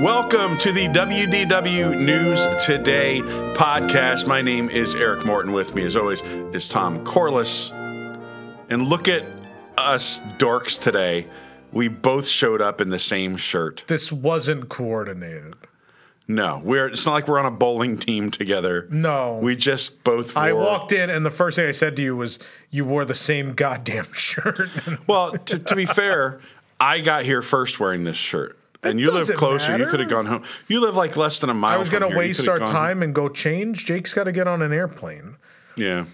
Welcome to the WDW News Today podcast. My name is Eric Morton. With me, as always, is Tom Corliss. And look at us dorks today. We both showed up in the same shirt. This wasn't coordinated. No, it's not like we're on a bowling team together. No. We just both wore... I walked in, and the first thing I said to you was, you wore the same goddamn shirt. Well, to be fair, I got here first wearing this shirt. And you live closer. Matter. You could have gone home. You live like less than a mile. I was going to waste our time and go change. Jake's got to get on an airplane. Yeah.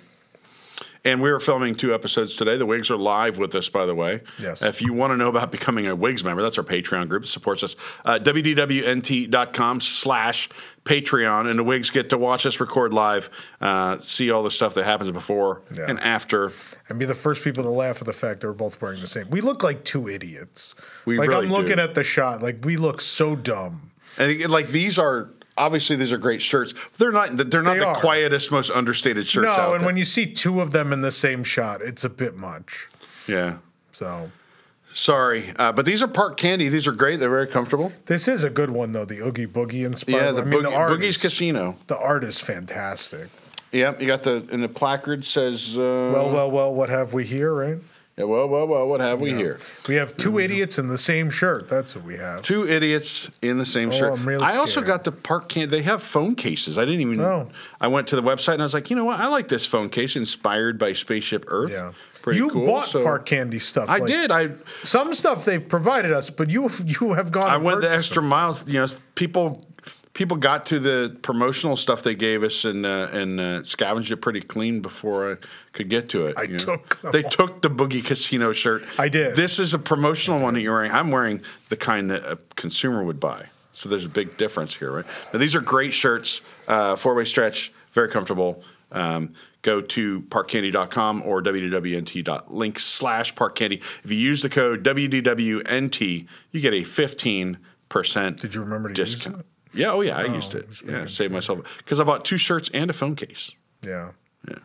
And we were filming 2 episodes today. The Wigs are live with us, by the way. Yes. If you want to know about becoming a Wigs member, that's our Patreon group that supports us. WDWNT.com/Patreon. And the Wigs get to watch us record live, see all the stuff that happens before and after. And be the first people to laugh at the fact that we're both wearing the same. We look like 2 idiots. We really I'm looking at the shot. Like, we look so dumb. And like, these are great shirts. They're not the quietest, most understated shirts out there. No, and when you see 2 of them in the same shot, it's a bit much. Yeah. So... Sorry, but these are Park Candy. These are great. They're very comfortable. This is a good one, though, the Oogie Boogie inspired. Yeah, the Boogie's Casino. The art is fantastic. Yep, you got and the placard says... well, what have we here, right? Yeah, well, what have we here? We have 2 idiots in the same shirt. That's what we have. 2 idiots in the same shirt. I'm really I scared. also got the Park Candy. They have phone cases. I didn't even... Oh. I went to the website and I was like, you know what? I like this phone case inspired by Spaceship Earth. Yeah. Pretty you cool. bought Park Candy stuff. I did. Some stuff they've provided us, but you have gone. I went the extra miles. You know, people got to the promotional stuff they gave us and scavenged it pretty clean before I could get to it. They took the Boogie Casino shirt. I did. This is a promotional one that you're wearing. I'm wearing the kind that a consumer would buy. So there's a big difference here, right? Now, these are great shirts, 4-way stretch, very comfortable. Go to parkcandy.com or www.nt.link/parkcandy. If you use the code WDWNT, you get a 15% Did you remember to discount. Use it? Yeah, I used it. Yeah, saved myself. Because I bought 2 shirts and a phone case. Yeah. Yeah.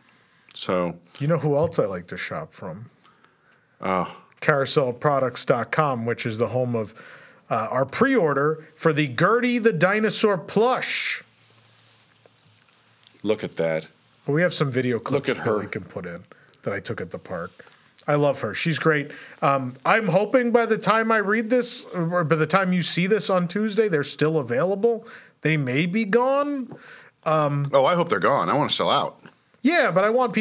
So. You know who else I like to shop from? Oh. CarouselProducts.com, which is the home of our pre-order for the Gertie the Dinosaur plush. Look at that. Well, we have some video clips that we can put in that I took at the park. I love her. She's great. I'm hoping by the time I read this, or by the time you see this on Tuesday, they're still available. They may be gone. I hope they're gone. I want to sell out. Yeah, but I want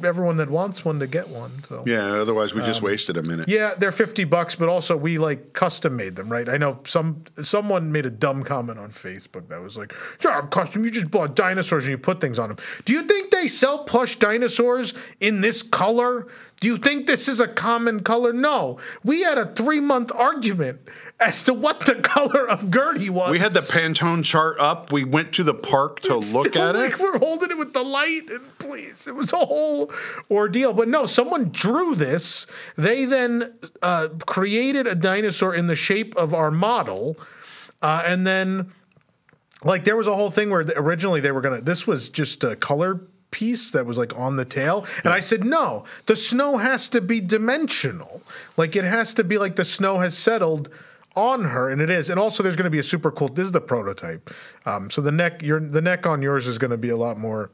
everyone that wants one to get one. So yeah, otherwise we just wasted a minute. Yeah, they're $50, but also we custom made them, right? I know someone made a dumb comment on Facebook that was like, "Yeah, custom. You just bought dinosaurs and you put things on them." Do you think they sell plush dinosaurs in this color? Do you think this is a common color? No. We had a 3-month argument as to what the color of Gertie was. We had the Pantone chart up. We went to the park to look at it. We're holding it with the light, and please, it was a whole ordeal. But no, someone drew this. They then created a dinosaur in the shape of our model, and then there was a whole thing where originally they were this was just a color piece that was on the tail, and I said no, the snow has to be dimensional, it has to be the snow has settled on her, and it is. And also there's going to be a super cool, this is the prototype, so the neck on yours is going to be a lot more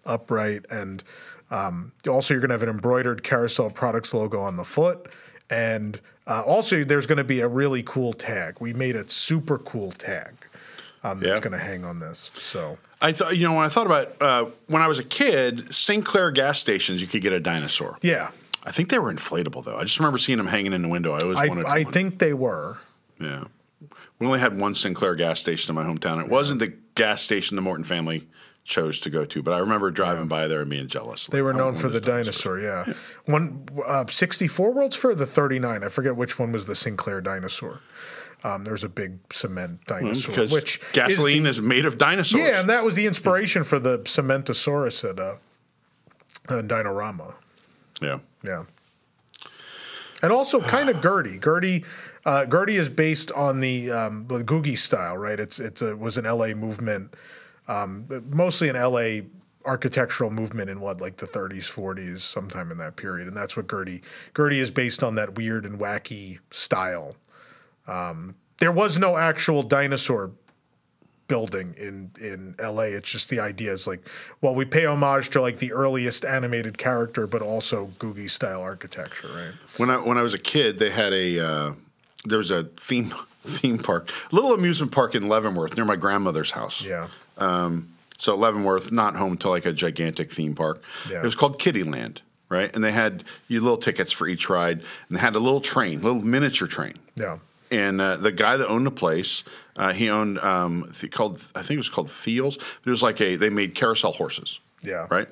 upright, and also you're going to have an embroidered Carousel Products logo on the foot, and also there's going to be a really cool tag. We made a super cool tag that's going to hang on this. So I thought, when I thought about when I was a kid, Sinclair gas stations, you could get a dinosaur. Yeah. I think they were inflatable, though. I just remember seeing them hanging in the window. I think they were. Yeah. We only had one Sinclair gas station in my hometown. It wasn't the gas station the Morton family chose to go to, but I remember driving by there and being jealous. They were known for the dinosaur, yeah. One 64 World's Fair, the 39. I forget which one was the Sinclair dinosaur. There was a big cement dinosaur. Because gasoline is made of dinosaurs. Yeah, and that was the inspiration for the Cementosaurus at Dinorama. Yeah. Yeah. And also kind of Gertie. Gertie is based on the Googie style, right? It was an L.A. movement, mostly an L.A. architectural movement in the 30s, 40s, sometime in that period. And that's what Gertie is based on, that weird and wacky style. there was no actual dinosaur building in LA. It's just the idea is like, well, we pay homage to like the earliest animated character, but also Googie style architecture, right? When I was a kid, they had there was a theme park, little amusement park in Leavenworth near my grandmother's house. Yeah. So Leavenworth, not home to like a gigantic theme park. Yeah. It was called Kittyland, right? And they had little tickets for each ride, and they had a little train, little miniature train. Yeah. And the guy that owned the place, he owned I think it was called Thiel's. But it was like they made carousel horses. Yeah. Right.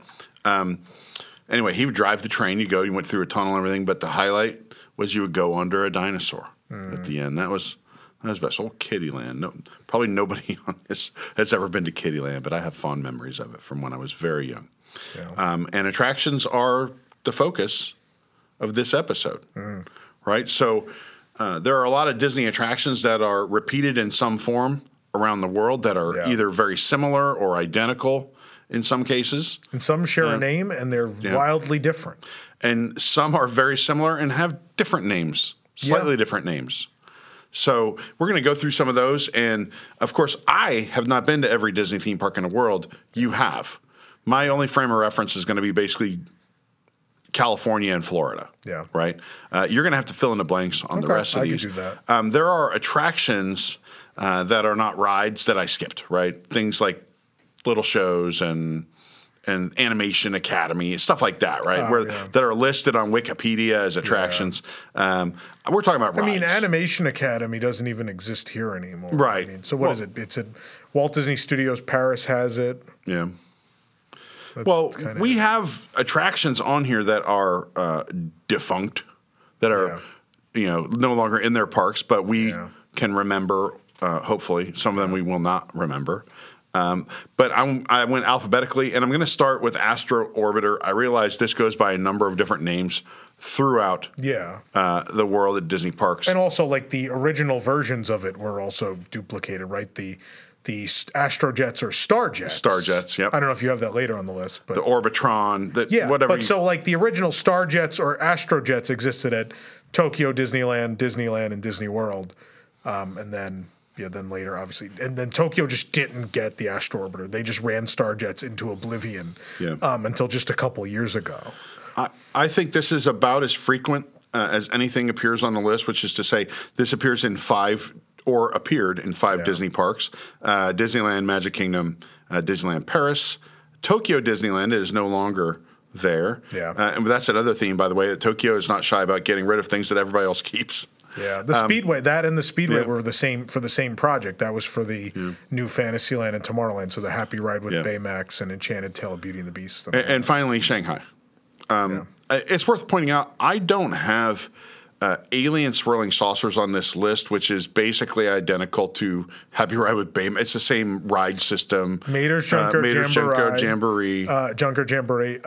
Anyway, he would drive the train. You went through a tunnel and everything. But the highlight was you would go under a dinosaur at the end. That was best. Old Kittyland. No, probably nobody on this has ever been to Kittyland, but I have fond memories of it from when I was very young. Yeah. And attractions are the focus of this episode, right? So. There are a lot of Disney attractions that are repeated in some form around the world that are either very similar or identical in some cases. And some share a name, and they're wildly different. And some are very similar and have different names, slightly different names. So we're going to go through some of those. And, of course, I have not been to every Disney theme park in the world. You have. My only frame of reference is going to be basically California and Florida. Yeah. Right? You're going to have to fill in the blanks on the rest of these. I can do that. There are attractions that are not rides that I skipped, right? Things like little shows and Animation Academy, stuff like that, right? That are listed on Wikipedia as attractions. We're talking about rides. I mean, Animation Academy doesn't even exist here anymore. Right. I mean, so what is it? It's at Walt Disney Studios Paris has it. Yeah. We have attractions on here that are defunct, that are no longer in their parks, but we can remember. Hopefully, some of them we will not remember. But I went alphabetically, and I'm going to start with Astro Orbiter. I realize this goes by a number of different names throughout the world at Disney parks, and also like the original versions of it were also duplicated, right? The Astrojets or Starjets. Starjets, yep. I don't know if you have that later on the list, but the Orbitron, whatever. But so like the original Starjets or Astrojets existed at Tokyo Disneyland, and Disney World, and then later obviously, and then Tokyo just didn't get the Astro Orbiter. They just ran Starjets into oblivion until just a couple years ago. I think this is about as frequent as anything appears on the list, which is to say, this appears in appeared in five Disney parks: Disneyland, Magic Kingdom, Disneyland Paris. Tokyo Disneyland is no longer there. And that's another theme, by the way, that Tokyo is not shy about getting rid of things that everybody else keeps. Yeah, the Speedway, and the Speedway were the same for the same project. That was for the new Fantasyland and Tomorrowland, so the Happy Ride with Baymax and Enchanted Tale of Beauty and the Beast. And finally, Shanghai. It's worth pointing out, I don't have Alien Swirling Saucers on this list, which is basically identical to Happy Ride with Baymax. It's the same ride system. Mater's Junker Jamboree. Junker Jamboree.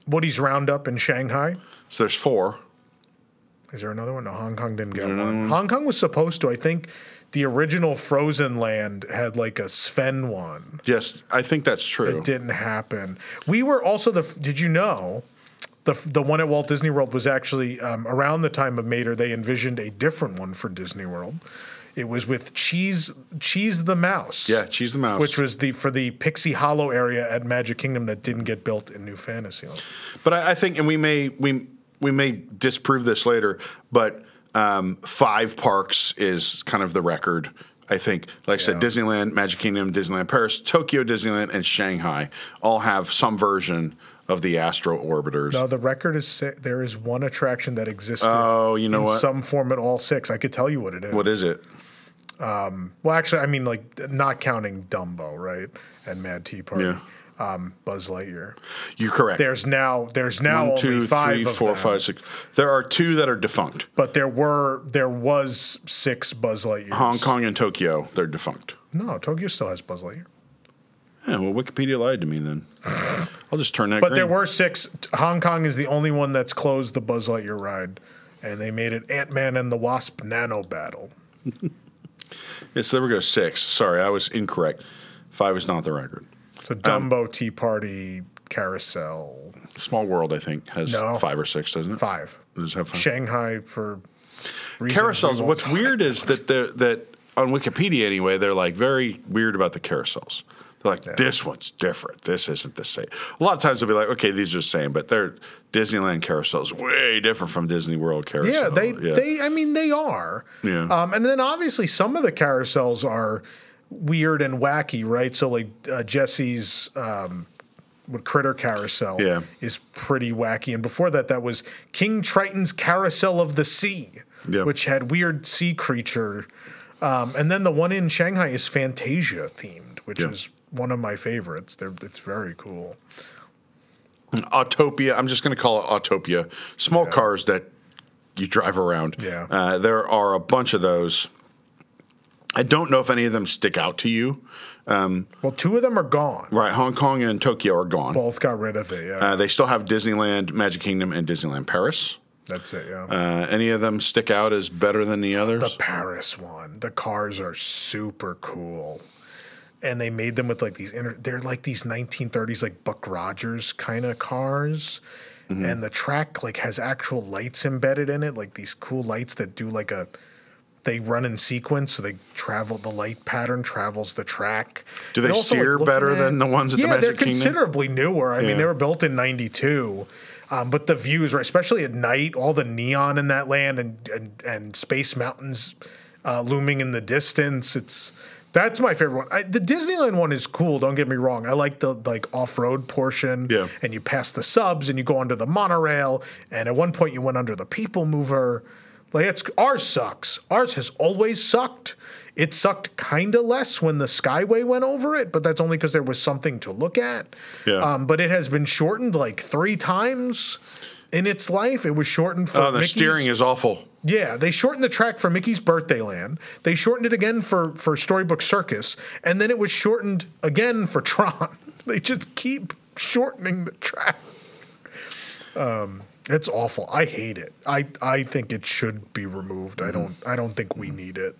Woody's Roundup in Shanghai. So there's 4. Is there another one? No, Hong Kong didn't get one. Hong Kong was supposed to. I think the original Frozen Land had like a Sven one. Yes, I think that's true. It didn't happen. We were also did you know, the one at Walt Disney World was actually around the time of Mater, they envisioned a different one for Disney World. It was with Cheese the Mouse. Yeah, Cheese the Mouse. Which was for the Pixie Hollow area at Magic Kingdom that didn't get built in New Fantasyland. But I think, and we may disprove this later, but 5 parks is kind of the record. I think, like I said, Disneyland, Magic Kingdom, Disneyland Paris, Tokyo Disneyland, and Shanghai all have some version of the Astro Orbiters. No, the record is there is one attraction that existed in some form at all 6. I could tell you what it is. What is it? Well, actually, I mean, like, not counting Dumbo, right, and Mad Tea Party. Yeah. Buzz Lightyear. You're correct. There's now 1, 2, only 5 3, of 4, them. 5, 6. There are 2 that are defunct. But there was 6 Buzz Lightyears. Hong Kong and Tokyo, they're defunct. No, Tokyo still has Buzz Lightyear. Yeah, well, Wikipedia lied to me then. I'll just turn that. But there were 6. Hong Kong is the only one that's closed the Buzz Lightyear ride, and they made it Ant-Man and the Wasp Nano Battle. Yes, there we go. 6. Sorry, I was incorrect. 5 is not the record. So Dumbo, Tea Party, Carousel. Small World, I think, has 5 or 6, doesn't it? 5. Does it have 5? Shanghai for Carousels. What's weird is that on Wikipedia anyway, they're like very weird about the carousels. They're like, this one's different. This isn't the same. A lot of times they'll be like, okay, these are the same, but they're Disneyland carousels way different from Disney World carousels. I mean, they are. Yeah. And then obviously some of the carousels are weird and wacky, right? So like Jesse's Critter Carousel is pretty wacky. And before that, that was King Triton's Carousel of the Sea, which had weird sea creature. And then the one in Shanghai is Fantasia themed, which is one of my favorites. It's very cool. Autopia. I'm just going to call it Autopia. Small cars that you drive around. Yeah. There are a bunch of those. I don't know if any of them stick out to you. Well, two of them are gone. Right. Hong Kong and Tokyo are gone. Both got rid of it, yeah. They still have Disneyland, Magic Kingdom, and Disneyland Paris. That's it, yeah. Any of them stick out as better than the others? The Paris one. The cars are super cool. And they made them with like they're like these 1930s like Buck Rogers kind of cars. Mm-hmm. And the track like has actual lights embedded in it, like these cool lights that do like they run in sequence, so the light pattern travels the track. Do they steer better than the ones at the Magic Kingdom? Yeah, they're considerably newer. I mean, they were built in 92. But the views, right, especially at night, all the neon in that land and Space Mountains looming in the distance, that's my favorite one. The Disneyland one is cool, don't get me wrong. I like the off-road portion. Yeah. And you pass the subs and you go under the monorail. And at one point you went under the People Mover. Like ours sucks. Ours has always sucked. It sucked kind of less when the Skyway went over it, but that's only because there was something to look at. Yeah. But it has been shortened like 3 times in its life. It was shortened for the steering is awful. Yeah, they shortened the track for Mickey's Birthday Land. They shortened it again for Storybook Circus, and then it was shortened again for Tron. They just keep shortening the track. It's awful. I hate it. I think it should be removed. I don't think we need it.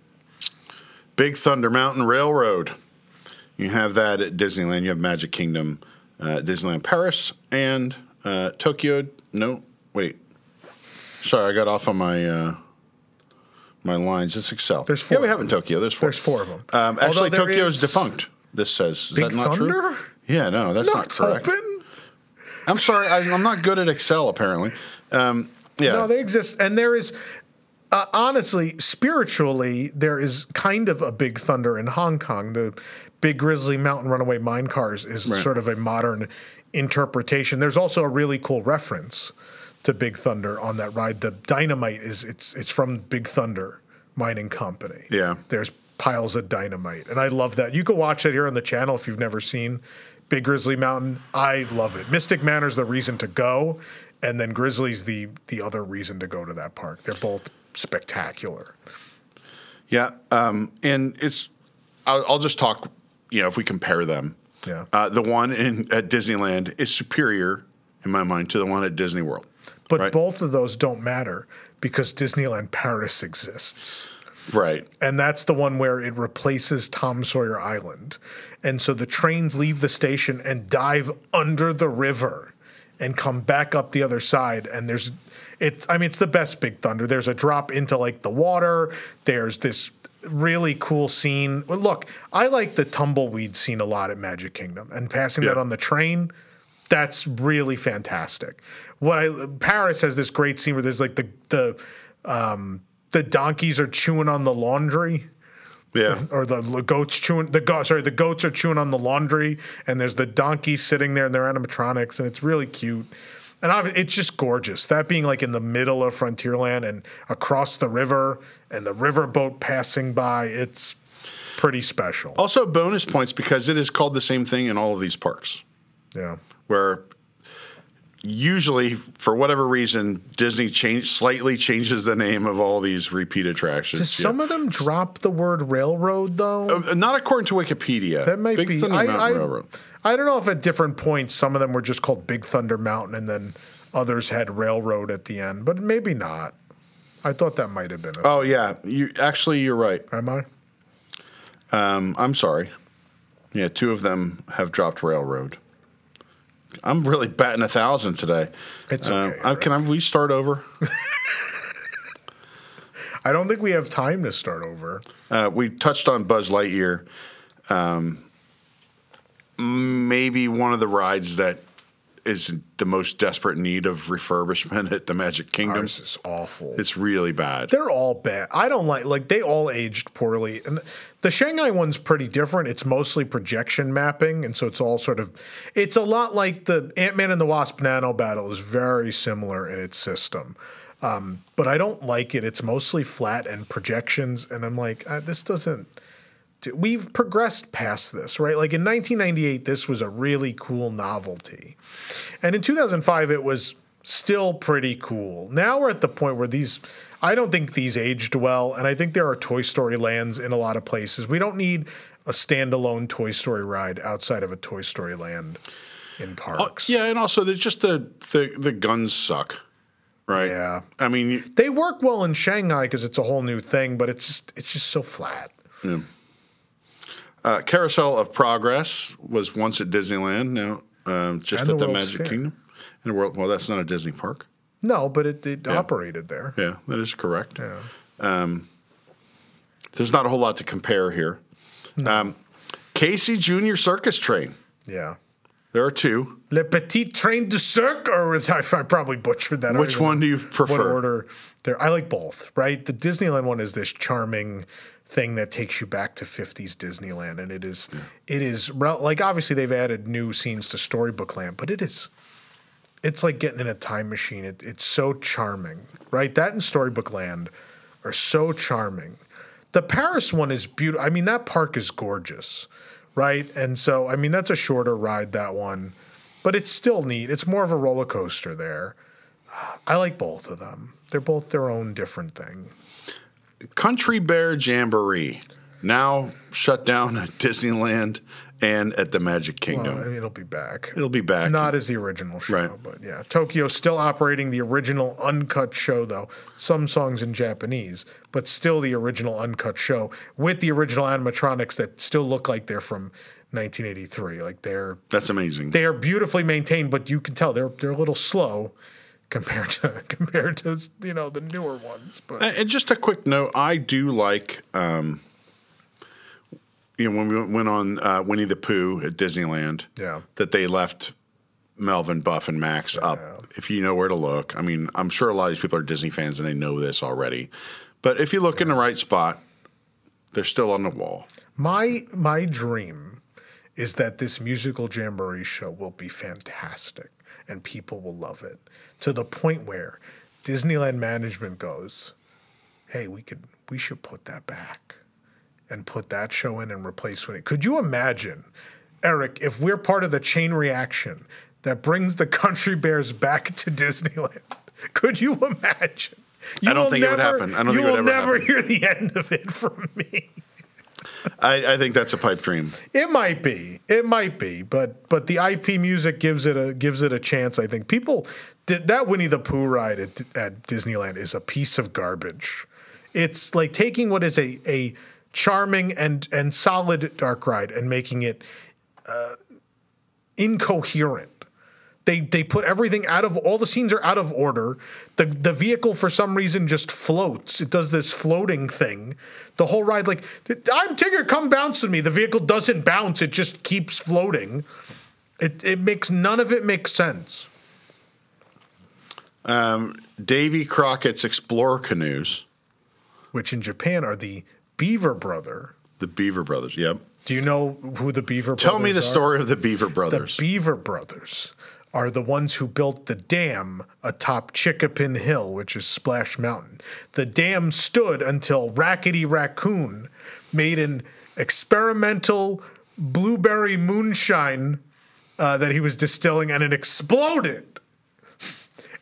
Big Thunder Mountain Railroad. You have that at Disneyland. You have Magic Kingdom, Disneyland Paris, and Tokyo. No, wait. Sorry, I got off on my my lines. It's Excel. There's 4. Yeah, we have it in Tokyo. There's 4. There's 4 of them. Actually, Tokyo's defunct. This says. Is Big that not Thunder? true? Yeah, no, that's not correct. Open? I'm sorry. I'm not good at Excel, apparently. Yeah. No, they exist. And there is, honestly, spiritually, there is kind of a Big Thunder in Hong Kong. The Big Grizzly Mountain Runaway Mine Cars is sort of a modern interpretation. There's also a really cool reference to Big Thunder on that ride. The dynamite it's from Big Thunder Mining Company. Yeah. There's piles of dynamite. And I love that. You can watch it here on the channel if you've never seen Big Grizzly Mountain. I love it. Mystic Manor's the reason to go, and then Grizzly's the other reason to go to that park. They're both spectacular. Yeah, and it's I'll just talk, if we compare them. Yeah. The one at Disneyland is superior, in my mind, to the one at Disney World. But both of those don't matter because Disneyland Paris exists. Right. And that's the one where it replaces Tom Sawyer Island. And so the trains leave the station and dive under the river and come back up the other side. And it's the best Big Thunder. There's a drop into like the water. There's this really cool scene. Well, look, I like the tumbleweed scene a lot at Magic Kingdom, and passing that on the train, that's really fantastic. Paris has this great scene where there's like the donkeys are chewing on the laundry. Yeah. Or the goats the goats are chewing on the laundry, and there's the donkeys sitting there and they're animatronics, and it's really cute. And it's just gorgeous. That being like in the middle of Frontierland and across the river and the riverboat passing by, it's pretty special. Also bonus points because it is called the same thing in all of these parks. Yeah. Where usually, for whatever reason, Disney slightly changes the name of all these repeat attractions. Does some of them drop the word railroad, though? Not according to Wikipedia. That might be. Big Thunder Mountain Railroad. I don't know if at different points some of them were just called Big Thunder Mountain and then others had railroad at the end, but maybe not. I thought that might have been it. Oh, yeah. You're right. Am I? I'm sorry. Yeah, 2 of them have dropped railroad. I'm really batting 1,000 today. It's okay. Can we start over? I don't think we have time to start over. We touched on Buzz Lightyear. Maybe one of the rides that is the most desperate need of refurbishment at the Magic Kingdom. Ours is awful. It's really bad. They're all bad. I don't like they all aged poorly. And the Shanghai one's pretty different. It's mostly projection mapping, and so it's all sort of it's a lot like the Ant-Man and the Wasp Nano Battle is very similar in its system. But I don't like it. It's mostly flat and projections, and I'm like, this doesn't. We've progressed past this, right? Like in 1998, this was a really cool novelty. And in 2005, it was still pretty cool. Now we're at the point where I don't think these aged well. And I think there are Toy Story lands in a lot of places. We don't need a standalone Toy Story ride outside of a Toy Story land in parks. Yeah, and also there's just the guns suck. Right. Yeah. I mean, they work well in Shanghai because it's a whole new thing, but it's just so flat. Yeah. Carousel of Progress was once at Disneyland, now just at the Magic Kingdom. In the world, well, that's not a Disney park. No, but it operated there. Yeah, that is correct. Yeah. There's not a whole lot to compare here. No. Casey Junior Circus Train. Yeah. There are two. Le Petit Train du Cirque, or I probably butchered that. Which one do you prefer? What order? I like both, right? The Disneyland one is this charming thing that takes you back to 50s Disneyland, and it is like obviously they've added new scenes to Storybook Land, but it's like getting in a time machine. It's so charming, right? That and Storybook Land are so charming. The Paris one is beautiful. I mean, that park is gorgeous, right? And so, I mean, that's a shorter ride, that one, but it's still neat. It's more of a roller coaster there. I like both of them. They're both their own different thing. Country Bear Jamboree, now shut down at Disneyland and at the Magic Kingdom. Well, I mean, it'll be back. It'll be back. Not as the original show, right. But yeah. Tokyo's still operating the original uncut show, though. Some songs in Japanese, but still the original uncut show with the original animatronics that still look like they're from 1983. Like that's amazing. They are beautifully maintained, but you can tell they're a little slow compared to the newer ones. But and just a quick note, I do like when we went on Winnie the Pooh at Disneyland, that they left Melvin, Buff, and Max up. If you know where to look, I mean, I'm sure a lot of these people are Disney fans and they know this already, but if you look in the right spot, they're still on the wall. My dream is that this musical jamboree show will be fantastic and people will love it, to the point where Disneyland management goes, hey, we should put that back and put that show in and replace it. Could you imagine, Eric, if we're part of the chain reaction that brings the Country Bears back to Disneyland? Could you imagine? I don't think it would happen. I don't think it would ever never happen. hear the end of it from me. I think that's a pipe dream. It might be, but the IP music gives it a chance. I think people that Winnie the Pooh ride at Disneyland is a piece of garbage. It's like taking what is a charming and solid dark ride and making it incoherent. They put everything all the scenes are out of order. The vehicle for some reason just floats. It does this floating thing. The whole ride, like, I'm Tigger, come bounce with me. The vehicle doesn't bounce. It just keeps floating. It makes none of it makes sense. Davy Crockett's Explorer Canoes. Which in Japan are the Beaver Brother. The Beaver Brothers, yep. Do you know who the Beaver Brothers are? Tell me the story of the Beaver Brothers. The Beaver Brothers are the ones who built the dam atop Chickapin Hill, which is Splash Mountain. The dam stood until Rackety Raccoon made an experimental blueberry moonshine that he was distilling, and it exploded.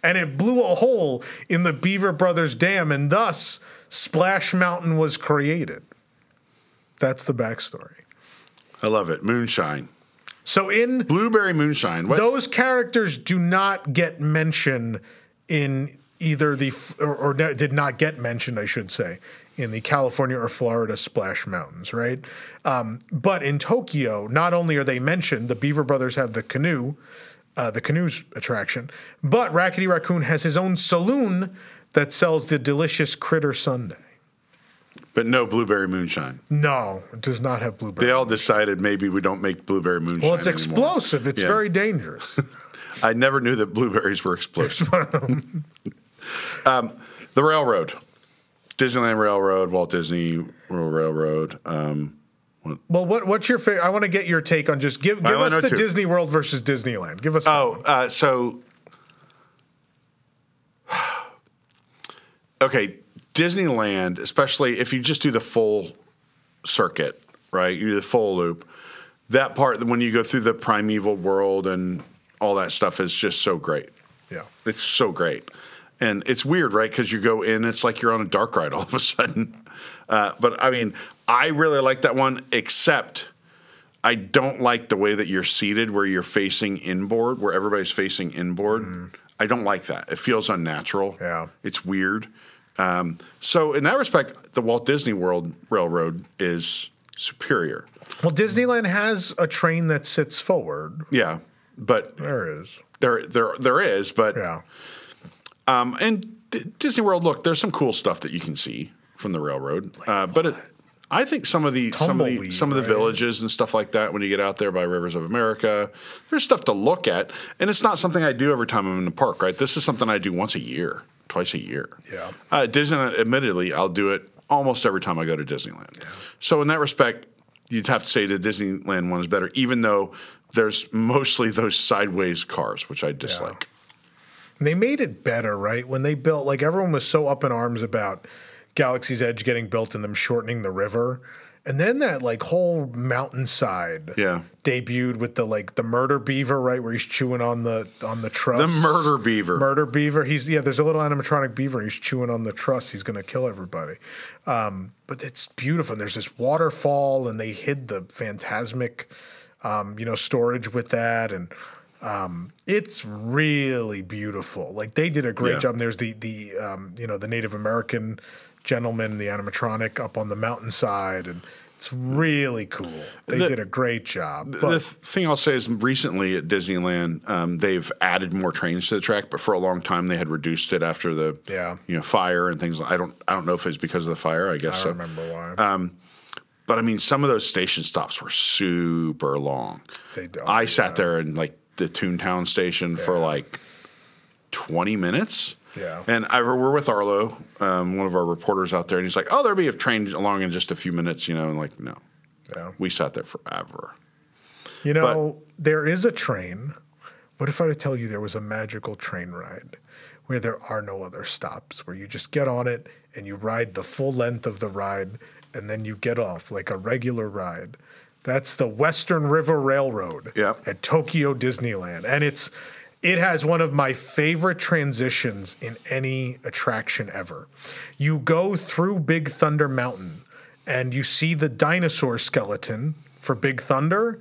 And it blew a hole in the Beaver Brothers dam, and thus Splash Mountain was created. That's the backstory. I love it. Moonshine. So in Blueberry Moonshine, those characters do not get mention in either or did not get mentioned, I should say, in the California or Florida Splash Mountains, right? But in Tokyo, not only are they mentioned, the Beaver Brothers have the canoes attraction, but Rackety Raccoon has his own saloon that sells the delicious Critter Sundae. But no blueberry moonshine. No, it does not have blueberry. They all decided maybe we don't make blueberry moonshine Well, it's anymore. explosive. It's very dangerous. I never knew that blueberries were explosive. The railroad. Disneyland Railroad, Walt Disney World Railroad. Well, what's your favorite? I want to get your take on just give us the Disney World versus Disneyland. Give us. Okay, Disneyland, especially if you just do the full circuit, right? You do the full loop. That part, when you go through the primeval world and all that stuff, is just so great. Yeah, it's so great, and it's weird, right? Because you go in, it's like you're on a dark ride all of a sudden. But I mean, I really like that one, except I don't like the way that you're seated, where you're facing inboard, where everybody's facing inboard. I don't like that. It feels unnatural. Yeah, it's weird. So in that respect, the Walt Disney World Railroad is superior. Well, Disneyland has a train that sits forward. Yeah, but there is. There is, but yeah. And Disney World, look, there's some cool stuff that you can see from the railroad, but I think some of the villages and stuff like that, when you get out there by Rivers of America, there's stuff to look at, and it's not something I do every time I'm in the park, right? This is something I do once a year, twice a year. Yeah. Disneyland, admittedly, I'll do it almost every time I go to Disneyland. Yeah. So in that respect, you'd have to say the Disneyland one is better, even though there's mostly those sideways cars, which I dislike. Yeah. They made it better, right? When they built, like, everyone was so up in arms about Galaxy's Edge getting built and them shortening the river. And then that, like, whole mountainside debuted with the murder beaver, right, where he's chewing on the truss. The murder beaver. Murder beaver. There's a little animatronic beaver. He's chewing on the truss. He's going to kill everybody. But it's beautiful. And there's this waterfall, and they hid the phantasmic, storage with that. And it's really beautiful. Like, they did a great job. And there's the Native American gentleman, the animatronic up on the mountainside, and it's really cool. They did a great job. The thing I'll say is, recently at Disneyland, they've added more trains to the track, but for a long time they had reduced it after the fire and things. I don't know if it's because of the fire. I guess I so. remember why. But I mean, some of those station stops were super long. I sat there in like the Toontown station for like 20 minutes. Yeah. And we're with Arlo, one of our reporters out there, and he's like, "Oh, there'll be a train along in just a few minutes," and like, no. Yeah. We sat there forever. There is a train. What if I were to tell you there was a magical train ride where there are no other stops, where you just get on it and you ride the full length of the ride and then you get off like a regular ride? That's the Western River Railroad at Tokyo Disneyland. And it has one of my favorite transitions in any attraction ever. You go through Big Thunder Mountain and you see the dinosaur skeleton for Big Thunder,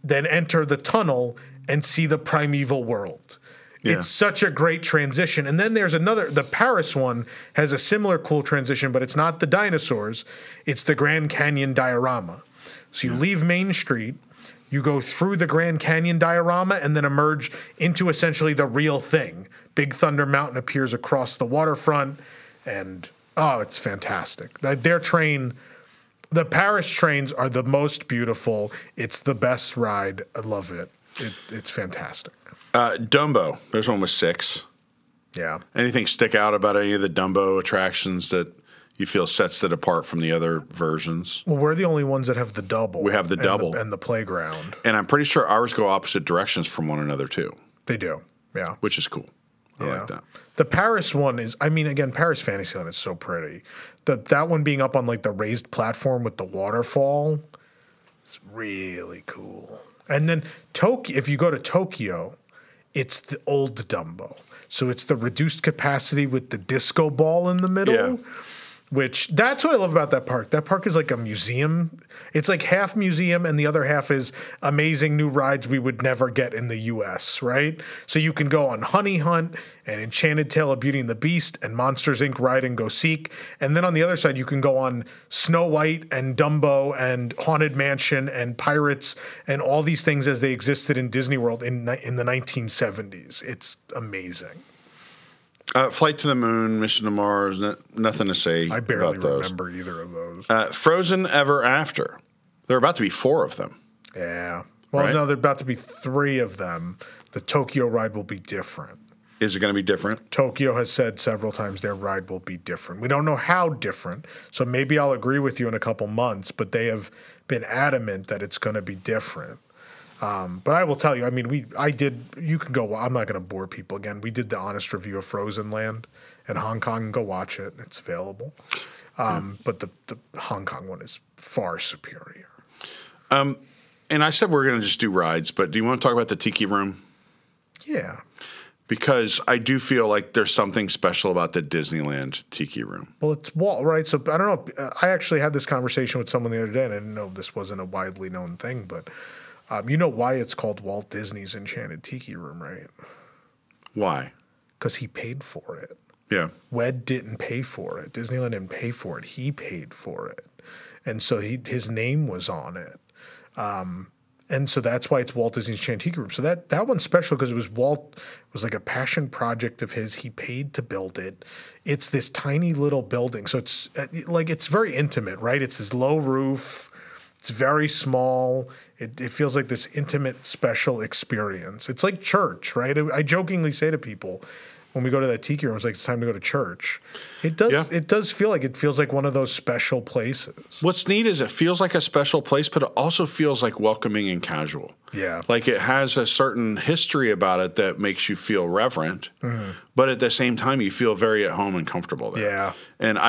then enter the tunnel and see the primeval world. Yeah. It's such a great transition. And then there's the Paris one has a similar cool transition, but it's not the dinosaurs. It's the Grand Canyon diorama. So you leave Main Street, you go through the Grand Canyon diorama and then emerge into essentially the real thing. Big Thunder Mountain appears across the waterfront, and it's fantastic. Their train, the Paris trains are the most beautiful. It's the best ride. I love it. It's fantastic. Dumbo, there's one with 6. Yeah. Anything stick out about any of the Dumbo attractions that you feel sets it apart from the other versions? Well, we're the only ones that have the double. We have the double. And the playground. And I'm pretty sure ours go opposite directions from one another, too. They do, yeah. Which is cool. I like that. The Paris one is, again, Paris Fantasyland is so pretty. That one being up on, like, the raised platform with the waterfall, it's really cool. And then if you go to Tokyo, it's the old Dumbo. So it's the reduced capacity with the disco ball in the middle. Yeah. Which, that's what I love about that park. That park is like a museum. It's like half museum and the other half is amazing new rides we would never get in the U.S., right? So you can go on Honey Hunt and Enchanted Tale of Beauty and the Beast and Monsters, Inc. Ride and Go Seek. And then on the other side, you can go on Snow White and Dumbo and Haunted Mansion and Pirates and all these things as they existed in Disney World in the 1970s. It's amazing. Flight to the Moon, Mission to Mars, nothing to say I barely about those. remember either of those. Frozen Ever After. There are about to be 4 of them. Yeah. Well, Right? no, there are about to be 3 of them. The Tokyo ride will be different. Is it going to be different? Tokyo has said several times their ride will be different. We don't know how different, so maybe I'll agree with you in a couple months, but they have been adamant that it's going to be different. But I will tell you, I mean, you can go, I'm not going to bore people again. We did the honest review of Frozen Land in Hong Kong. Go watch it. It's available. But the Hong Kong one is far superior. And I said we're going to just do rides, but do you want to talk about the Tiki Room? Yeah. Because I do feel like there's something special about the Disneyland Tiki Room. Well, it's Walt, right? So I don't know. I actually had this conversation with someone the other day, and I didn't know this wasn't a widely known thing, but you know why it's called Walt Disney's Enchanted Tiki Room, right? Why? Because he paid for it. Yeah. WED didn't pay for it. Disneyland didn't pay for it. He paid for it. And so his name was on it. And so that's why it's Walt Disney's Enchanted Tiki Room. So that one's special because it was like a passion project of his. He paid to build it. It's this tiny little building. So it's it's very intimate, right? It's this low roof. It's very small. It feels like this intimate, special experience. It's like church, right? I jokingly say to people when we go to that Tiki Room, it's like it's time to go to church. It does. Yeah. It does feel like one of those special places. What's neat is it feels like a special place, but it also feels like welcoming and casual. Yeah. Like it has a certain history about it that makes you feel reverent, but at the same time, you feel very at home and comfortable there. Yeah. And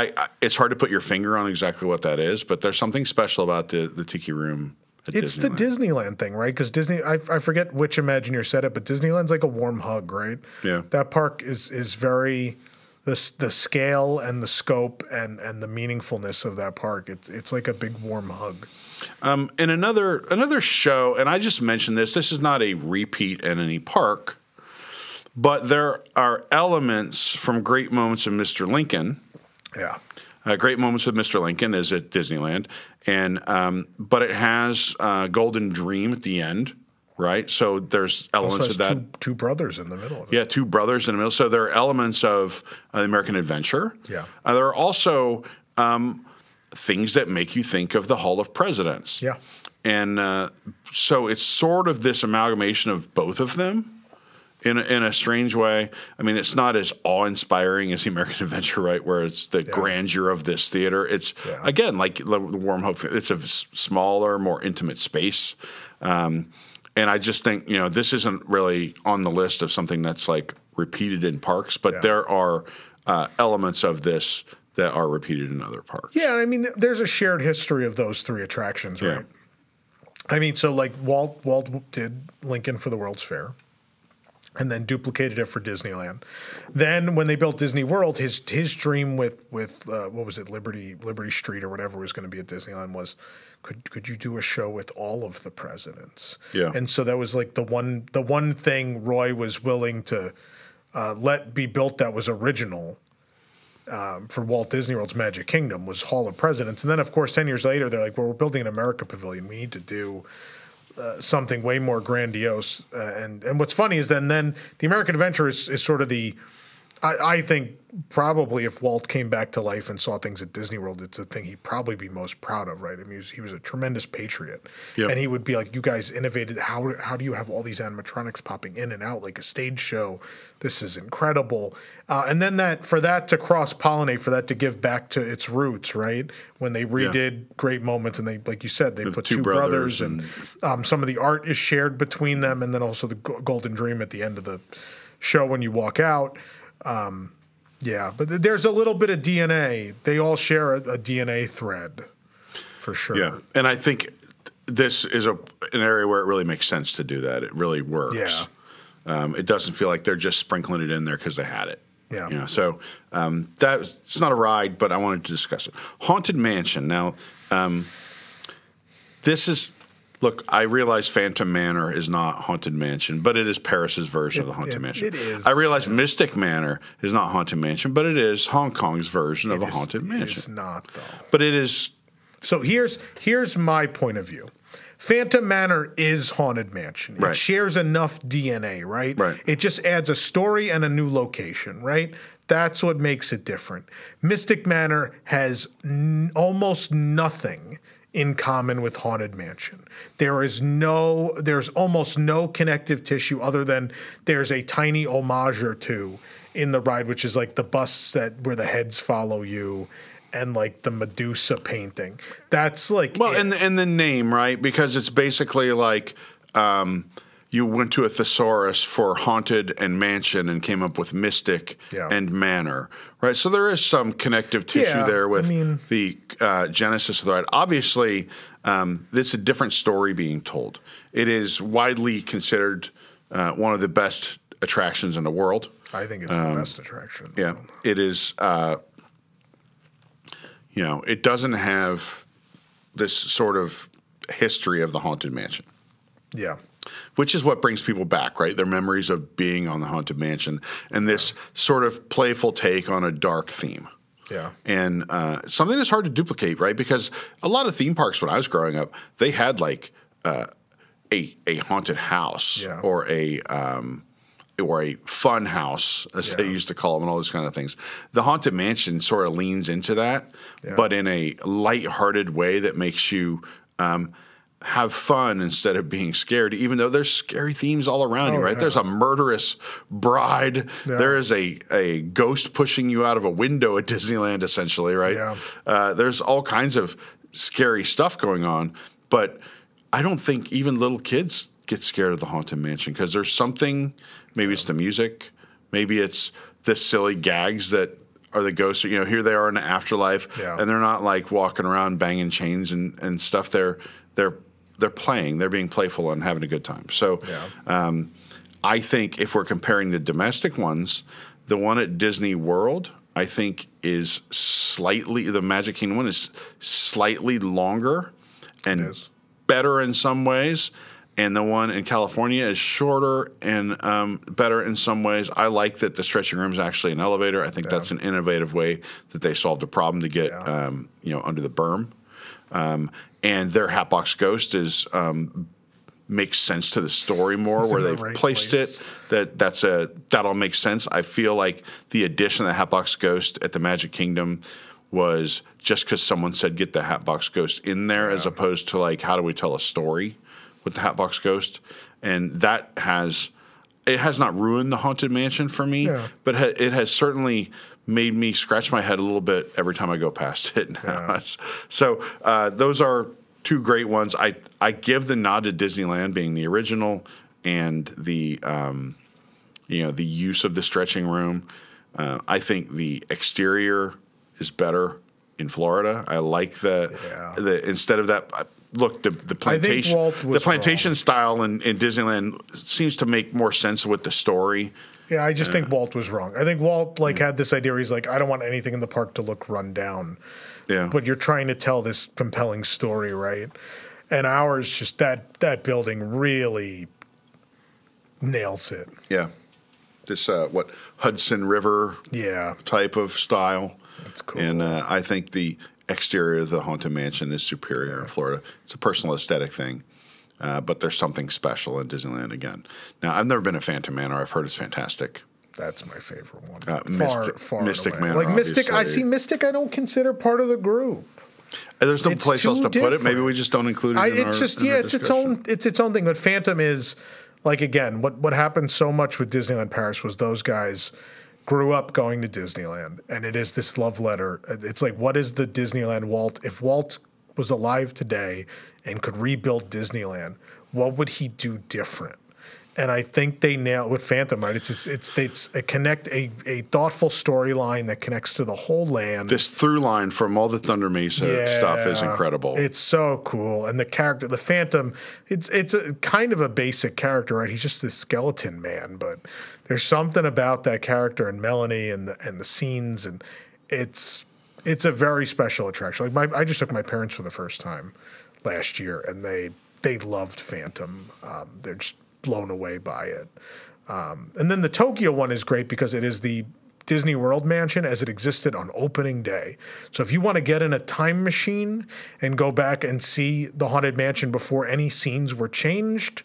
it's hard to put your finger on exactly what that is, but there's something special about the Tiki Room. It's the Disneyland thing, right? Because Disney, I forget which Imagineer said it, but Disneyland's like a warm hug, right? Yeah. That park is very the scale and the scope and the meaningfulness of that park. It's like a big warm hug. In another show, and I just mentioned this. This is not a repeat at any park, but there are elements from Great Moments of Mr. Lincoln. Yeah. Great Moments with Mr. Lincoln is at Disneyland, and but it has Golden Dream at the end, right? So there's elements Also of has that. two brothers in the middle of it. Yeah, 2 brothers in the middle. So there are elements of the American Adventure. Yeah. There are also things that make you think of the Hall of Presidents. Yeah. And so it's sort of this amalgamation of both of them. In a strange way. I mean, it's not as awe-inspiring as the American Adventure, right, where it's the grandeur of this theater. It's, again, like the Warm Hope, it's a smaller, more intimate space. And I just think, this isn't really on the list of something that's, like, repeated in parks, but there are elements of this that are repeated in other parks. Yeah, and I mean, there's a shared history of those 3 attractions, right? I mean, so, like, Walt did Lincoln for the World's Fair. And then duplicated it for Disneyland. Then when they built Disney World, his dream with what was it, Liberty Street or whatever was going to be at Disneyland was, could you do a show with all of the presidents? Yeah. And so that was like the one thing Roy was willing to let be built that was original for Walt Disney World's Magic Kingdom was Hall of Presidents. And then of course 10 years later they're like, well, we're building an America Pavilion. We need to do something way more grandiose. And what's funny is then the American Adventure is sort of I think probably if Walt came back to life and saw things at Disney World, it's the thing he'd probably be most proud of, right? I mean, he was a tremendous patriot. Yep. And he would be like, you guys innovated. How do you have all these animatronics popping in and out like a stage show? This is incredible. And then for that to cross-pollinate, for that to give back to its roots, right? When they redid Great Moments and they, like you said, they put 2 brothers and some of the art is shared between them, and then also the Golden Dream at the end of the show when you walk out. Yeah, but there's a little bit of DNA. They all share a DNA thread, for sure. Yeah, and I think this is an area where it really makes sense to do that. It really works. Yeah. It doesn't feel like they're just sprinkling it in there because they had it. Yeah. So it's not a ride, but I wanted to discuss it. Haunted Mansion. Now, this is. Look, I realize Phantom Manor is not Haunted Mansion, but it is Paris's version of the Haunted Mansion. It is. I realize Mystic Manor is not Haunted Mansion, but it is Hong Kong's version of a Haunted Mansion. It is not, though. But it is. So here's my point of view. Phantom Manor is Haunted Mansion. It Right. shares enough DNA, right? Right. It just adds a story and a new location, right? That's what makes it different. Mystic Manor has almost nothing in common with Haunted Mansion. There's almost no connective tissue other than there's a tiny homage or two in the ride, which is like the busts where the heads follow you and like the Medusa painting. That's like and the name, right? Because it's basically like you went to a thesaurus for haunted and mansion and came up with mystic and manor, right? So there is some connective tissue there with the genesis of the ride. Obviously, it's a different story being told. It is widely considered one of the best attractions in the world. I think it's the best attraction. Yeah, it is. It doesn't have this sort of history of the Haunted Mansion. Yeah. Which is what brings people back, right? Their memories of being on the Haunted Mansion and this sort of playful take on a dark theme. Yeah. And something that's hard to duplicate, right? Because a lot of theme parks when I was growing up, they had like a haunted house or a fun house, as they used to call them, and all those kind of things. The Haunted Mansion sort of leans into that, but in a lighthearted way that makes you have fun instead of being scared, even though there's scary themes all around you, right? There's a murderous bride. There is a ghost pushing you out of a window at Disneyland, essentially, right? There's all kinds of scary stuff going on, but I don't think even little kids get scared of the Haunted Mansion because there's something, maybe it's the music, maybe it's the silly gags that are the ghosts. Here they are in the afterlife, and they're not like walking around banging chains and stuff. They're playing, they're being playful and having a good time. So I think if we're comparing the domestic ones, the one at Disney World, I think is the Magic Kingdom one is slightly longer and better in some ways. And the one in California is shorter and better in some ways. I like that the stretching room is actually an elevator. I think that's an innovative way that they solved a problem to get under the berm. And their Hatbox Ghost makes sense to the story more, where they've placed it. That'll make sense. I feel like the addition of the Hatbox Ghost at the Magic Kingdom was just because someone said get the Hatbox Ghost in there, as opposed to like how do we tell a story with the Hatbox Ghost, and that has not ruined the Haunted Mansion for me, but it has certainly made me scratch my head a little bit every time I go past it now. So those are two great ones. I give the nod to Disneyland being the original and the the use of the stretching room. I think the exterior is better in Florida. I like the instead of that. Look, the plantation style in Disneyland seems to make more sense with the story. Yeah, I just think Walt was wrong. I think Walt had this idea where he's like, I don't want anything in the park to look run down. Yeah. But you're trying to tell this compelling story, right? And ours, just that building really nails it. Yeah. This Hudson River type of style. That's cool. And I think the exterior of the Haunted Mansion is superior in Florida. It's a personal aesthetic thing. But there's something special in Disneyland again. Now, I've never been to Phantom Manor. I've heard it's fantastic. That's my favorite one. Far Mystic Manor, like Mystic, obviously. I see Mystic. I don't consider part of the group. There's no place else to put it. Maybe we just don't include it. It's its own thing. But Phantom is like, again, what happened so much with Disneyland Paris was those guys grew up going to Disneyland, and it is this love letter. It's like, what is the Disneyland Walt? If Walt was alive today and could rebuild Disneyland, what would he do different? And I think they nailed with Phantom, right? It's a thoughtful storyline that connects to the whole land. This through line from all the Thunder Mesa stuff is incredible. It's so cool, and the character, the Phantom, it's a kind of a basic character, right? He's just this skeleton man, but there's something about that character and Melanie and the scenes, and it's a very special attraction. Like I just took my parents for the first time last year, and they loved Phantom. They're just blown away by it. And then the Tokyo one is great because it is the Disney World Mansion as it existed on opening day. So if you want to get in a time machine and go back and see the Haunted Mansion before any scenes were changed,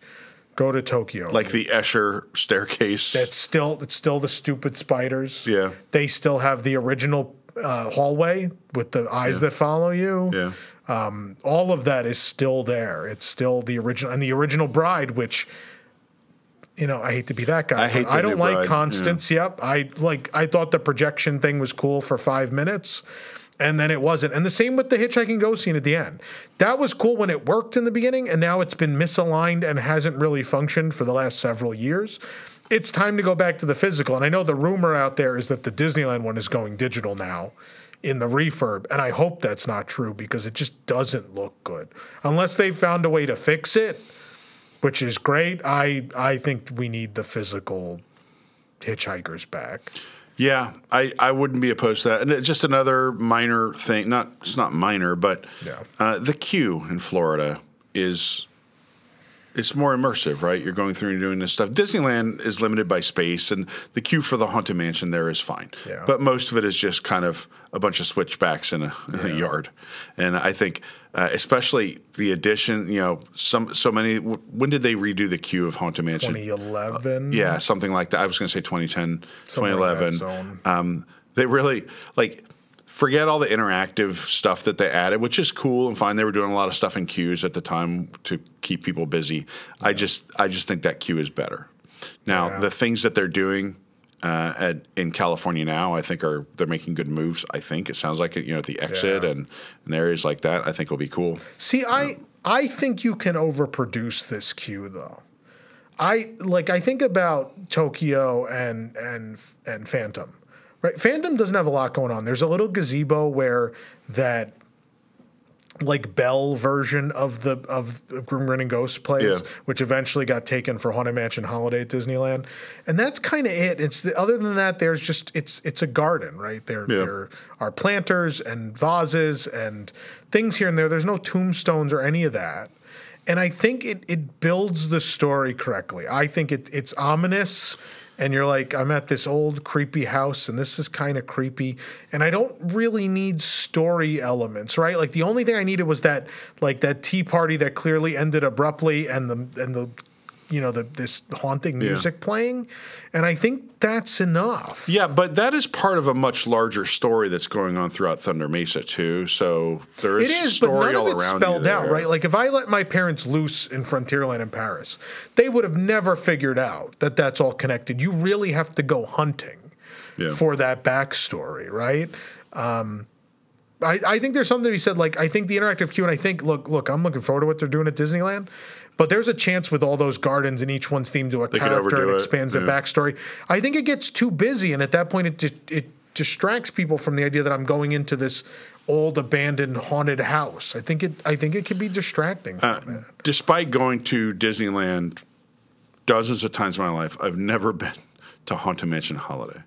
go to Tokyo. Like the Escher staircase. It's still the stupid spiders. Yeah. They still have the original hallway with the eyes that follow you. Yeah. All of that is still there. It's still the original, and the original bride, which, you know, I hate to be that guy. I don't like Constance. Yeah. Yep. I thought the projection thing was cool for 5 minutes, and then it wasn't. And the same with the Hitchhiking Ghost scene at the end. That was cool when it worked in the beginning, and now it's been misaligned and hasn't really functioned for the last several years. It's time to go back to the physical. And I know the rumor out there is that the Disneyland one is going digital now in the refurb. And I hope that's not true because it just doesn't look good. Unless they've found a way to fix it, which is great. I think we need the physical Hitchhikers back. Yeah, I wouldn't be opposed to that. And just another minor thing, it's not minor, but the queue in Florida it's more immersive, right? You're going through and doing this stuff. Disneyland is limited by space, and the queue for the Haunted Mansion there is fine. Yeah. But most of it is just kind of a bunch of switchbacks in a yard. And I think especially the addition, you know, so many – when did they redo the queue of Haunted Mansion? 2011? Yeah, something like that. I was going to say 2010, 2011. They really – like – forget all the interactive stuff that they added, which is cool and fine. They were doing a lot of stuff in queues at the time to keep people busy. I just think that queue is better. Now, the things that they're doing in California now, I think they're making good moves. I think it sounds like it, you know, at the exit and areas like that. I think will be cool. See, I think you can overproduce this queue though. I think about Tokyo and Phantom. Right. Phantom doesn't have a lot going on. There's a little gazebo where that like Bell version of Grim Grinning Ghost plays, which eventually got taken for Haunted Mansion Holiday at Disneyland. And that's kind of it. Other than that, there's just it's a garden, right? There are planters and vases and things here and there. There's no tombstones or any of that. And I think it builds the story correctly. I think it's ominous. And you're like, I'm at this old creepy house, and this is kind of creepy. And I don't really need story elements, right? Like the only thing I needed was that tea party that clearly ended abruptly, and the you know, this haunting music playing. And I think that's enough. Yeah, but that is part of a much larger story that's going on throughout Thunder Mesa too. So there is story all around you. It is, but none of it's spelled out, right? Like if I let my parents loose in Frontierland in Paris, they would have never figured out that that's all connected. You really have to go hunting for that backstory, right? I think there's something to be said. Like I think the interactive queue, and I think look, I'm looking forward to what they're doing at Disneyland. But there's a chance with all those gardens and each one's themed to a character and expands the backstory. I think it gets too busy, and at that point, it distracts people from the idea that I'm going into this old abandoned haunted house. I think it can be distracting from that. Despite going to Disneyland dozens of times in my life, I've never been to Haunted Mansion Holiday.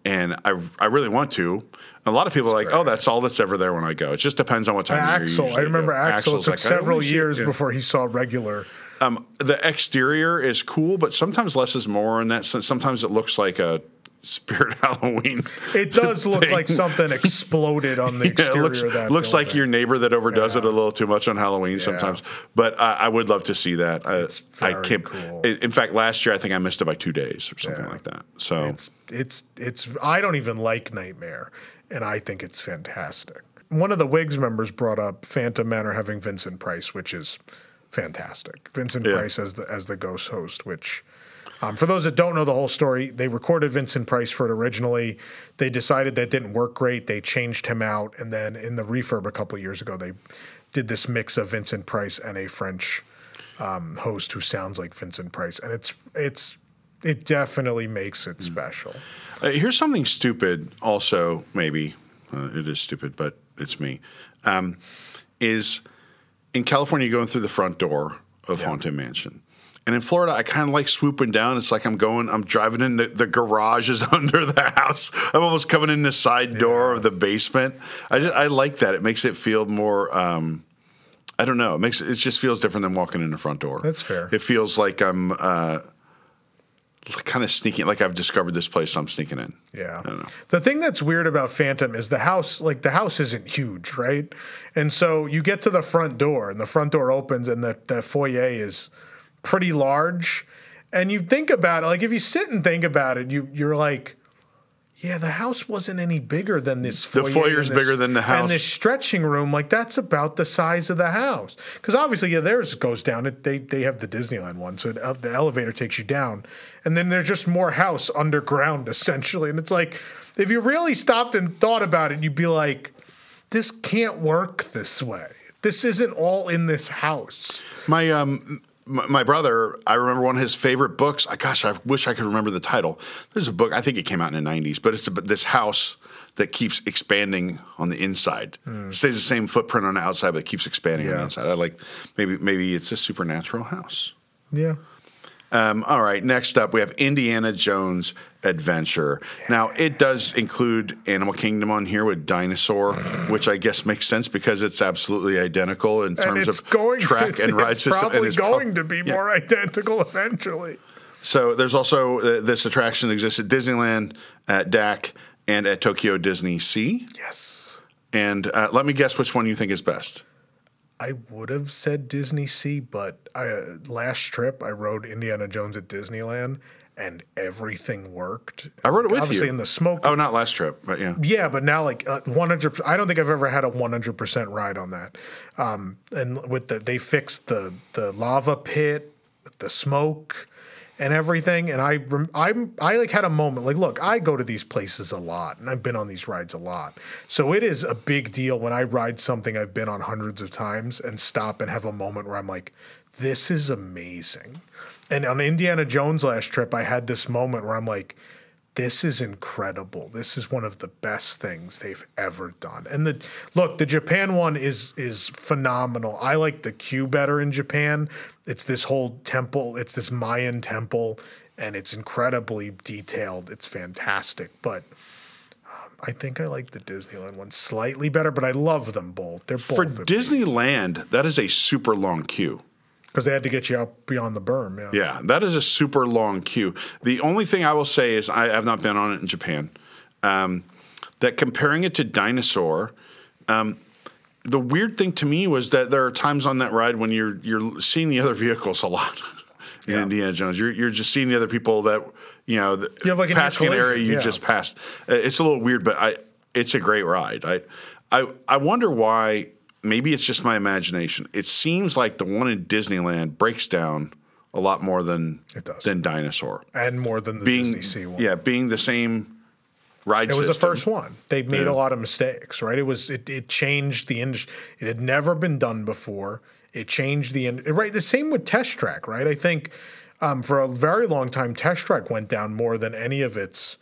And I really want to. A lot of people are like, oh, that's all that's ever there when I go. It just depends on what time of year you I remember Axel. It took several years before he saw regular. The exterior is cool, but sometimes less is more in that sense. Sometimes it looks like a Spirit Halloween. It does look like something exploded on the exterior of that looks like your neighbor that overdoes it a little too much on Halloween sometimes. But I would love to see that. It's very cool. In fact, last year I think I missed it by 2 days or something like that. So it's I don't even like Nightmare, and I think it's fantastic. One of the Wigs members brought up Phantom Manor having Vincent Price, which is fantastic. Vincent Price as the ghost host, which. For those that don't know the whole story, they recorded Vincent Price for it originally. They decided that didn't work great. They changed him out. And then in the refurb a couple of years ago, they did this mix of Vincent Price and a French host who sounds like Vincent Price. And it definitely makes it special. Here's something stupid also, maybe. It is stupid, but it's me. Is in California, you're going through the front door of Haunted Mansion. And in Florida, I kind of like swooping down. It's like I'm driving in the garage is under the house. I'm almost coming in the side door of the basement. I like that. It makes it feel more, I don't know. It just feels different than walking in the front door. That's fair. It feels like I'm kind of sneaking, like I've discovered this place, so I'm sneaking in. Yeah. I don't know. The thing that's weird about Phantom is the house isn't huge, right? And so you get to the front door, and the front door opens, and the foyer is pretty large. And you think about it, like if you sit and think about it, you're like, yeah, the house wasn't any bigger than this foyer. The foyer's bigger than the house. And this stretching room, like that's about the size of the house. Because obviously, yeah, theirs goes down. They have the Disneyland one, so the elevator takes you down. And then there's just more house underground, essentially. And it's like, if you really stopped and thought about it, you'd be like, this can't work this way. This isn't all in this house. My brother, I remember one of his favorite books. I wish I could remember the title. There's a book, I think it came out in the 90s, but it's about this house that keeps expanding on the inside. Stays the same footprint on the outside, but it keeps expanding on the inside. I like, maybe it's a supernatural house. Yeah. All right, next up, we have Indiana Jones Adventure. Now, it does include Animal Kingdom on here with Dinosaur, which I guess makes sense because it's absolutely identical in terms of track and ride system. It's probably going to be more identical eventually. So there's also this attraction that exists at Disneyland, at DAC, and at Tokyo Disney Sea. Yes. And let me guess which one you think is best. I would have said Disney Sea, but last trip I rode Indiana Jones at Disneyland, and everything worked. I rode it with Obviously you. in the smoke. Oh, not last trip, but yeah. Yeah, but now like 100%. I don't think I've ever had a 100% ride on that. And with they fixed the lava pit, the smoke, and everything. And I like had a moment. Like, look, I go to these places a lot, and I've been on these rides a lot. So it is a big deal when I ride something I've been on hundreds of times and stop and have a moment where I'm like, this is amazing. And on Indiana Jones last trip, I had this moment where I'm like, this is incredible. This is one of the best things they've ever done. And the Japan one is phenomenal. I like the queue better in Japan. It's this whole temple. It's this Mayan temple, and it's incredibly detailed. It's fantastic. But I think I like the Disneyland one slightly better, but I love them both. They're both For Disneyland, that is a super long queue. Because they had to get you out beyond the berm. Yeah. Yeah, that is a super long queue. The only thing I will say is I have not been on it in Japan. That comparing it to Dinosaur, the weird thing to me was that there are times on that ride when you're seeing the other vehicles a lot in Indiana Jones. You're just seeing the other people that you have like passing an area you just passed. It's a little weird, but it's a great ride. I wonder why. Maybe it's just my imagination. It seems like the one in Disneyland breaks down a lot more than Dinosaur. And more than the Disney Sea one. Yeah, being the same ride system. It was the first one. They made a lot of mistakes, right? It changed the industry. It had never been done before. It changed the industry. Right, the same with Test Track, right? I think for a very long time, Test Track went down more than any of its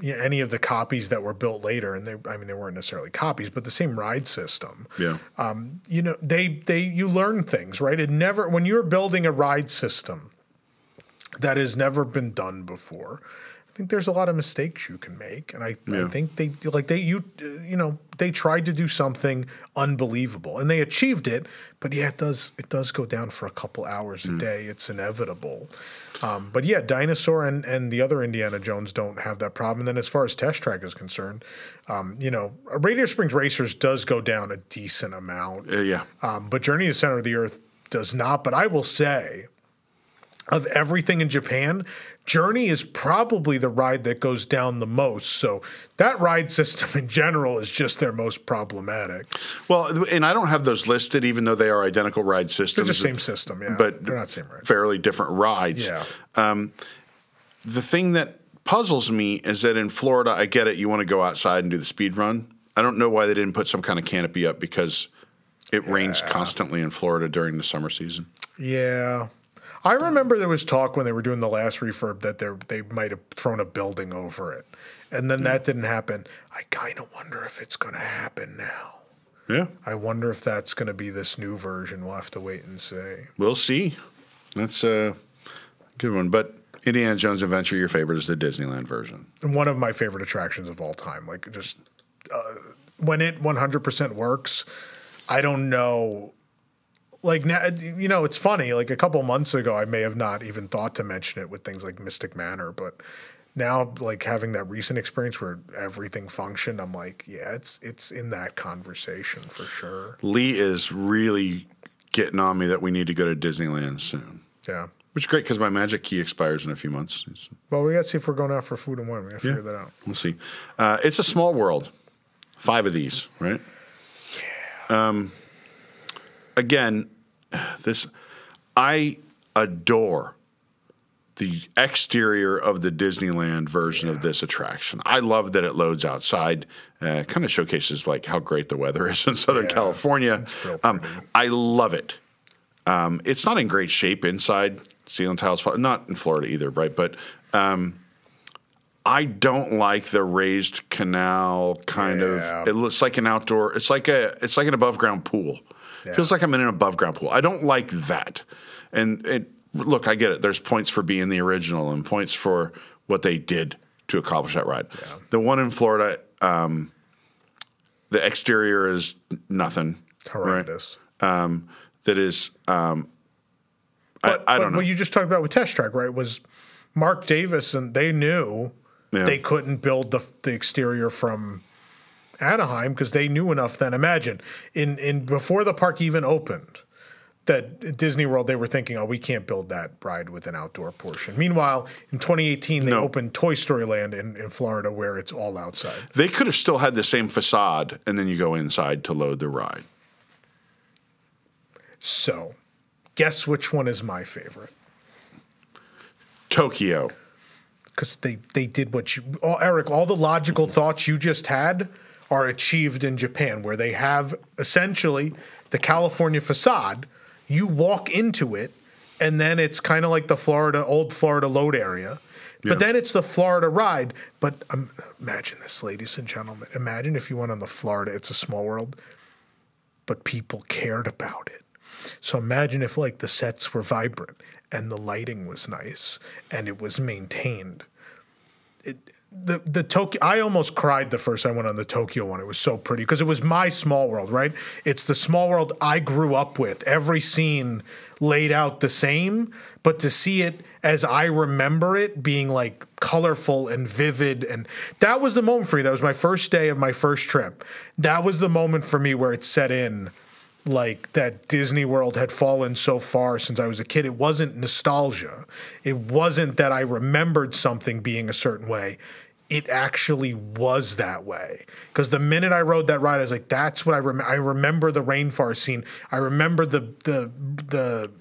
any of the copies that were built later, and they weren't necessarily copies, but the same ride system. Yeah. You learn things, right? When you're building a ride system that has never been done before, I think there's a lot of mistakes you can make, and I think they tried to do something unbelievable, and they achieved it. But yeah, it does go down for a couple hours a day. It's inevitable. But yeah, Dinosaur and the other Indiana Jones don't have that problem. And then as far as Test Track is concerned, Radiator Springs Racers does go down a decent amount. But Journey to the Center of the Earth does not. But I will say, of everything in Japan, Journey is probably the ride that goes down the most. So that ride system in general is just their most problematic. Well, and I don't have those listed, even though they are identical ride systems. They're the same system, yeah. But they're not same ride. Fairly different rides. Yeah. The thing that puzzles me is that in Florida, I get it, you want to go outside and do the speed run. I don't know why they didn't put some kind of canopy up because it rains constantly in Florida during the summer season. Yeah. I remember there was talk when they were doing the last refurb that they might have thrown a building over it. And then that didn't happen. I kind of wonder if it's going to happen now. Yeah. I wonder if that's going to be this new version. We'll have to wait and see. We'll see. That's a good one. But Indiana Jones Adventure, your favorite is the Disneyland version. And one of my favorite attractions of all time. Like just when it 100% works, I don't know like now, it's funny. Like a couple months ago, I may have not even thought to mention it with things like Mystic Manor, but now, like having that recent experience where everything functioned, I'm like, yeah, it's in that conversation for sure. Lee is really getting on me that we need to go to Disneyland soon. Yeah. Which is great because my Magic Key expires in a few months. Well, we got to see if we're going out for food and wine. We got to figure that out. We'll see. It's a small world. 5 of these, right? Yeah. Again, I adore the exterior of the Disneyland version of this attraction. I love that it loads outside. Kind of showcases like how great the weather is in Southern California. I love it. It's not in great shape inside. Ceiling tiles, not in Florida either, right? But I don't like the raised canal kind of. It looks like an outdoor. It's like an above ground pool. Yeah. Feels like I'm in an above ground pool. I don't like that. And look, I get it. There's points for being the original and points for what they did to accomplish that ride. Yeah. The one in Florida, the exterior is nothing. Horrendous. Right? That is. I don't know. What you just talked about with Test Track, right? Was Mark Davis, and they knew they couldn't build the exterior from Anaheim because they knew enough then. Imagine in before the park even opened, that Disney World, they were thinking, oh, we can't build that ride with an outdoor portion. Meanwhile, in 2018, they opened Toy Story Land in Florida where it's all outside. They could have still had the same facade, and then you go inside to load the ride. So, guess which one is my favorite? Tokyo. Because they did what you... Eric, all the logical thoughts you just had are achieved in Japan, where they have essentially the California facade. You walk into it, and then it's kind of like the old Florida load area. But then it's the Florida ride. But imagine this, ladies and gentlemen. Imagine if you went on the Florida It's a Small World, but people cared about it. So imagine if like the sets were vibrant and the lighting was nice and it was maintained. The Tokyo, I almost cried the first time I went on the Tokyo one. It was so pretty because it was my small world, right? It's the small world I grew up with. Every scene laid out the same, but to see it as I remember it being like colorful and vivid, and that was the moment for me. That was my first day of my first trip. That was the moment for me where it set in. Like that Disney World had fallen so far since I was a kid. It wasn't nostalgia. It wasn't that I remembered something being a certain way. It actually was that way. Because the minute I rode that ride, I was like, that's what I remember. I remember the rainforest scene. I remember the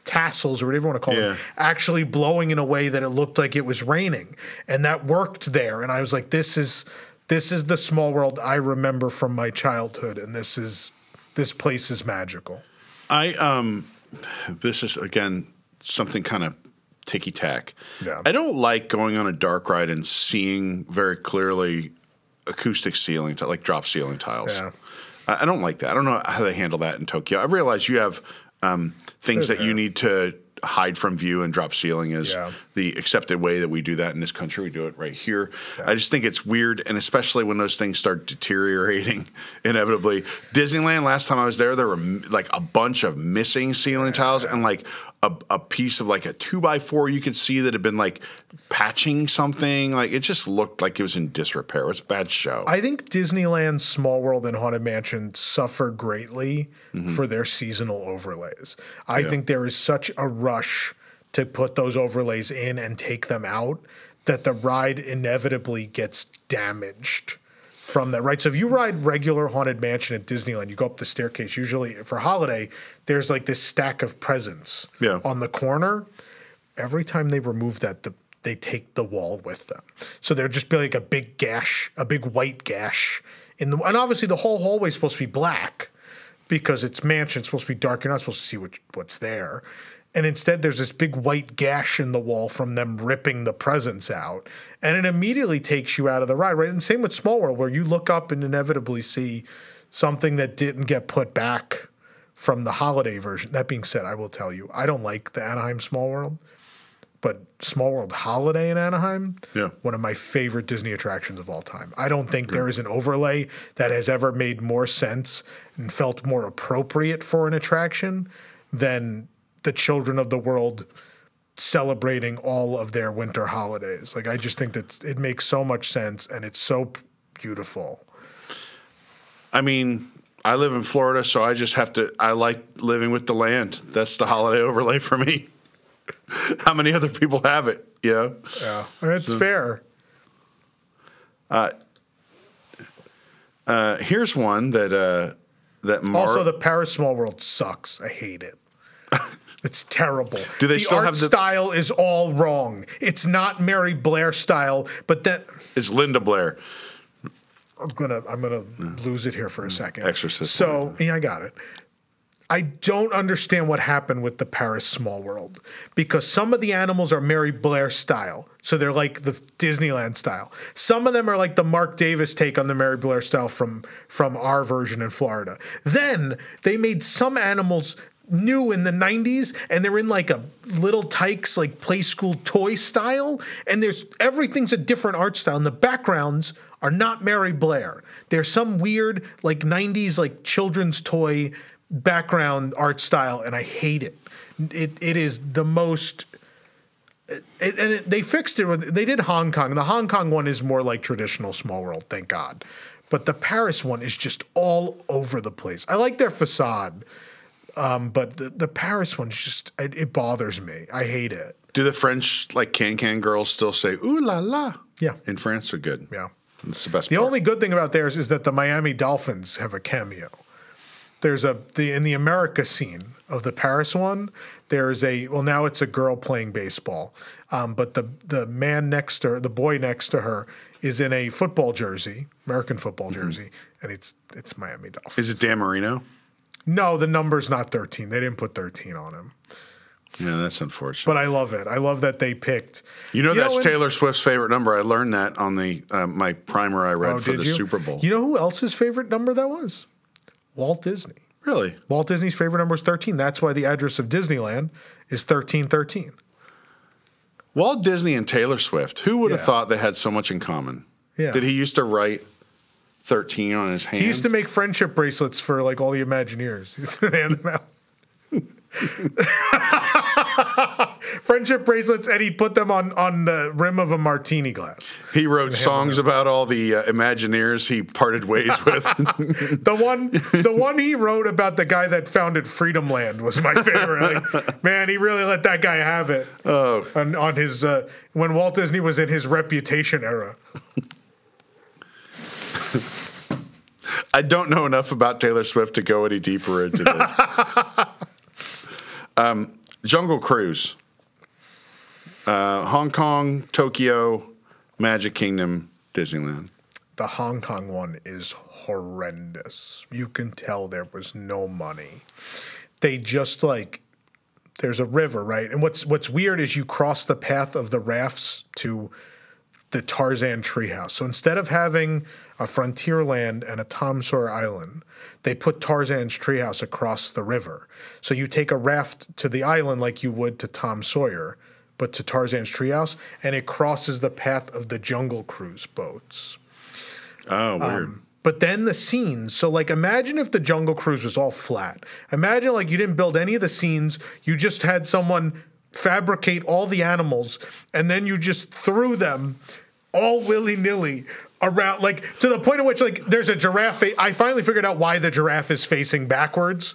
tassels or whatever you want to call them actually blowing in a way that it looked like it was raining. And that worked there. And I was like, this is the small world I remember from my childhood. And this place is magical. This is, again, something kind of ticky-tack. Yeah. I don't like going on a dark ride and seeing very clearly acoustic ceiling, like drop ceiling tiles. Yeah. I don't like that. I don't know how they handle that in Tokyo. I realize you have things that you need to hide from view, and drop ceiling is the accepted way that we do that in this country. We do it right here. I just think it's weird, and especially when those things start deteriorating inevitably. Disneyland, last time I was there were like a bunch of missing ceiling tiles and like a piece of like a 2x4 you could see that had been like patching something. Like it just looked like it was in disrepair. It was a bad show. I think Disneyland, Small World, and Haunted Mansion suffer greatly for their seasonal overlays. I think there is such a rush to put those overlays in and take them out that the ride inevitably gets damaged from that, right? So if you ride regular Haunted Mansion at Disneyland, you go up the staircase, usually for holiday, there's like this stack of presents on the corner. Every time they remove that, they take the wall with them. So there'd just be like a big gash, a big white gash. And obviously the whole hallway is supposed to be black because it's mansion, it's supposed to be dark. You're not supposed to see what's there. And instead, there's this big white gash in the wall from them ripping the presents out. And it immediately takes you out of the ride, right? And same with Small World, where you look up and inevitably see something that didn't get put back from the holiday version. That being said, I will tell you, I don't like the Anaheim Small World. but Small World Holiday in Anaheim, Yeah. one of my favorite Disney attractions of all time. I don't think there is an overlay that has ever made more sense and felt more appropriate for an attraction than the Children of the World celebrating all of their winter holidays. Like, I just think that it makes so much sense and it's so beautiful. I mean, I live in Florida, so I like living with the land. That's the holiday overlay for me. How many other people have it? You know? Yeah, it's fair. Here's one that Also, the Paris Small World sucks. I hate it. It's terrible. Do they the still art have the style is all wrong. It's not Mary Blair style, but that it's Linda Blair. I'm gonna lose it here for a second. Exorcist. So yeah, I got it. I don't understand what happened with the Paris Small World because some of the animals are Mary Blair style. So they're like the Disneyland style. Some of them are like the Mark Davis take on the Mary Blair style from our version in Florida. Then they made some animals new in the 90s and they're in like a Little Tikes like play school toy style and everything's a different art style and the backgrounds are not Mary Blair. There's some weird like 90s like children's toy background art style and I hate it. It is the most they fixed it. They did Hong Kong. The Hong Kong one is more like traditional Small World, thank God. But the Paris one is just all over the place. I like their facade. But the Paris one's just, it bothers me. I hate it. Do the French, like, can girls still say, ooh la la? Yeah. In France, they're good. Yeah. It's the best The part. only good thing about theirs is that the Miami Dolphins have a cameo. There's in the America scene of the Paris one, there's now it's a girl playing baseball. But the man next to her, the boy next to her, is in a football jersey, American football jersey, and it's Miami Dolphins. Is it Dan Marino? No, the number's not 13. They didn't put 13 on him. Yeah, that's unfortunate. But I love it. I love that they picked. That's Taylor Swift's favorite number. I learned that on the my primer I read for the Super Bowl. You know who else's favorite number that was? Walt Disney. Really? Walt Disney's favorite number is 13. That's why the address of Disneyland is 1313. Walt Disney and Taylor Swift. Who would have Yeah. thought they had so much in common? Yeah. Did he used to write 13 on his hand? He used to make friendship bracelets for like all the Imagineers. He used to hand them out. Friendship bracelets, and he'd put them on the rim of a martini glass. He wrote songs about all the Imagineers he parted ways with. The one he wrote about the guy that founded Freedom Land was my favorite. Like, man, he really let that guy have it. Oh, on his when Walt Disney was in his Reputation era. I don't know enough about Taylor Swift to go any deeper into this. Jungle Cruise. Hong Kong, Tokyo, Magic Kingdom, Disneyland. The Hong Kong one is horrendous. You can tell there was no money. They just there's a river, right? And what's weird is you cross the path of the rafts to the Tarzan treehouse. So instead of having a Frontierland and a Tom Sawyer Island, they put Tarzan's treehouse across the river. So you take a raft to the island like you would to Tom Sawyer, but to Tarzan's treehouse, and it crosses the path of the Jungle Cruise boats. Oh, weird. But then the scenes, so imagine if the Jungle Cruise was all flat. Imagine you didn't build any of the scenes, you just had someone fabricate all the animals, and then you just threw them all willy-nilly around, to the point at which, there's a giraffe. I finally figured out why the giraffe is facing backwards.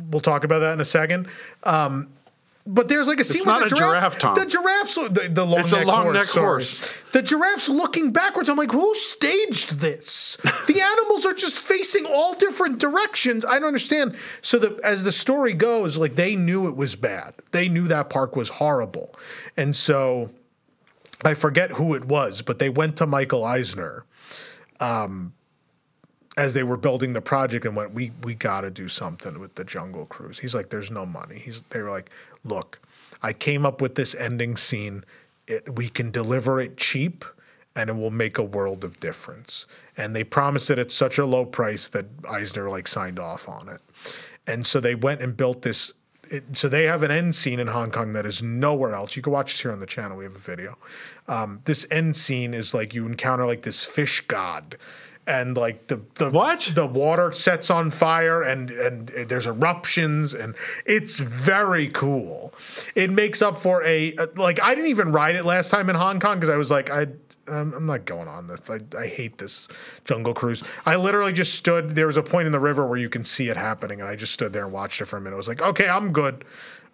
We'll talk about that in a second. But there's a scene It's not with a giraffe, Tom. The giraffe's the long It's a neck long neck horse. horse. The giraffe's looking backwards. I'm like, who staged this? The animals are just facing all different directions. I don't understand. So as the story goes, they knew it was bad. They knew that park was horrible. And so I forget who it was, but they went to Michael Eisner as they were building the project and went, we got to do something with the Jungle Cruise. He's like, there's no money. They were like, look, I came up with this ending scene. We can deliver it cheap, and it will make a world of difference. And they promised it at such a low price that Eisner signed off on it. And so they went and built this so they have an end scene in Hong Kong that is nowhere else. You can watch this here on the channel. We have a video. This end scene is like you encounter like this fish god, and like the What? the water sets on fire, and there's eruptions, and it's very cool. It makes up for like I didn't even ride it last time in Hong Kong because I was like I'm not going on this. I hate this Jungle Cruise. I literally just stood. There was a point in the river where you can see it happening, and I just stood there and watched it for a minute. I was like, okay, I'm good.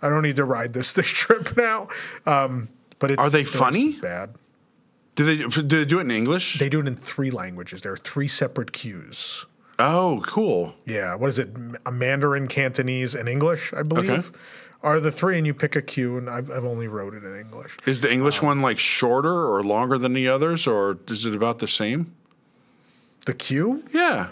I don't need to ride this trip now. But it's, Are they it's funny? bad. Do they do it in English? They do it in 3 languages. There are 3 separate queues. Oh, cool. Yeah, what is it? Mandarin, Cantonese, and English, I believe, Okay. are the 3. And you pick a queue, and I've only wrote it in English. Is the English one like shorter or longer than the others, or is it about the same? The queue? Yeah.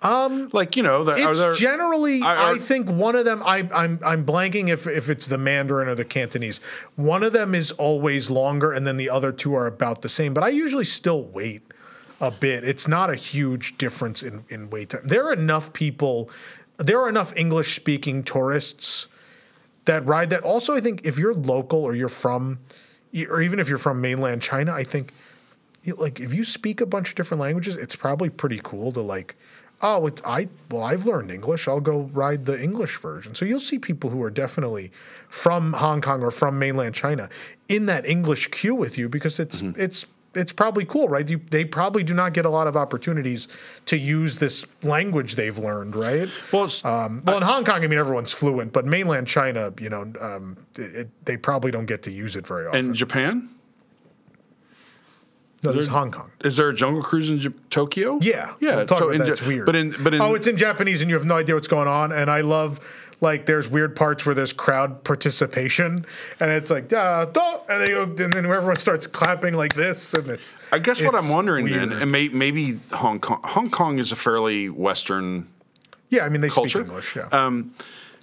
Like It's generally, are- I think one of them. I'm blanking if it's the Mandarin or the Cantonese. One of them is always longer, and then the other 2 are about the same. But I usually still wait a bit. It's not a huge difference in wait time. There are enough people. There are enough English speaking tourists that ride that. Also, I think if you're local or you're from, or even if you're from mainland China, I think like if you speak a bunch of different languages, it's probably pretty cool to like. Oh, I've learned English. I'll go ride the English version. So you'll see people who are definitely from Hong Kong or from mainland China in that English queue with you because it's probably cool, right? They probably do not get a lot of opportunities to use this language they've learned, right? Well, In Hong Kong, I mean, everyone's fluent, but mainland China, they probably don't get to use it very often. and Japan? No, this is Hong Kong. Is there a Jungle Cruise in Tokyo? Yeah, yeah. we'll talk about in that. It's Ja- weird. But in Oh, it's in Japanese, and you have no idea what's going on. And I love like there's weird parts where there's crowd participation, and it's like da, da, and they go, and then everyone starts clapping like this, and it's. I guess what it's I'm wondering weird. then, and maybe Hong Kong is a fairly Western Yeah, I mean they culture. speak English. Yeah.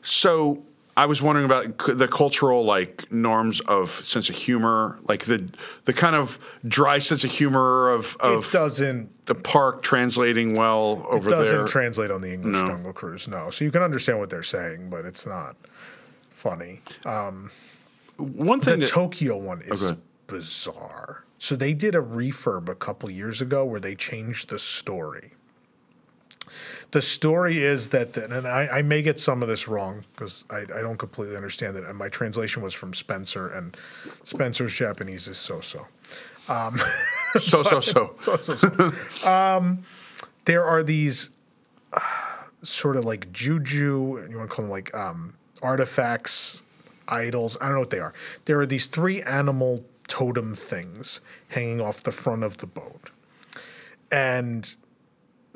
So I was wondering about the cultural like norms of sense of humor, like the kind of dry sense of humor of it doesn't. the park translating well over Doesn't there. translate on the English No. Jungle Cruise, no. So you can understand what they're saying, but it's not funny. One The thing that Tokyo one is Okay. bizarre. So they did a refurb a couple years ago where they changed the story. The story is that, and I may get some of this wrong because I don't completely understand it, and my translation was from Spencer, and Spencer's Japanese is so-so. so. There are these sort of like juju, you want to call them like artifacts, idols. I don't know what they are. There are these 3 animal totem things hanging off the front of the boat. And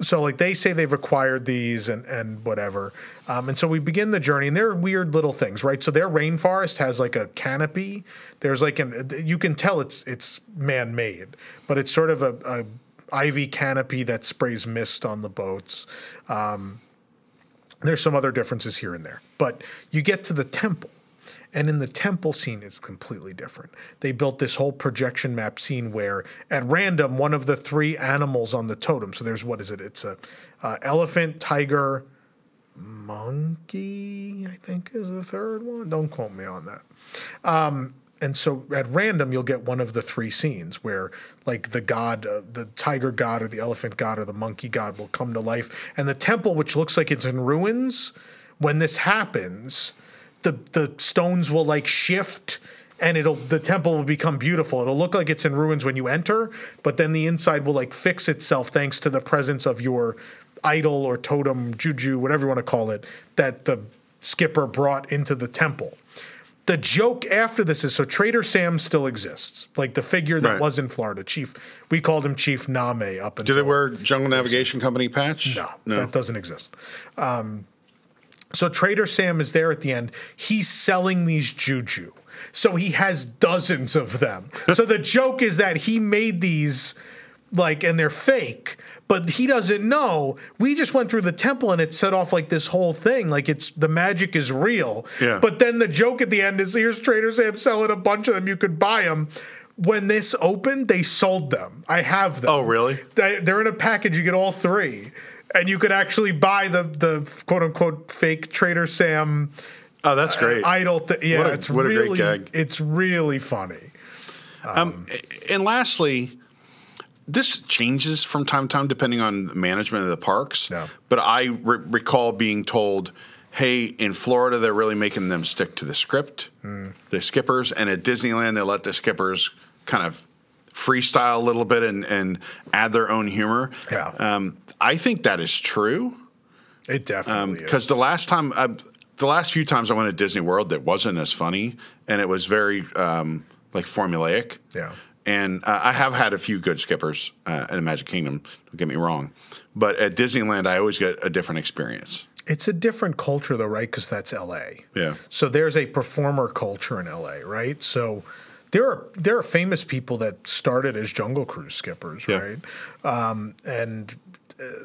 so like they say they've acquired these and whatever. And so we begin the journey, and they're weird little things, right? So their rainforest has like a canopy. There's like you can tell it's man-made, but it's sort of a ivy canopy that sprays mist on the boats. There's some other differences here and there, but you get to the temple, and in the temple scene, it's completely different. They built this whole projection map scene where, at random, one of the 3 animals on the totem. So there's, what is it? It's a elephant, tiger, monkey, I think is the 3rd one. Don't quote me on that. And so at random, you'll get one of the 3 scenes where, like, the god, the tiger god or the elephant god or the monkey god will come to life. And the temple, which looks like it's in ruins, when this happens, the stones will, like, shift, and the temple will become beautiful. It'll look like it's in ruins when you enter, but then the inside will, like, fix itself thanks to the presence of your idol or totem, juju, whatever you want to call it, that the skipper brought into the temple. The joke after this is, so Trader Sam still exists, like the figure that Right. was in Florida. We called him Chief Name up until. Do they wear Jungle Navigation Company patch? No, that doesn't exist. So Trader Sam is there at the end. He's selling these juju. So he has dozens of them. So the joke is that he made these, like, and they're fake, but he doesn't know. We just went through the temple and it set off like this whole thing. Like the magic is real. Yeah. But then the joke at the end is, here's Trader Sam selling a bunch of them. You could buy them. When this opened, they sold them. I have them. Oh, really? They're in a package. You get all 3. And you could actually buy the quote unquote fake Trader Sam Oh, that's great. idle. Yeah, it's what a really great gag. It's really funny. And lastly, this changes from time to time depending on the management of the parks. Yeah. But I recall being told, hey, in Florida, they're really making them stick to the script, the skippers. And at Disneyland, they let the skippers kind of freestyle a little bit and add their own humor. Yeah. I think that is true. It definitely is. Because the last few times I went to Disney World, that wasn't as funny. And it was very like formulaic. Yeah. And I have had a few good skippers in Magic Kingdom, don't get me wrong. But at Disneyland, I always get a different experience. It's a different culture, though, right? Because that's L.A. Yeah. So there's a performer culture in L.A., right? So there are famous people that started as Jungle Cruise skippers, Yeah. right?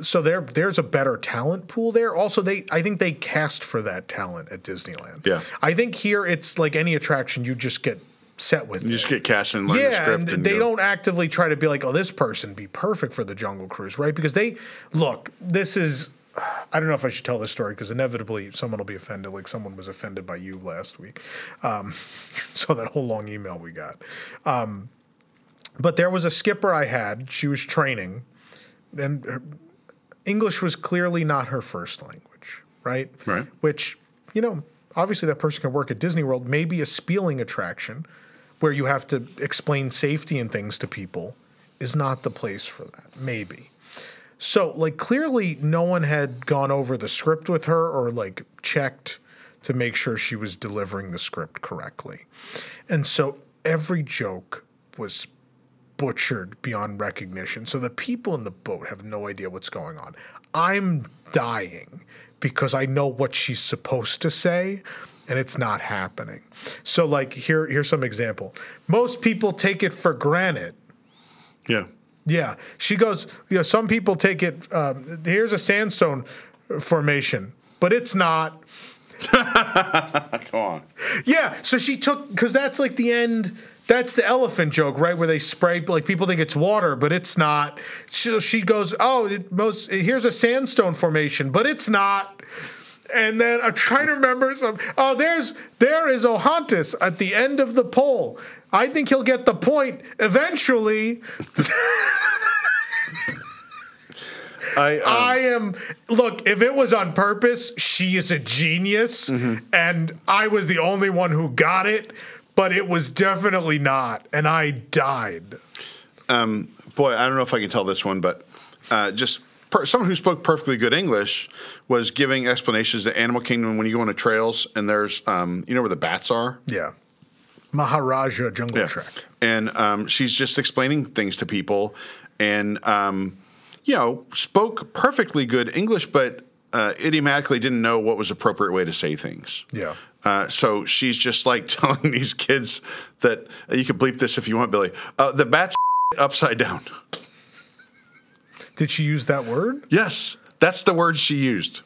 So there's a better talent pool there. Also, I think they cast for that talent at Disneyland. Yeah. I think here it's like any attraction, you just get set with You it. just get cast and learn the Yeah, script. and they don't actively try to be like, oh, this person be perfect for the Jungle Cruise, right? Because this is, I don't know if I should tell this story because inevitably someone will be offended, like someone was offended by you last week. So that whole long email we got. But there was a skipper I had, she was training, and English was clearly not her first language, right? Right. Which, obviously that person can work at Disney World, maybe a spieling attraction where you have to explain safety and things to people is not the place for that, maybe. So, clearly no one had gone over the script with her or, checked to make sure she was delivering the script correctly. And so every joke was butchered beyond recognition. So the people in the boat have no idea what's going on. I'm dying because I know what she's supposed to say, and it's not happening. So, here's some example. Most people take it for granted. Yeah. Yeah. She goes, some people take it, here's a sandstone formation, but it's not. Come on. Yeah. So she took, because that's the end. That's the elephant joke, right? Where they spray, people think it's water, but it's not. So she goes, here's a sandstone formation, but it's not. And then I'm trying to remember some. Oh, there is Ohantis at the end of the pole. I think he'll get the point eventually. Look, if it was on purpose, she is a genius, and I was the only one who got it, but it was definitely not, and I died. Boy, I don't know if I can tell this one, but someone who spoke perfectly good English was giving explanations at Animal Kingdom when you go on the trails and there's, where the bats are? Yeah. Maharaja Jungle Trek. And she's just explaining things to people and, spoke perfectly good English, but idiomatically didn't know what was the appropriate way to say things. Yeah. So she's just telling these kids that you could bleep this if you want, Billy. The bat's upside down. Did she use that word? Yes, that's the word she used.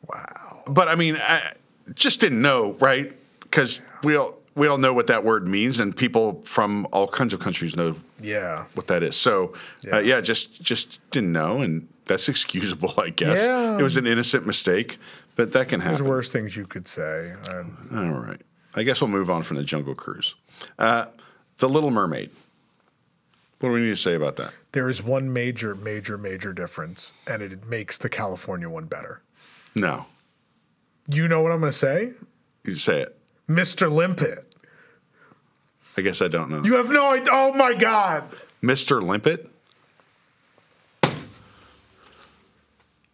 Wow. But I mean, I just didn't know, right? Because we all know what that word means, and people from all kinds of countries know what that is. So, just didn't know, and that's excusable, I guess. Yeah. It was an innocent mistake, but that can happen. There's worse things you could say. All right. I guess we'll move on from the Jungle Cruise. The Little Mermaid. What do we need to say about that? There is one major, major, major difference, and it makes the California one better. No. You know what I'm going to say? You say it. Mr. Limpet. I guess I don't know. You have no idea. Oh, my God. Mr. Limpet?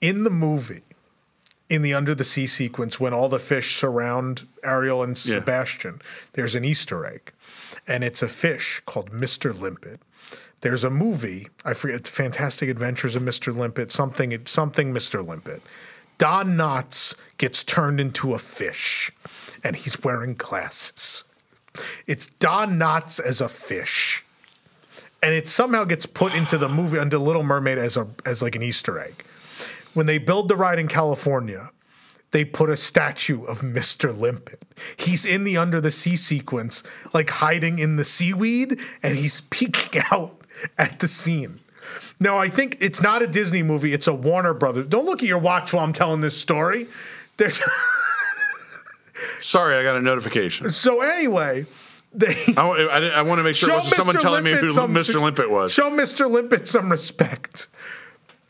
In the movie, in the Under the Sea sequence, when all the fish surround Ariel and Sebastian, there's an Easter egg, and it's a fish called Mr. Limpet. There's a movie, I forget, Fantastic Adventures of Mr. Limpet, something Mr. Limpet. Don Knotts gets turned into a fish, and he's wearing glasses. It's Don Knotts as a fish. And it somehow gets put into the movie under Little Mermaid as an Easter egg. When they build the ride in California, they put a statue of Mr. Limpet. He's in the Under the Sea sequence, hiding in the seaweed, and he's peeking out at the scene. No, I think it's not a Disney movie. It's a Warner Brothers. Don't look at your watch while I'm telling this story. There's Sorry, I got a notification. So anyway, I want to make sure it wasn't someone telling me who Mr. Limpet was. Show Mr. Limpet some respect.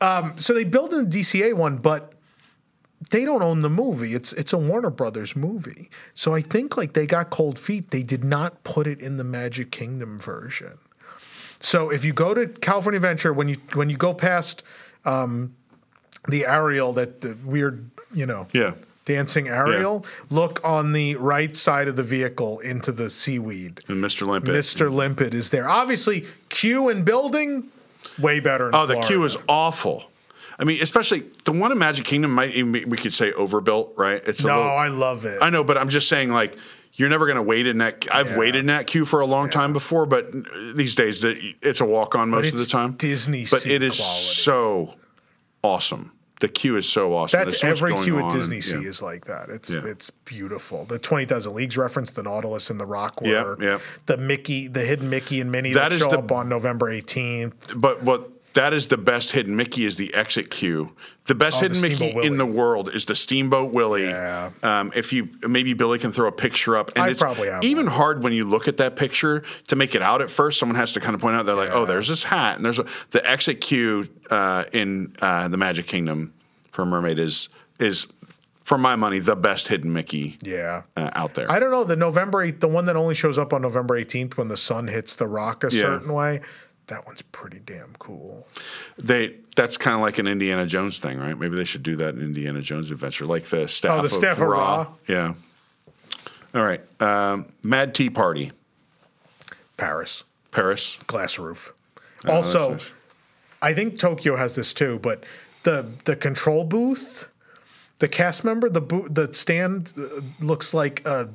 So they built in the DCA one, but they don't own the movie. It's a Warner Brothers movie. So I think like they got cold feet. They did not put it in the Magic Kingdom version. So if you go to California Adventure, when you go past the Ariel, the weird, dancing Ariel, look on the right side of the vehicle into the seaweed. And Mr. Limpet. Mr. Limpet is there. Obviously, queue and building, way better in Florida. The queue is awful. I mean, especially the one in Magic Kingdom might even be, we could say overbuilt, right? I love it. I know, but I'm just saying, like, you're never going to wait in that. I've waited in that queue for a long time before, but these days it's a walk on most of the time. Disney, but it is so awesome. The queue is so awesome. That's every queue at Disney Sea is like that. It's beautiful. The 20,000 Leagues reference, the Nautilus and the Rock were the hidden Mickey and Minnie that show up on November 18th. But what that is the best hidden Mickey is the exit queue. The best hidden Mickey in the world is the Steamboat Willie. Yeah. If maybe Billy can throw a picture up, and it's probably have even hard when you look at that picture to make it out at first. Someone has to kind of point out, they're like, oh, there's this hat, and there's the exit queue in the Magic Kingdom for Mermaid is for my money the best hidden Mickey out there. I don't know, the one that only shows up on November 18th when the sun hits the rock a certain way. That one's pretty damn cool. That's kind of like an Indiana Jones thing, right? Maybe they should do that in Indiana Jones Adventure, like the staff. Oh, the staff of Ra. Yeah. All right. Mad Tea Party. Paris. Glass roof. Also, nice. I think Tokyo has this too, but the control booth, the cast member, the stand looks like a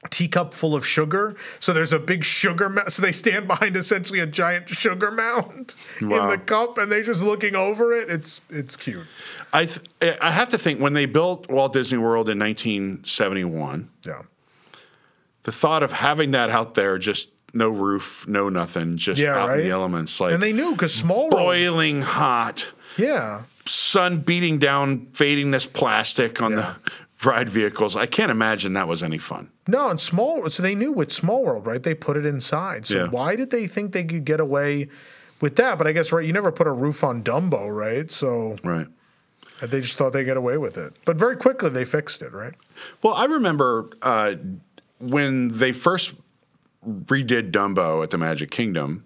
teacup full of sugar. So there's a big sugar so they stand behind essentially a giant sugar mound in the cup, and they're just looking over it. It's cute. I have to think when they built Walt Disney World in 1971. Yeah. The thought of having that out there, just no roof, no nothing, just out in the elements, like, and they knew because Small World, boiling hot. Yeah. Sun beating down, fading this plastic on the ride vehicles. I can't imagine that was any fun. No, and so they knew with Small World, right? They put it inside. So why did they think they could get away with that? But I guess, you never put a roof on Dumbo, right? So they just thought they'd get away with it. But very quickly they fixed it, right? Well, I remember when they first redid Dumbo at the Magic Kingdom,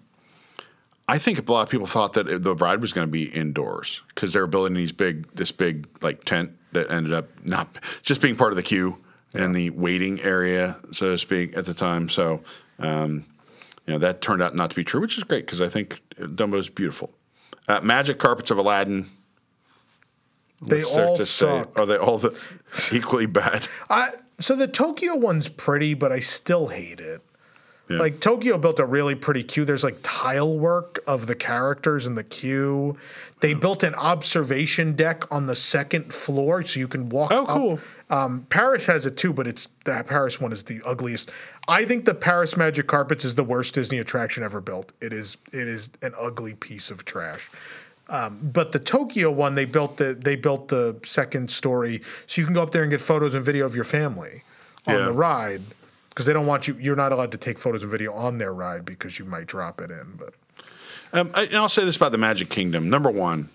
I think a lot of people thought that the ride was going to be indoors because they were building this big like tent that ended up not just being part of the queue and the waiting area, so to speak, at the time. So, that turned out not to be true, which is great because I think Dumbo's beautiful. Magic Carpets of Aladdin. They all suck. Are they all equally bad? So the Tokyo one's pretty, but I still hate it. Yeah. Like Tokyo built a really pretty queue. There's like tile work of the characters in the queue. They built an observation deck on the second floor so you can walk up. Oh, cool. Paris has it too, but the Paris one is the ugliest. I think the Paris Magic Carpets is the worst Disney attraction ever built. It is an ugly piece of trash. But the Tokyo one, they built the second story so you can go up there and get photos and video of your family on the ride. Because they don't want you're not allowed to take photos and video on their ride because you might drop it in. But and I'll say this about the Magic Kingdom. Number one,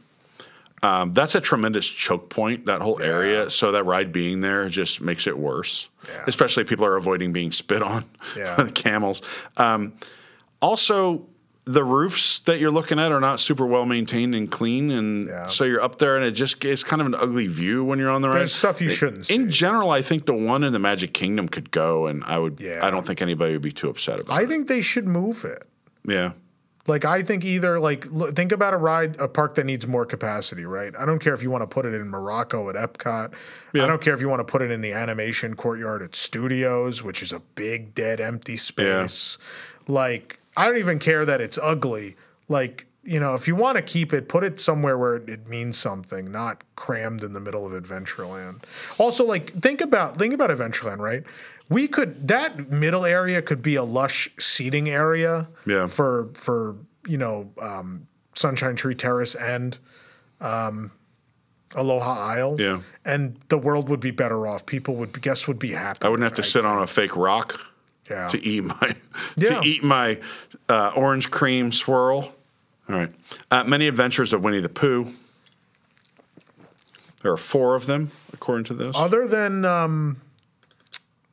that's a tremendous choke point, that whole area. So that ride being there just makes it worse. Yeah. Especially if people are avoiding being spit on by the camels. Also, the roofs that you're looking at are not super well maintained and clean, and so you're up there, and it's kind of an ugly view when you're on the ride. There's stuff you shouldn't see. In general, I think the one in the Magic Kingdom could go, and I don't think anybody would be too upset about it. I think they should move it. Yeah. Like, I think think about a park that needs more capacity, right? I don't care if you want to put it in Morocco at Epcot. Yeah. I don't care if you want to put it in the animation courtyard at Studios, which is a big, dead, empty space. Yeah. Like, I don't even care that it's ugly. Like, if you want to keep it, put it somewhere where it means something, not crammed in the middle of Adventureland. Also, like, think about Adventureland, right? That middle area could be a lush seating area for Sunshine Tree Terrace and Aloha Isle. Yeah. And the world would be better off. Guests would be happy. I wouldn't have to sit on a fake rock to eat my orange cream swirl. All right. Many Adventures of Winnie the Pooh. There are 4 of them, according to this. Other than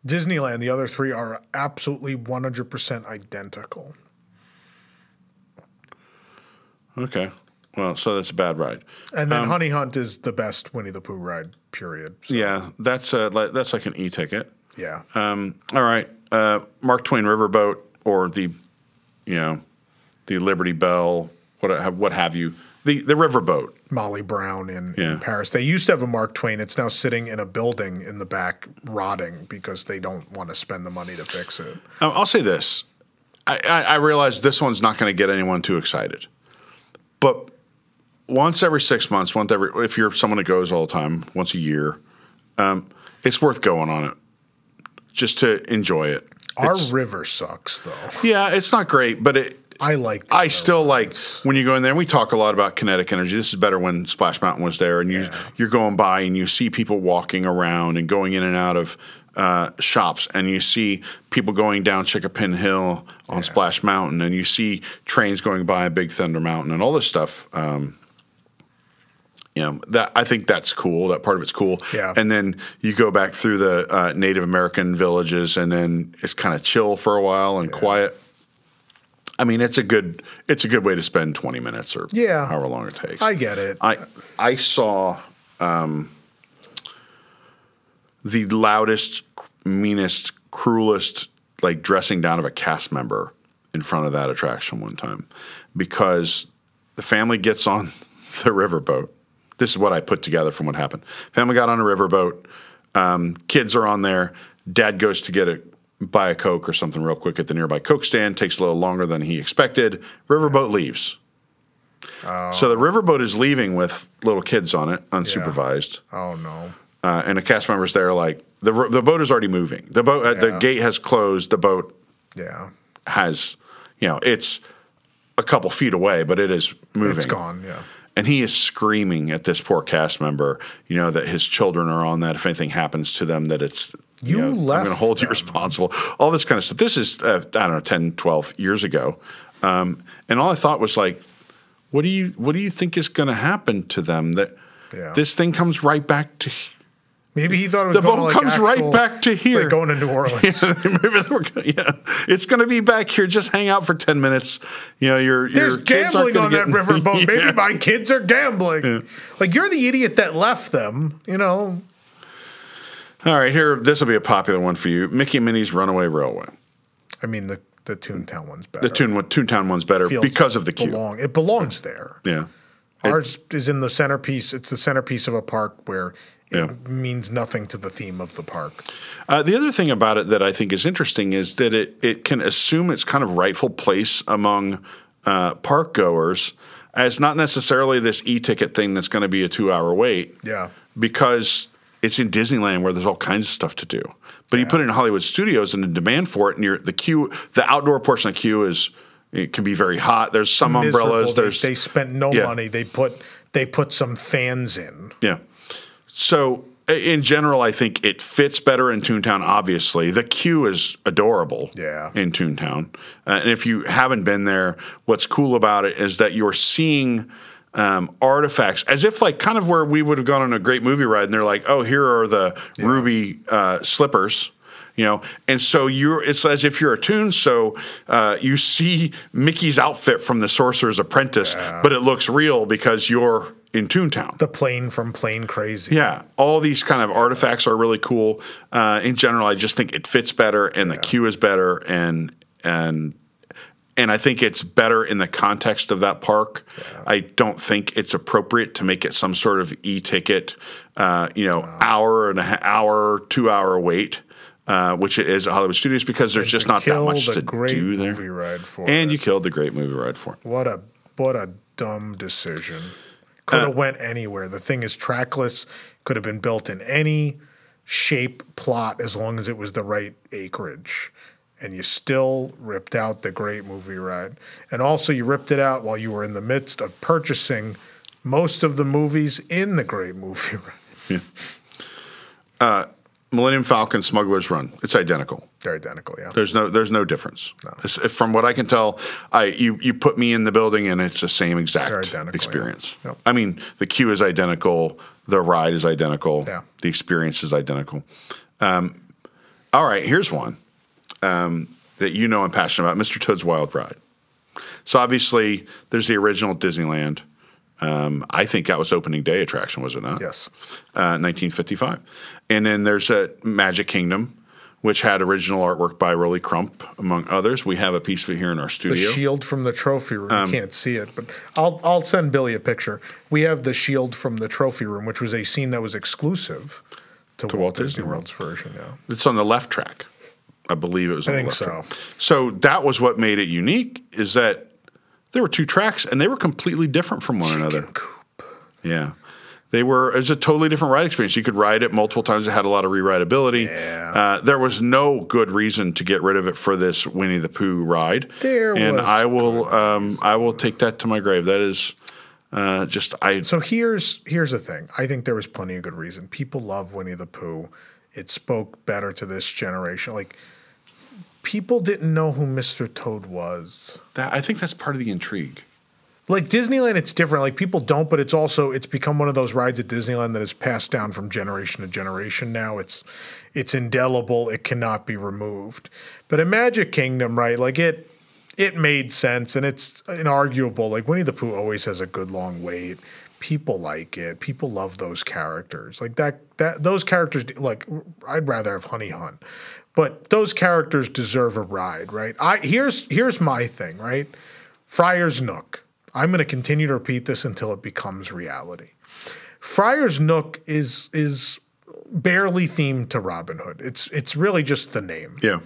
Disneyland, the other 3 are absolutely 100% identical. Okay. Well, so that's a bad ride. And then Honey Hunt is the best Winnie the Pooh ride, period. So, yeah, that's like an e-ticket. yeah. All right. Mark Twain Riverboat or the Liberty Bell, what have you. The riverboat. Molly Brown in Paris. They used to have a Mark Twain. It's now sitting in a building in the back rotting because they don't want to spend the money to fix it. I'll say this. I realize this one's not going to get anyone too excited. But once every 6 months, if you're someone that goes all the time, once a year, it's worth going on it just to enjoy it. Our river sucks, though. Yeah, it's not great, but I still like when you go in there, and we talk a lot about kinetic energy. This is better when Splash Mountain was there, and you're going by and you see people walking around and going in and out of shops, and you see people going down Chickapin Hill on Splash Mountain, and you see trains going by Big Thunder Mountain and all this stuff. That I think that's cool. That part of it's cool. Yeah. And then you go back through the Native American villages, and then it's kind of chill for a while and quiet. I mean, it's a good way to spend 20 minutes or however long it takes. I get it. I saw the loudest, meanest, cruelest dressing down of a cast member in front of that attraction one time because the family gets on the riverboat. This is what I put together from what happened. Family got on a riverboat. Kids are on there. Dad goes to buy a Coke or something real quick at the nearby Coke stand. Takes a little longer than he expected. Riverboat leaves. So the riverboat is leaving with little kids on it, unsupervised. Oh, no. And the cast members there the boat is already moving. The boat, the gate has closed. The boat has, it's a couple feet away, but it is moving. It's gone, And he is screaming at this poor cast member, that his children are on that. If anything happens to them, that it's, I'm going to hold you responsible. All this kind of stuff. This is, 10, 12 years ago. And all I thought was what do you think is going to happen to them that this thing comes right back to Maybe he thought it was the boat comes right back to here. Like going to New Orleans. It's going to be back here. Just hang out for 10 minutes. Your There's kids gambling on that riverboat. Yeah. Maybe my kids are gambling. You're the idiot that left them. All right, here. This will be a popular one for you. Mickey and Minnie's Runaway Railway. I mean, the Toontown one's better. The Toontown one's better because of the queue. It belongs there. Yeah. Ours is in the centerpiece. It's the centerpiece of a park where it means nothing to the theme of the park. The other thing about it that I think is interesting is that it can assume its kind of rightful place among park goers as not necessarily this e-ticket thing that's going to be a 2-hour wait. Yeah. Because it's in Disneyland where there's all kinds of stuff to do. But you put it in Hollywood Studios and the demand for it, and the outdoor portion of the queue it can be very hot. There's some umbrellas. They spent no money. They put some fans in. Yeah. So in general, I think it fits better in Toontown, obviously. The queue is adorable in Toontown. And if you haven't been there, what's cool about it is that you're seeing artifacts as if kind of where we would have gone on a great movie ride and they're like, oh, here are the ruby slippers. And so it's as if you're a Toon, so you see Mickey's outfit from The Sorcerer's Apprentice, but it looks real because you're in Toontown. The plane from Plane Crazy. Yeah. All these kind of artifacts are really cool. In general, I just think it fits better and the queue is better and I think it's better in the context of that park. Yeah. I don't think it's appropriate to make it some sort of e-ticket, hour and a hour, 2-hour wait. Which it is at Hollywood Studios because there's just not that much to do there. You killed the great movie ride for it. What a dumb decision. Could have went anywhere. The thing is trackless. Could have been built in any shape, plot, as long as it was the right acreage. and you still ripped out the Great Movie Ride. And also you ripped it out while you were in the midst of purchasing most of the movies in the Great Movie Ride. Yeah. Millennium Falcon Smuggler's Run. It's identical. They're identical, yeah. There's no difference. From what I can tell, you put me in the building and it's the same exact experience. Yeah. Yep. I mean, the queue is identical. The ride is identical. Yeah. The experience is identical. All right, here's one that you know I'm passionate about, Mr. Toad's Wild Ride. So obviously, there's the original Disneyland. I think that was opening day attraction, was it not? Yes. 1955. And then there's a Magic Kingdom, which had original artwork by Rolly Crump, among others. We have a piece of it here in our studio. The shield from the trophy room. You can't see it, but I'll send Billy a picture. We have the shield from the trophy room, which was a scene that was exclusive to Walt Disney World's version. Yeah, it's on the left track. I believe it was on the left track. So that was what made it unique, is that there were two tracks, and they were completely different from one another. Coop. Yeah. It was a totally different ride experience. You could ride it multiple times. It had a lot of re-rideability. Yeah. There was no good reason to get rid of it for this Winnie the Pooh ride. I will take that to my grave. That is So here's the thing. I think there was plenty of good reason. People love Winnie the Pooh. It spoke better to this generation. Like, people didn't know who Mr. Toad was. I think that's part of the intrigue. Like Disneyland, it's different. Like people don't, but it's become one of those rides at Disneyland that is passed down from generation to generation now. It's indelible. It cannot be removed. But in Magic Kingdom, right, like it made sense, and it's inarguable. Like Winnie the Pooh always has a good long wait. People like it. People love those characters. Like those characters, like I'd rather have Honey Hunt. But those characters deserve a ride, right? Here's my thing, right? Friar's Nook. I'm going to continue to repeat this until it becomes reality. Friar's Nook is barely themed to Robin Hood. It's really just the name. Yeah.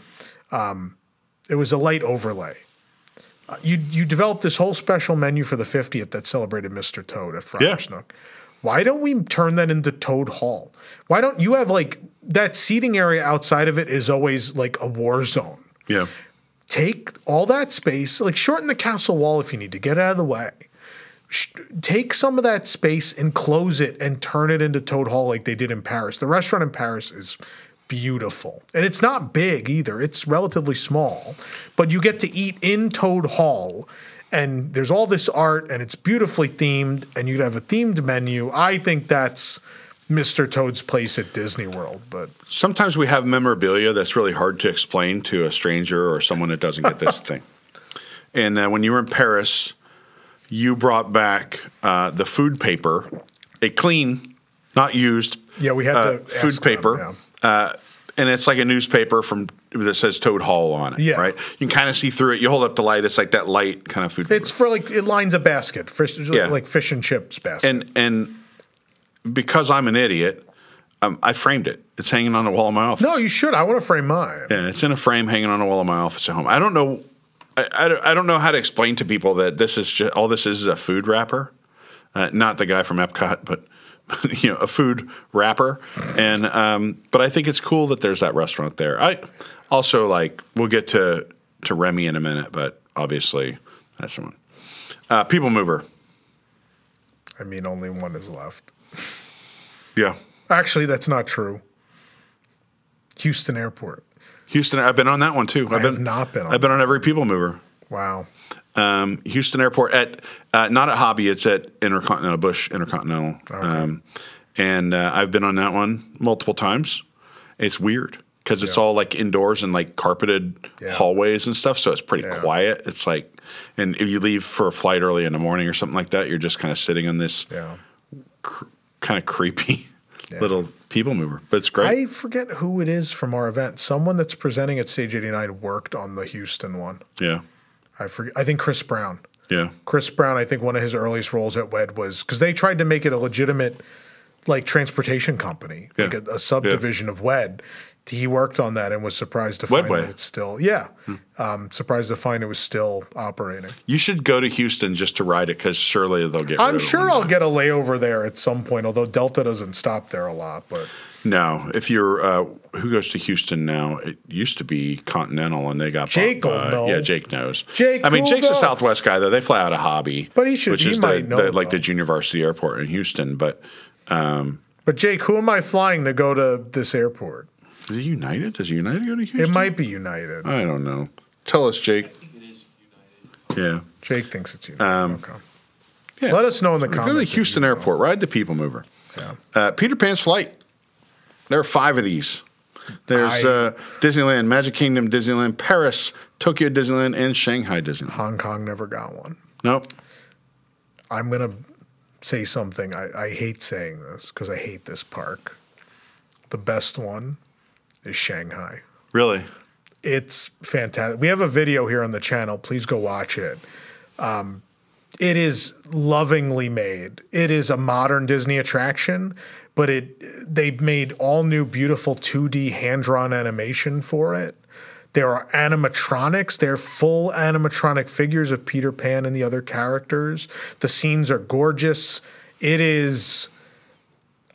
It was a light overlay. You developed this whole special menu for the 50th that celebrated Mr. Toad at Friar's Nook. Why don't we turn that into Toad Hall? Why don't you have like that seating area outside of it is always like a war zone. Yeah. Take all that space, like shorten the castle wall if you need to, get out of the way. Take some of that space and close it and turn it into Toad Hall like they did in Paris. The restaurant in Paris is beautiful. And it's not big either. It's relatively small. But you get to eat in Toad Hall, and there's all this art, and it's beautifully themed, and you'd have a themed menu. I think that's Mr. Toad's place at Disney World. But sometimes we have memorabilia that's really hard to explain to a stranger or someone that doesn't get this thing. And when you were in Paris, you brought back the food paper, a clean, not used. Yeah, we had the food paper, and it's like a newspaper that says Toad Hall on it. Yeah, right. You can kind of see through it. You hold up the light; it's like that light kind of food paper. It's for like it lines a basket, like fish and chips basket. And because I'm an idiot, I framed it. It's hanging on the wall of my office. No, you should. I want to frame mine. Yeah, it's in a frame hanging on the wall of my office at home. I don't know. I don't know how to explain to people that this is just all this is a food wrapper, not the guy from Epcot, but a food wrapper. And but I think it's cool that there's that restaurant there. I also we'll get to Remy in a minute, but obviously that's the one. People Mover. I mean, only one is left. Yeah. Actually, that's not true. Houston Airport. Houston, I've been on that one too. I've been on every People Mover. Wow. Houston Airport not at Hobby, it's at Intercontinental Bush Intercontinental. Okay. And I've been on that one multiple times. It's weird because it's all like indoors and like carpeted hallways and stuff, so it's pretty quiet. It's like, and if you leave for a flight early in the morning or something like that, you're just kind of sitting on this kind of creepy little People Mover, but it's great. I forget who it is from our event. Someone that's presenting at Stage 89 worked on the Houston one. Yeah. I forget. I think Chris Brown. Yeah. Chris Brown, I think one of his earliest roles at WED was, because they tried to make it a legitimate transportation company, like a subdivision of WED. He worked on that and was surprised to find that it's still, surprised to find it was still operating. You should go to Houston just to ride it because surely they'll get rid of it. I'm sure I'll get a layover there at some point, although Delta doesn't stop there a lot. But No, if you're who goes to Houston now? It used to be Continental, and they got Jake bought, will know. Yeah, Jake knows. Jake, I mean, who Jake's a knows? Southwest guy though. They fly out of Hobby, But he should- which he is might know, like though. the University Airport in Houston. But But Jake, who am I flying to go to this airport? is it United? Does United go to Houston? It might be United. I don't know. Tell us, Jake. Yeah. Jake thinks it's United. Okay. Yeah. Let us know in the Go to comments. the if Houston you know. Airport. Ride the People Mover. Yeah. Peter Pan's Flight. There are 5 of these. There's Disneyland, Magic Kingdom, Disneyland, Paris, Tokyo Disneyland, and Shanghai Disneyland. Hong Kong never got one. Nope. I'm going to say something. I hate saying this because I hate this park. The best one is Shanghai. Really? It's fantastic. We have a video here on the channel. Please go watch it. It is lovingly made. It is a modern Disney attraction, but they've made all new beautiful 2D hand-drawn animation for it. There are animatronics. They're full animatronic figures of Peter Pan and the other characters. The scenes are gorgeous. It is...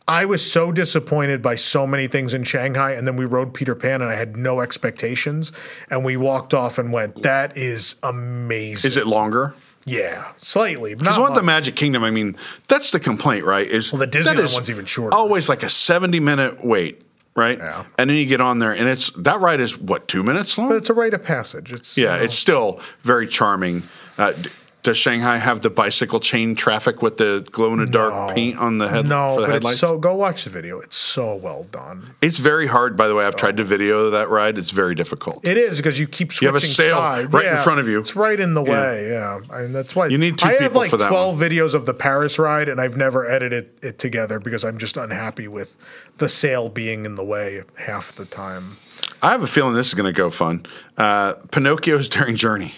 I was so disappointed by so many things in Shanghai, and then we rode Peter Pan, and I had no expectations, and we walked off and went, that is amazing. Is it longer? Yeah, slightly. Because Not one of the much. Magic Kingdom, I mean, that's the complaint, right? The Disneyland that is one's even shorter. Always like a 70-minute wait, right? Yeah. And then you get on there, and that ride is, what, 2 minutes long? But it's a rite of passage. It's Yeah, it's still very charming. Does Shanghai have the bicycle chain traffic with the glow-in-the-dark paint on the head No, for the but headlights? go watch the video. It's so well done. It's very hard, by the way. I've tried to video that ride. It's very difficult. It is because you keep switching have a sail sides. right in front of you. It's right in the way. Yeah, and that's why You need 2 I have people like for that 12 videos of the Paris ride, and I've never edited it together because I'm just unhappy with the sail being in the way half the time. I have a feeling this is going to go fun. Pinocchio's Daring Journey.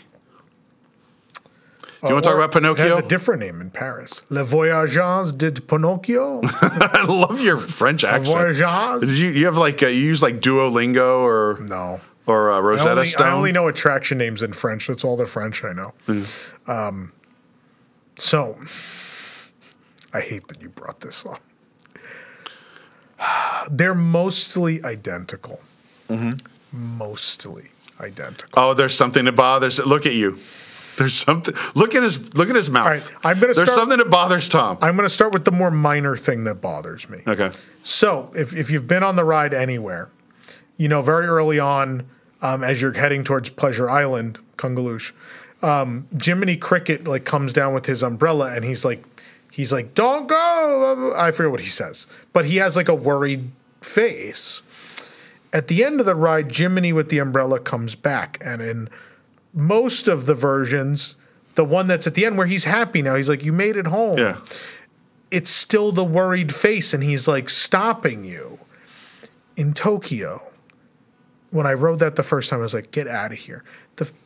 Do you want to talk about It Pinocchio? has a different name in Paris. Le Voyageurs de Pinocchio. I love your French accent. Voyageurs. Did you have like you use like Duolingo or No. Rosetta Stone? I only know attraction names in French. That's all the French I know. So, I hate that you brought this up. They're mostly identical. Mostly identical. Oh, there's something that bothers. Look at you. There's something. Look at his mouth. All right, I'm gonna There's start- something that bothers Tom. I'm going to start with the more minor thing that bothers me. Okay. So, if you've been on the ride anywhere, you know, very early on, as you're heading towards Pleasure Island, Kungaloosh, Jiminy Cricket like comes down with his umbrella, and he's like, "Don't go!" I forget what he says, but he has like a worried face. At the end of the ride, Jiminy with the umbrella comes back, and in most of the versions, the one that's at the end where he's happy now, he's like, "You made it home." Yeah. It's still the worried face, and he's like stopping you. In Tokyo, when I rode that the first time, I was like, "Get out of here."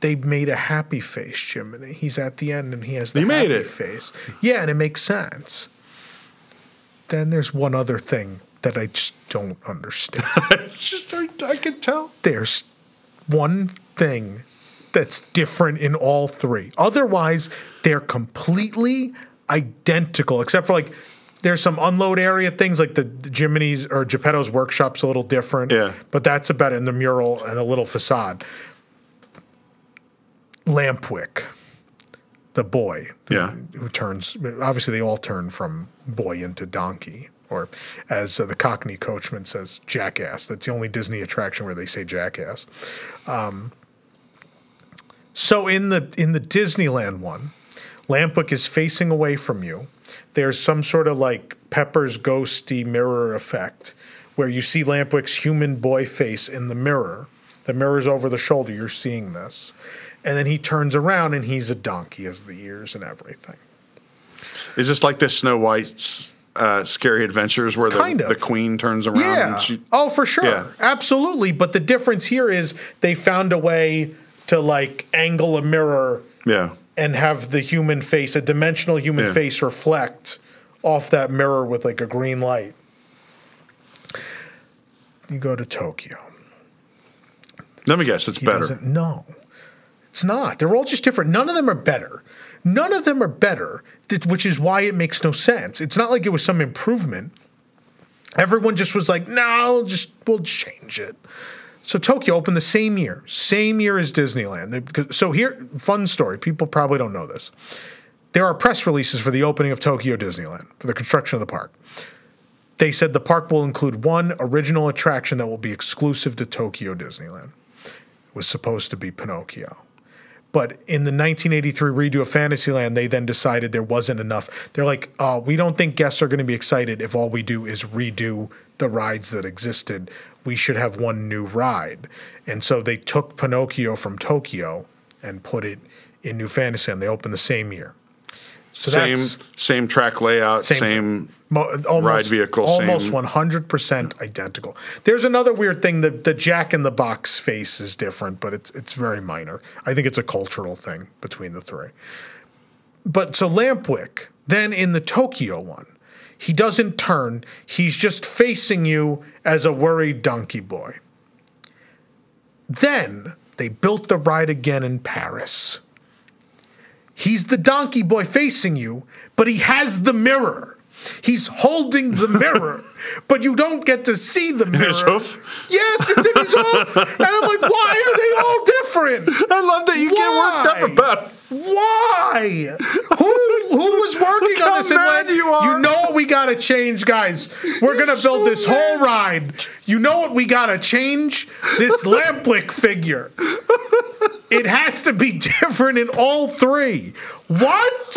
They made a happy face, Jiminy. He's at the end, and he has the You made happy it. face. Yeah, and it makes sense. Then there's one other thing that I just don't understand. It's just I can tell. There's one thing that's different in all 3. Otherwise, they're completely identical, except for like there's some unload area things like the Jiminy's or Geppetto's workshop's a little different. Yeah. But that's about it in the mural and a little facade. Lampwick, the boy Yeah. who turns, obviously they all turn from boy into donkey, or as the Cockney coachman says, jackass. That's the only Disney attraction where they say jackass. So in the Disneyland one, Lampwick is facing away from you. There's some sort of like Pepper's ghosty mirror effect where you see Lampwick's human boy face in the mirror. The mirror's over the shoulder. You're seeing this. And then he turns around and he's a donkey, has the ears and everything. Is this like the Snow White's Scary Adventures where Kind of. the queen turns around? Yeah. And she, Oh, for sure. Yeah. Absolutely. But the difference here is they found a way to like angle a mirror yeah. and have the human face, a dimensional human Yeah. face, reflect off that mirror with like a green light. You go to Tokyo. Let me guess. It's He better. doesn't know. It's not. They're all just different. None of them are better. None of them are better, which is why it makes no sense. It's not like it was some improvement. Everyone just was like, no, we'll change it. So Tokyo opened the same year as Disneyland. So here, fun story. People probably don't know this. There are press releases for the opening of Tokyo Disneyland, for the construction of the park. They said the park will include one original attraction that will be exclusive to Tokyo Disneyland. It was supposed to be Pinocchio. But in the 1983 redo of Fantasyland, they then decided there wasn't enough. They're like, we don't think guests are going to be excited if all we do is redo the rides that existed. We should have one new ride. And so they took Pinocchio from Tokyo and put it in New Fantasyland. They opened the same year. So same track layout, same ride vehicle, almost 100% identical. There's another weird thing. The Jack in the Box face is different, but it's very minor. I think it's a cultural thing between the three. But so Lampwick, then in the Tokyo one, he doesn't turn. He's just facing you as a worried donkey boy. Then they built the ride again in Paris. He's the donkey boy facing you, but he has the mirror. He's holding the mirror, but you don't get to see the mirror. In his hoof? Yes, it's in his hoof. And I'm like, why are they all different? I love that you get worked up about it. Why? Who was working on this and when? You know what we got to change, guys. We're going to build this whole ride. You know what we got to change? This Lampwick figure. It has to be different in all three. What?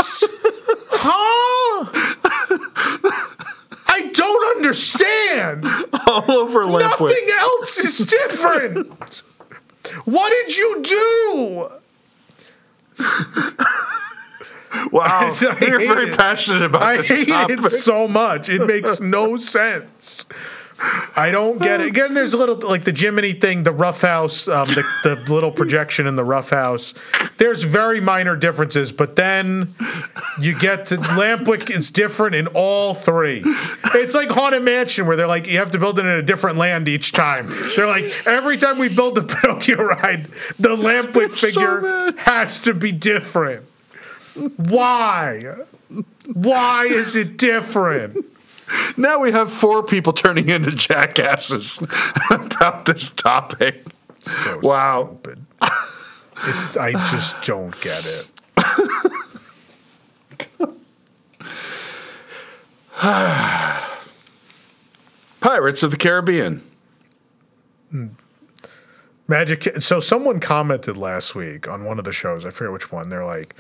Huh? I don't understand. All over Lampwick. Nothing else is different. What did you do? Wow, you're very passionate about this topic. I hate it so much. It makes no sense. I don't get it. Again, there's a little, like the Jiminy thing, the Rough House, the little projection in the Rough House. There's very minor differences, but then you get to Lampwick, it's different in all three. It's like Haunted Mansion, where they're like, you have to build it in a different land each time. They're like, every time we build the Pinocchio ride, the Lampwick figure has to be different. Why? Why is it different? Now we have 4 people turning into jackasses about this topic. So wow. Stupid. I just don't get it. Pirates of the Caribbean. Magic. So someone commented last week on one of the shows, I forget which one, they're like,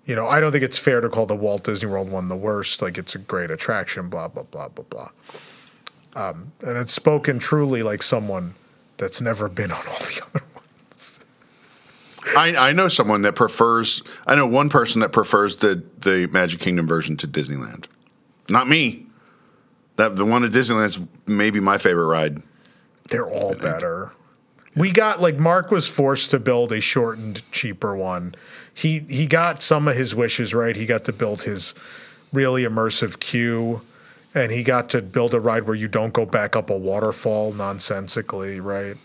you know, I don't think it's fair to call the Walt Disney World one the worst. Like, it's a great attraction, blah, blah, blah, blah, blah. And it's spoken truly like someone that's never been on all the other ones. I know someone that prefers, I know one person that prefers the Magic Kingdom version to Disneyland. Not me. The one at Disneyland's maybe my favorite ride. They're all better. We got, like, Mark was forced to build a shortened, cheaper one. He got some of his wishes, right? He got to build his really immersive queue, and he got to build a ride where you don't go back up a waterfall nonsensically, right?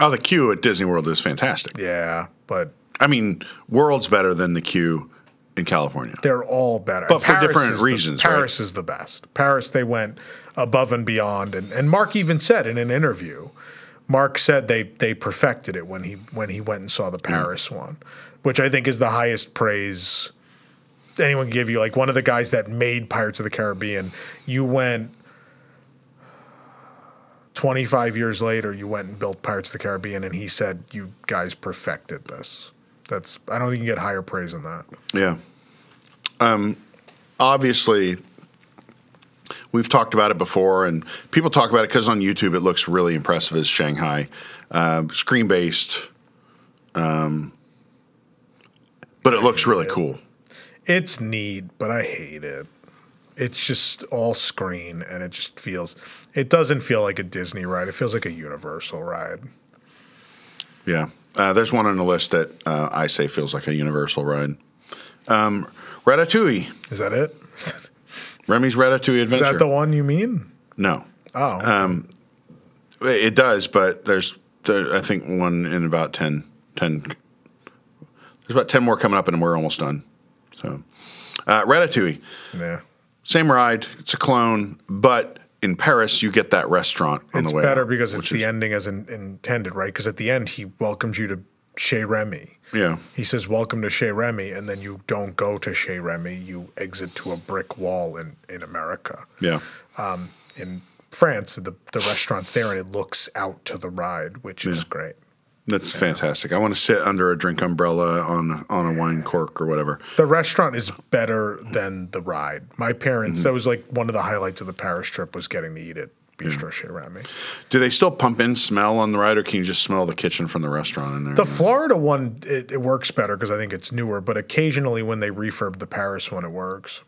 Oh, the queue at Disney World is fantastic. Yeah, but... I mean, World's better than the queue in California. They're all better. But for different reasons, right? Paris is the best. Paris, they went above and beyond. And Mark even said in an interview, Mark said they perfected it when he went and saw the Paris one, which I think is the highest praise anyone can give you. Like, one of the guys that made Pirates of the Caribbean, you went 25 years later, you went and built Pirates of the Caribbean, and he said, you guys perfected this. I don't think you can get higher praise than that. Yeah. Obviously, we've talked about it before, and people talk about it because on YouTube it looks really impressive as Shanghai. Screen-based, but it looks really cool. It's neat, but I hate it. It's just all screen, and it just feels... It doesn't feel like a Disney ride. It feels like a Universal ride. Yeah. There's one on the list that I say feels like a Universal ride. Ratatouille. Is that it? Remy's Ratatouille Adventure. Is that the one you mean? No. Oh. It does, but there's I think one in about 10. There's about 10 more coming up, and we're almost done. So, Ratatouille. Yeah. Same ride. It's a clone, but in Paris, you get that restaurant on It's the way better out, because it's which the is- ending as intended, right? Because at the end, he welcomes you to Chez Remy. Yeah. He says, "Welcome to Chez Remy," and then you don't go to Chez Remy. You exit to a brick wall in America. Yeah. In France, the restaurant's there, and it looks out to the ride, which is great. That's fantastic. I want to sit under a drink umbrella on a wine cork or whatever. The restaurant is better than the ride. My parents, that was like one of the highlights of the Paris trip, was getting to eat at Bistro Chez Remy. Do they still pump in smell on the ride, or can you just smell the kitchen from the restaurant in there? The Florida one, it works better because I think it's newer, but occasionally when they refurb the Paris one, it works.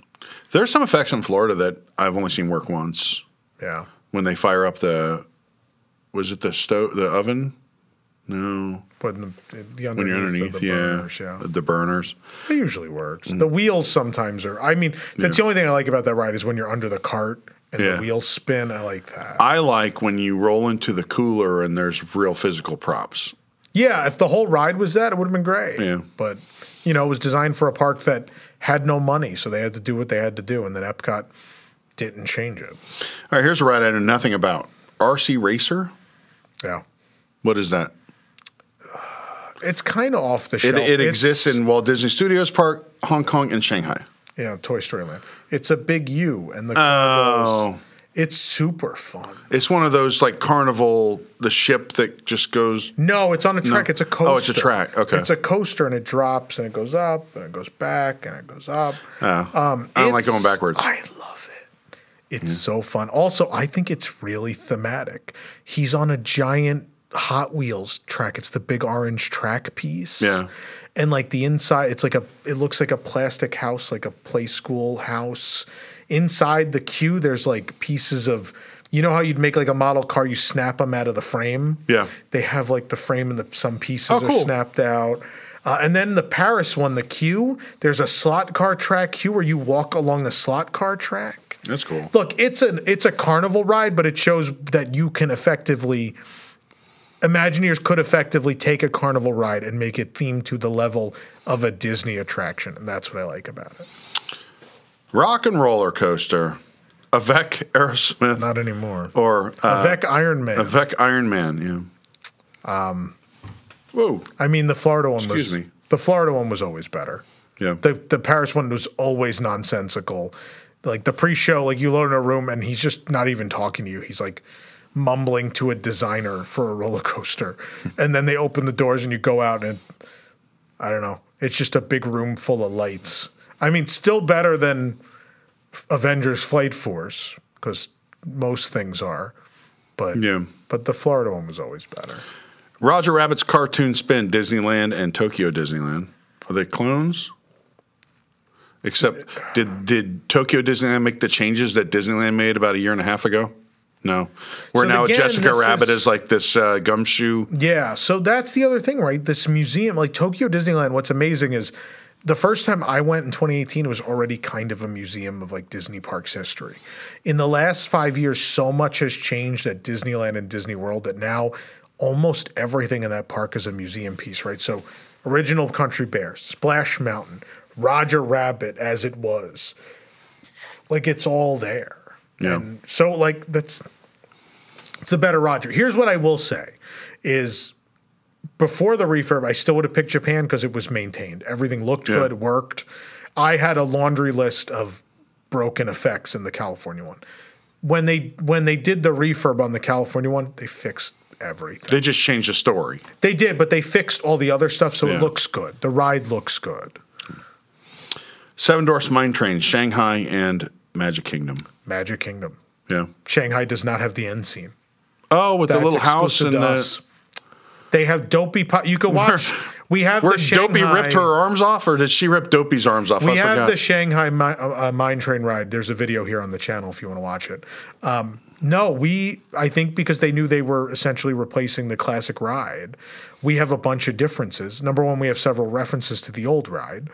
There's some effects in Florida that I've only seen work once. Yeah. When they fire up the oven? No. But the underneath, When you're underneath, of the burners, yeah. The burners. It usually works. The wheels sometimes are, I mean, that's the only thing I like about that ride is when you're under the cart and the wheels spin. I like that. I like when you roll into the cooler and there's real physical props. Yeah, if the whole ride was that, it would have been great. Yeah. But, it was designed for a park that had no money, so they had to do what they had to do, and then Epcot didn't change it. All right, here's a ride I know nothing about. RC Racer? Yeah. What is that? It's kind of off the shelf. It exists in Walt Disney Studios Park, Hong Kong, and Shanghai. Toy Story Land. It's a big U, and the carnivals, it's super fun. It's one of those like Carnival, the ship that just goes. No, it's on a track. No. It's a coaster. Oh, it's a track. Okay. It's a coaster, and it drops, and it goes up, and it goes back, and it goes up. I don't like going backwards. I love it. It's so fun. Also, I think it's really thematic. He's on a giant Hot Wheels track. It's the big orange track piece. Yeah. And like the inside, it looks like a plastic house, like a play school house. Inside the queue, there's like pieces of, you know how you'd make like a model car, you snap them out of the frame? Yeah. They have like the frame and some pieces Oh, cool. are snapped out. And then the Paris one, the queue, there's a slot car track queue where you walk along the slot car track. That's cool. Look, it's a carnival ride, but it shows that you can effectively, Imagineers could effectively take a carnival ride and make it themed to the level of a Disney attraction, and that's what I like about it. Rock and Roller Coaster. Avec Aerosmith. Not anymore. Or Avec Iron Man. Avec Iron Man, yeah. Whoa. I mean, the Florida one Excuse me. The Florida one was always better. Yeah. The Paris one was always nonsensical. Like the pre-show, like you load in a room and he's just not even talking to you. He's like mumbling to a designer for a roller coaster. And then they open the doors and you go out and I don't know. It's just a big room full of lights. I mean, still better than Avengers Flight Force because most things are. But the Florida one was always better. Roger Rabbit's Cartoon Spin, Disneyland and Tokyo Disneyland. Are they clones? Except, did Tokyo Disneyland make the changes that Disneyland made about a year and a half ago? No. Where So now again, Jessica this Rabbit is- is like this gumshoe. Yeah, so that's the other thing, right? This museum, like Tokyo Disneyland, what's amazing is the first time I went in 2018, it was already kind of a museum of like Disney Parks history. In the last 5 years, so much has changed at Disneyland and Disney World that now almost everything in that park is a museum piece, right? So Original Country Bear, Splash Mountain, Roger Rabbit as it was. Like it's all there. Yeah. And so like it's a better Roger. Here's what I will say is before the refurb, I still would have picked Japan because it was maintained. Everything looked good, worked. I had a laundry list of broken effects in the California one. When they did the refurb on the California one, they fixed everything. They just changed the story. They did, but they fixed all the other stuff, so Yeah. it looks good. The ride looks good. Seven Dwarfs Mine Train, Shanghai and Magic Kingdom. Magic Kingdom. Yeah. Shanghai does not have the end scene. Oh, with the That's little house exclusive and to the us. They have Dopey. You can watch. We have where the Shanghai. Dopey ripped her arms off, or did she rip Dopey's arms off? We I have forgot. the Shanghai Mine Train ride. There's a video here on the channel if you want to watch it. No, I think because they knew they were essentially replacing the classic ride, we have a bunch of differences. Number one, we have several references to the old ride.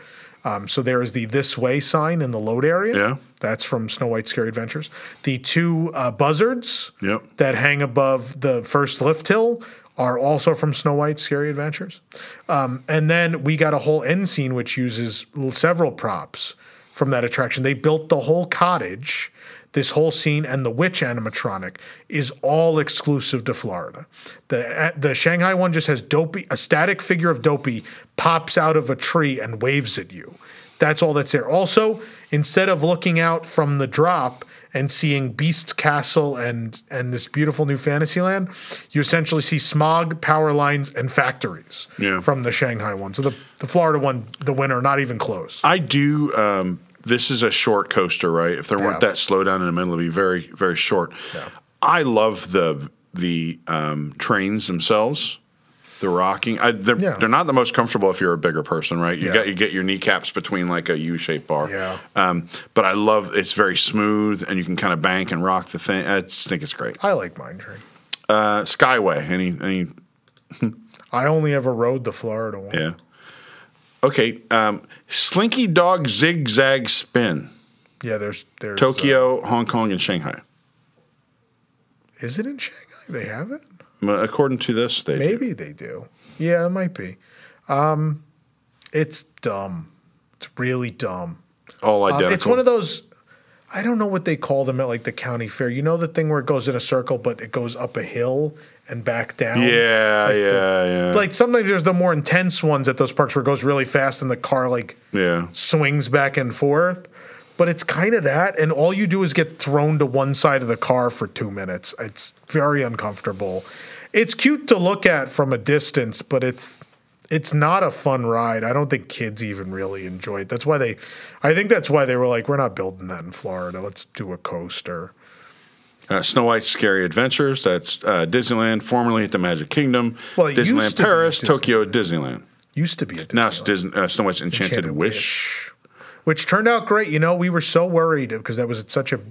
So there is the This Way sign in the load area. Yeah. That's from Snow White's Scary Adventures. The two buzzards Yep. that hang above the first lift hill are also from Snow White's Scary Adventures. And then we got a whole end scene which uses several props from that attraction. They built the whole cottage this whole scene and the witch animatronic is all exclusive to Florida. The Shanghai one just has Dopey, a static figure of Dopey pops out of a tree and waves at you. That's all that's there. Also, instead of looking out from the drop and seeing Beast's Castle and this beautiful new Fantasyland, you essentially see smog, power lines, and factories from the Shanghai one. So the Florida one, the winner, not even close. I do. This is a short coaster, right? If there weren't that slowdown in the middle, it'd be very, very short. Yeah. I love the trains themselves. The rocking, they're not the most comfortable if you're a bigger person, right? You get your kneecaps between like a U-shaped bar. Yeah. But I love it's very smooth and you can kind of bank and rock the thing. I just think it's great. I like Mine Train. Skyway. Any? I only ever rode the Florida one. Yeah. Okay. Slinky Dog Zigzag Spin. Yeah. There's Tokyo, Hong Kong, and Shanghai. Is it in Shanghai? They have it. According to this, maybe they do. Yeah, it might be. It's dumb. It's really dumb. All identical. It's one of those. I don't know what they call them at like the county fair. You know the thing where it goes in a circle, but it goes up a hill and back down. Yeah. Like sometimes there's the more intense ones at those parks where it goes really fast and the car swings back and forth. But it's kind of that, and all you do is get thrown to one side of the car for 2 minutes. It's very uncomfortable. It's cute to look at from a distance, but it's not a fun ride. I don't think kids even really enjoy it. I think that's why they were like, we're not building that in Florida. Let's do a coaster. Snow White's Scary Adventures. That's Disneyland, formerly at the Magic Kingdom. Well, Disneyland Paris, Tokyo Disneyland. Used to be a Disneyland. Now it's Snow White's Enchanted Wish. Which turned out great. You know, we were so worried because that was at such a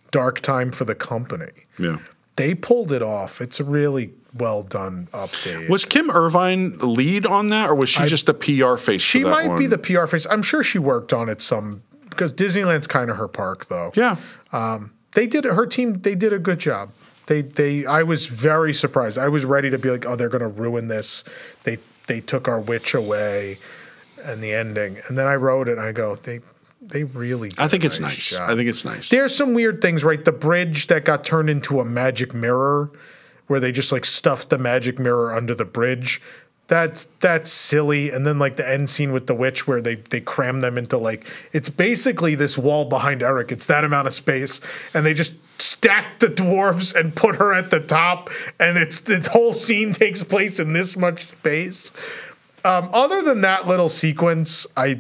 dark time for the company. Yeah. They pulled it off. It's a really well done update. Was Kim Irvine the lead on that, or was she just the PR face? She for that might one? be the PR face. I'm sure she worked on it some because Disneyland's kind of her park, though. Yeah. They did her team. They did a good job. I was very surprised. I was ready to be like, oh, they're going to ruin this. They took our witch away. And the ending, and then I wrote it, and I go, they really did I think a it's nice. job. I think it's nice. There's some weird things, right? The bridge that got turned into a magic mirror, where they just like stuffed the magic mirror under the bridge. That's silly. And then like the end scene with the witch, where they cram them into like it's basically this wall behind Eric. It's that amount of space, and they just stack the dwarves and put her at the top, and the whole scene takes place in this much space. Other than that little sequence, I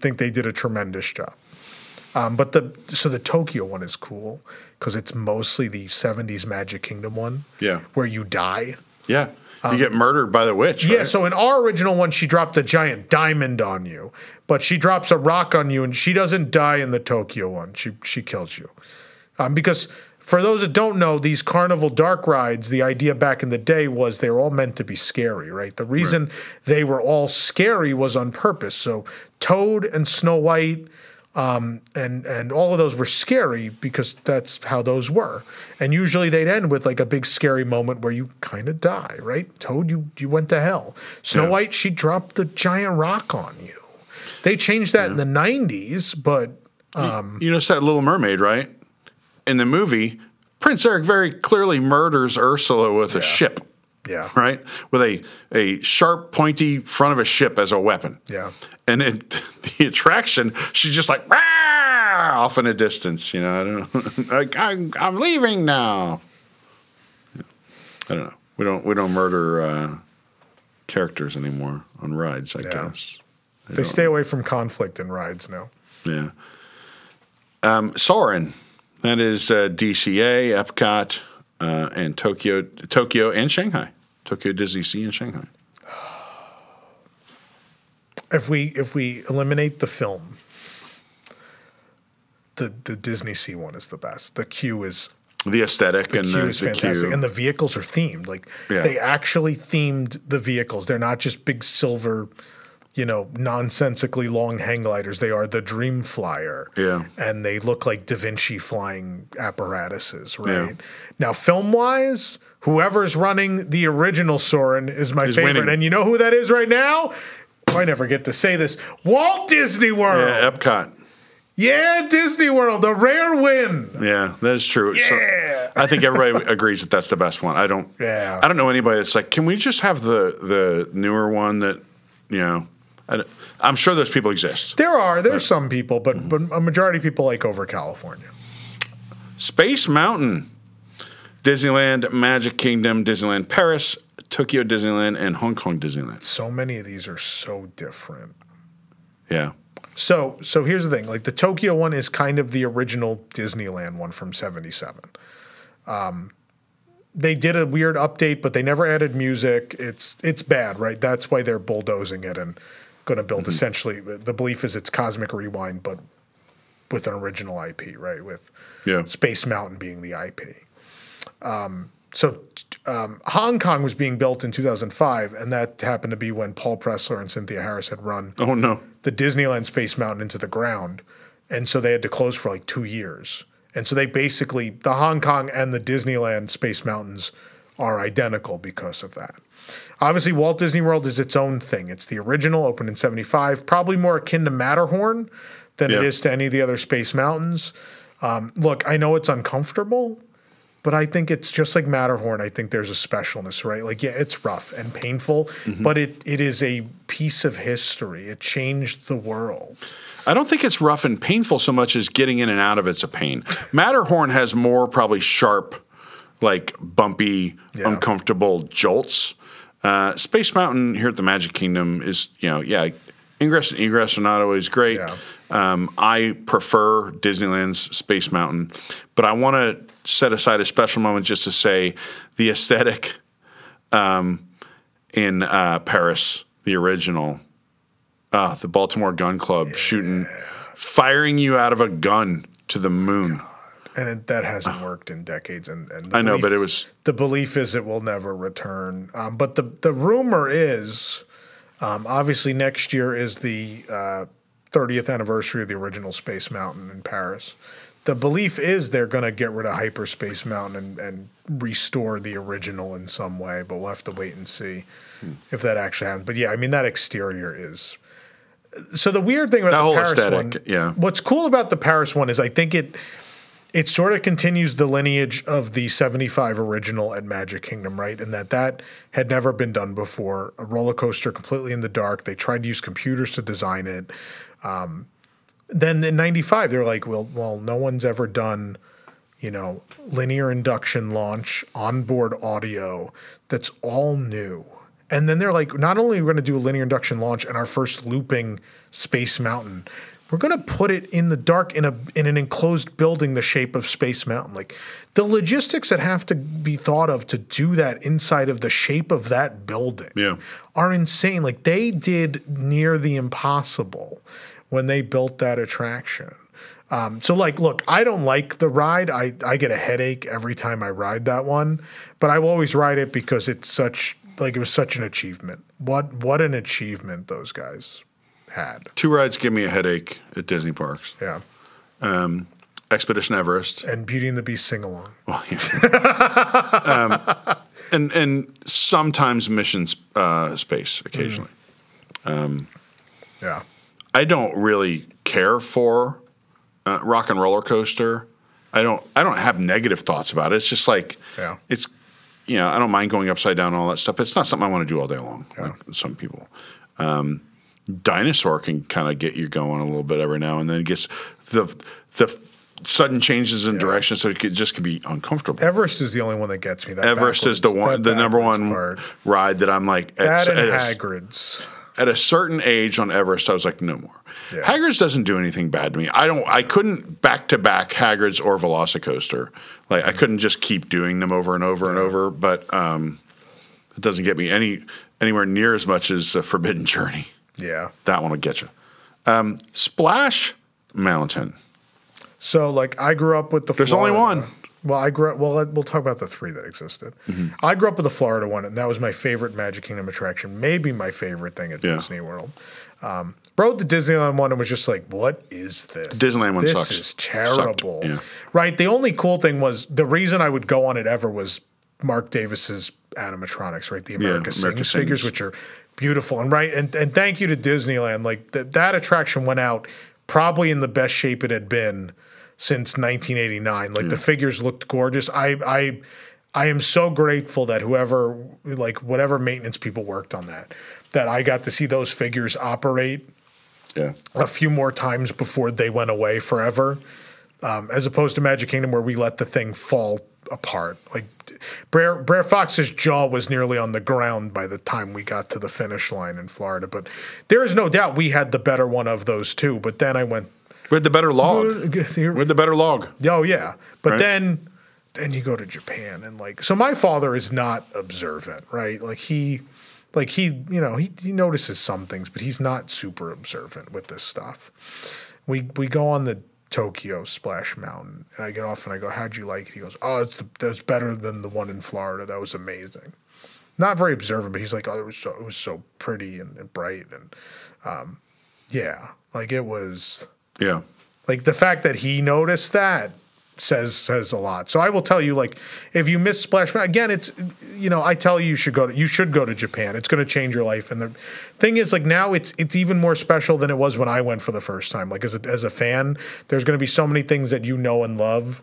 think they did a tremendous job. But the Tokyo one is cool because it's mostly the 70s Magic Kingdom one. Yeah. Where you die. Yeah. You get murdered by the witch. Yeah. Right? So in our original one, she dropped a giant diamond on you, but she drops a rock on you, and she doesn't die in the Tokyo one. She kills you. Because for those that don't know, these Carnival dark rides, the idea back in the day was they were all meant to be scary, right? The reason they were all scary was on purpose. So Toad and Snow White and all of those were scary because that's how those were. And usually they'd end with like a big scary moment where you kind of die, right? Toad, you went to hell. Snow White, she dropped the giant rock on you. They changed that in the 90s, but... you notice that Little Mermaid, right? In the movie, Prince Eric very clearly murders Ursula with a ship. Yeah. Right? With a sharp, pointy front of a ship as a weapon. Yeah. And in the attraction, she's just like, "Rah!" Off in a distance. You know, I don't know. Like, I'm leaving now. I don't know. We don't murder characters anymore on rides, I guess. They stay away from conflict in rides now. Yeah. Soarin'. That is DCA, Epcot, and Tokyo and Shanghai. Tokyo Disney Sea and Shanghai. If we eliminate the film, the Disney Sea one is the best. The queue is the aesthetic and the fantastic, queue. and the vehicles are themed. Like they actually themed the vehicles. They're not just big silver, nonsensically long hang gliders. They are the Dream Flyer. Yeah. And they look like Da Vinci flying apparatuses, right? Yeah. Now, film-wise, whoever's running the original Soarin' is my favorite. Winning. And you know who that is right now? I never get to say this. Walt Disney World. Yeah, Epcot. Yeah, Disney World, a rare win. Yeah, that is true. Yeah. So I think everybody agrees that that's the best one. I don't know anybody that's like, can we just have the newer one that, you know, I'm sure those people exist. There's some people, but a majority of people like over California. Space Mountain, Disneyland, Magic Kingdom, Disneyland Paris, Tokyo Disneyland, and Hong Kong Disneyland. So many of these are so different. Yeah. So here's the thing. Like the Tokyo one is kind of the original Disneyland one from '77. They did a weird update, but they never added music. It's bad, right? That's why they're bulldozing it and going to build essentially. The belief is it's Cosmic Rewind, but with an original IP, right? With Space Mountain being the IP. So Hong Kong was being built in 2005, and that happened to be when Paul Pressler and Cynthia Harris had run the Disneyland Space Mountain into the ground. And so they had to close for like 2 years. And so they basically, the Hong Kong and the Disneyland Space Mountains are identical because of that. Obviously, Walt Disney World is its own thing. It's the original, opened in '75, probably more akin to Matterhorn than it is to any of the other Space Mountains. Look, I know it's uncomfortable, but I think it's just like Matterhorn. I think there's a specialness, right? Like, yeah, it's rough and painful, but it is a piece of history. It changed the world. I don't think it's rough and painful so much as getting in and out of it's a pain. Matterhorn has more probably sharp, like bumpy, uncomfortable jolts. Space Mountain here at the Magic Kingdom is, ingress and egress are not always great. Yeah. I prefer Disneyland's Space Mountain, but I want to set aside a special moment just to say the aesthetic in Paris, the original, the Baltimore Gun Club firing you out of a gun to the moon. And that hasn't worked in decades. And I know, but it was... The belief is it will never return. But the rumor is, obviously next year is the 30th anniversary of the original Space Mountain in Paris. The belief is they're going to get rid of Hyperspace Mountain and restore the original in some way, but we'll have to wait and see if that actually happens. But yeah, I mean, that exterior is... So the weird thing about the Paris aesthetic, one, what's cool about the Paris one is I think it sort of continues the lineage of the 75 original at Magic Kingdom, right? And that had never been done before. A roller coaster completely in the dark. They tried to use computers to design it. Then in 95, they're like, well, no one's ever done, linear induction launch, onboard audio. That's all new. And then they're like, not only are we going to do a linear induction launch and our first looping Space Mountain, we're going to put it in the dark in an enclosed building the shape of Space Mountain. Like the logistics that have to be thought of to do that inside of the shape of that building are insane. Like they did near the impossible when they built that attraction. So like, look, I don't like the ride. I get a headache every time I ride that one, but I will always ride it because it was such an achievement. What an achievement those guys had. 2 rides give me a headache at Disney parks. Yeah. Expedition Everest. And Beauty and the Beast sing-along. Well, yeah. And sometimes Mission Space occasionally. Yeah. I don't really care for Rock and Roller Coaster. I don't have negative thoughts about it. It's just like it's I don't mind going upside down and all that stuff. It's not something I want to do all day long, like some people. Dinosaur can kind of get you going a little bit every now and then. It gets the sudden changes in direction, so it just could be uncomfortable. Everest is the only one that gets me. Everest is the number one ride that I'm like. That and Hagrid's. At a certain age on Everest, I was like, no more. Yeah. Hagrid's doesn't do anything bad to me. I couldn't back to back Hagrid's or Velocicoaster. Like I couldn't just keep doing them over and over and over. But it doesn't get me anywhere near as much as Forbidden Journey. Yeah, that one will get you. Splash Mountain. So like I grew up with the. There's only one. Well, I grew up. Well, we'll talk about the 3 that existed. I grew up with the Florida one, and that was my favorite Magic Kingdom attraction. Maybe my favorite thing at Disney World. Rode the Disneyland one and was just like, "What is this? The Disneyland one sucks. This is terrible." Right. The only cool thing was the reason I would go on it ever was Mark Davis's animatronics, right? The America Sings figures, which are beautiful and and thank you to Disneyland. Like that attraction went out probably in the best shape it had been since 1989. Like the figures looked gorgeous. I am so grateful that whatever maintenance people worked on that I got to see those figures operate a few more times before they went away forever, as opposed to Magic Kingdom where we let the thing fall apart. Like Brer Fox's jaw was nearly on the ground by the time we got to the finish line in Florida. But there is no doubt we had the better one of those two. But then I went... We had the better log. We had the better log. Oh, yeah. But then you go to Japan and so my father is not observant, right? He notices some things, but he's not super observant with this stuff. We go on the Tokyo Splash Mountain, and I get off and I go, "How'd you like it?" He goes, "Oh, that's better than the one in Florida. That was amazing." Not very observant, but he's like, "Oh, it was so pretty and bright and it was." Yeah. Like the fact that he noticed that says a lot. So I will tell you, if you miss Splash Mountain, again, it's, I tell you should go to Japan. It's going to change your life. And the thing is, now it's even more special than it was when I went for the first time. As a fan, there's going to be so many things that you know and love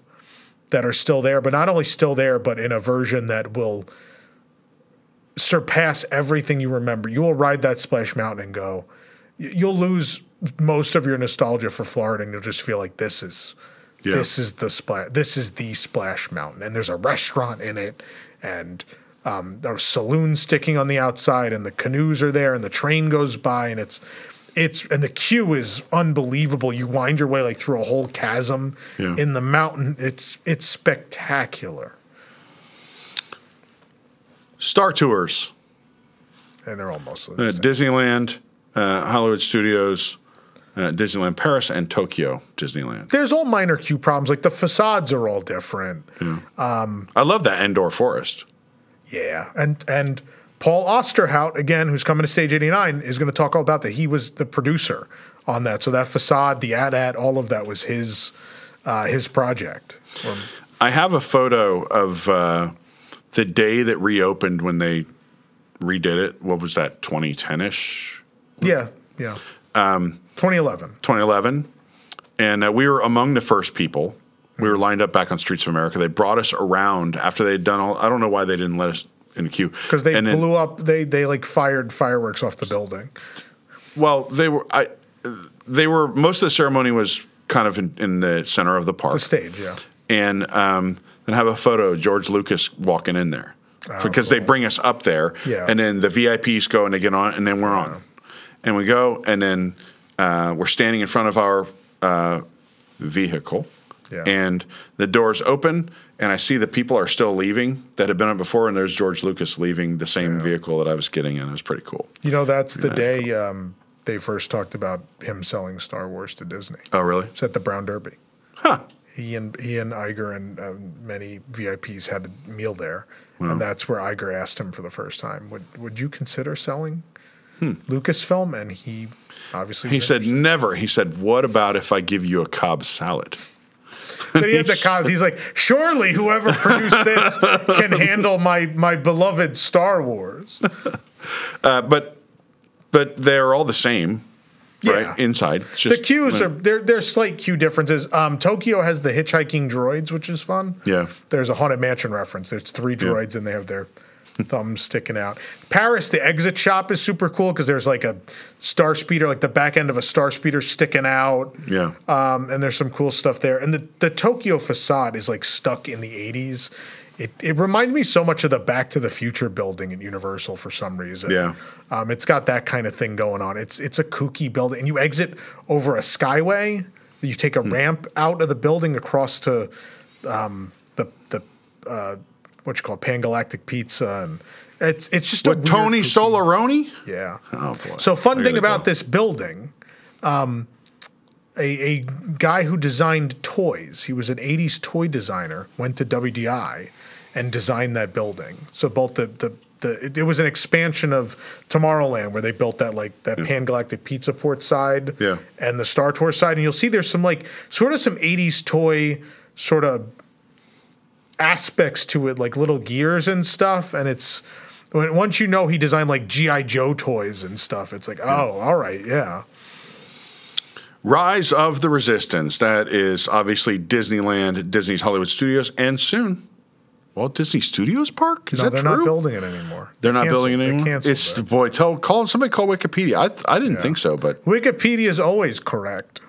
that are still there, but not only still there, but in a version that will surpass everything you remember. You will ride that Splash Mountain and go, you'll lose most of your nostalgia for Florida, and you'll just feel like this is the Splash Mountain, and there's a restaurant in it, and there are saloons sticking on the outside, and the canoes are there, and the train goes by, and and the queue is unbelievable. You wind your way through a whole chasm in the mountain. It's spectacular. Star Tours, and they're all mostly the same. Disneyland, Hollywood Studios, Disneyland Paris, and Tokyo Disneyland. There's all minor queue problems. The facades are all different. Yeah. I love that Endor Forest. Yeah. And Paul Osterhout, again, who's coming to Stage 89, is going to talk all about that. He was the producer on that. So that facade, the AT-AT, all of that was his project. I have a photo of the day that reopened when they redid it. What was that, 2010-ish? Yeah. 2011. 2011. And we were among the first people. We were lined up back on Streets of America. They brought us around after they had done all. I don't know why they didn't let us in the queue. Because they blew up. They fired fireworks off the building. Well, they were. Most of the ceremony was kind of in the center of the park. The stage, yeah. And then have a photo of George Lucas walking in there. Because they bring us up there. Yeah. And then the VIPs go and they get on, and then we're on. And we go, and then we're standing in front of our vehicle, and the doors open, and I see that people are still leaving that had been on before, and there's George Lucas leaving the same vehicle that I was getting in. It was pretty cool. That's the day they first talked about him selling Star Wars to Disney. Oh, really? It's at the Brown Derby. Huh. He and Iger and many VIPs had a meal there, and that's where Iger asked him for the first time, would you consider selling Lucasfilm? And he obviously he said never. He said, "What about if I give you a Cobb salad?" But he had the Cobbs. He's like, surely whoever produced this can handle my beloved Star Wars. But they're all the same, right? Inside, it's just, the queues are there's slight queue differences. Tokyo has the hitchhiking droids, which is fun. Yeah, there's a Haunted Mansion reference. There's 3 droids, and they have their thumbs sticking out. Paris, the exit shop is super cool because there's a star speeder, the back end of a star speeder sticking out. Yeah. And there's some cool stuff there. And the Tokyo facade is stuck in the 80s. It reminds me so much of the Back to the Future building at Universal for some reason. Yeah. It's got that kind of thing going on. It's a kooky building. And you exit over a skyway. You take a ramp out of the building across to what you call Pan Galactic Pizza, and it's just what, Tony Solaroni? Yeah. Oh boy. So fun thing about this building, a guy who designed toys. He was an '80s toy designer. Went to WDI and designed that building. So both it was an expansion of Tomorrowland where they built that Pan Galactic Pizza Port side, and the Star Tours side, and you'll see there's some sort of some '80s toy sort of aspects to it, little gears and stuff, and it's once he designed G.I. Joe toys and stuff, it's oh, all right, yeah. Rise of the Resistance. That is obviously Disneyland, Disney's Hollywood Studios, and soon Walt Disney Studios Park. Is No, that they're true? not building it anymore. They're not building it anymore. They canceled It's it. boy. Somebody call Wikipedia. I didn't think so, but Wikipedia is always correct.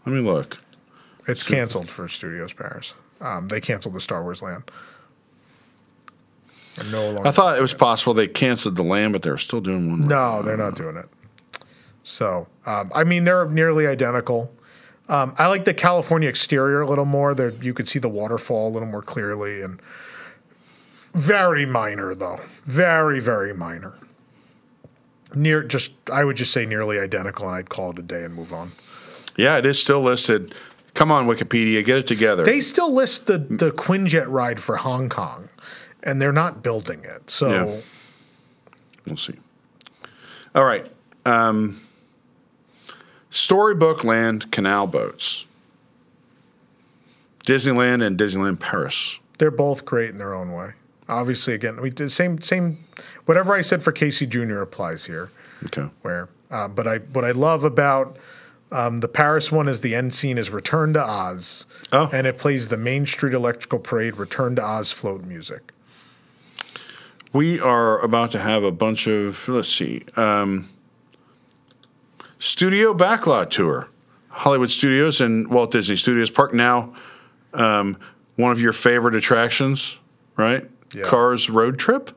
let me look. It's canceled for Studios Paris. They canceled the Star Wars land. They're no longer. I thought it was possible they canceled the land, but they're still doing one. No, they're not doing it. So, I mean, they're nearly identical. I like the California exterior a little more. There, you could see the waterfall a little more clearly, and very minor though, very very minor. I would just say nearly identical, and I'd call it a day and move on. Yeah, it is still listed. Come on, Wikipedia, get it together. They still list the Quinjet ride for Hong Kong, and they're not building it. So, Yeah. We'll see. All right. Storybook Land canal boats. Disneyland and Disneyland Paris. they're both great in their own way. Obviously, again, we did same. Whatever I said for Casey Jr. applies here. Okay. Where, what I love about the Paris one is the end scene is Return to Oz, and it plays the Main Street Electrical Parade Return to Oz float music. We are about to have a bunch of, let's see, studio backlot tour. Hollywood Studios and Walt Disney Studios Park. Now, one of your favorite attractions, right? Yeah. Cars Road Trip?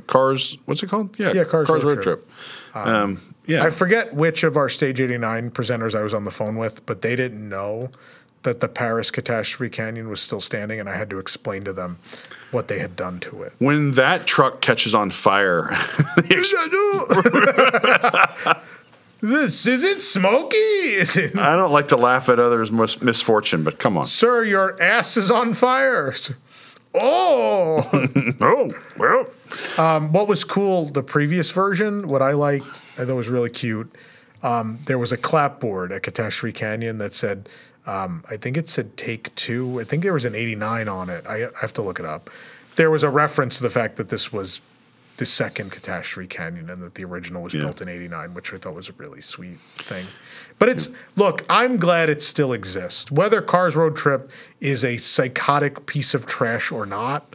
Cars, what's it called? Yeah, Cars Road Trip. Yeah. I forget which of our Stage 89 presenters I was on the phone with, but they didn't know that the Paris Catastrophe Canyon was still standing, and I had to explain to them what they had done to it. When that truck catches on fire, Is it smoky? Is it, I don't like to laugh at others' misfortune, but come on. sir, your ass is on fire. Oh. Oh, well. What was cool, the previous version, what I liked, I thought was really cute, there was a clapboard at Catastrophe Canyon that said, I think it said Take Two. I think there was an 89 on it. I have to look it up. There was a reference to the fact that this was the second Catastrophe Canyon and that the original was built in 89, which I thought was a really sweet thing. But look, I'm glad it still exists. Whether Cars Road Trip is a psychotic piece of trash or not,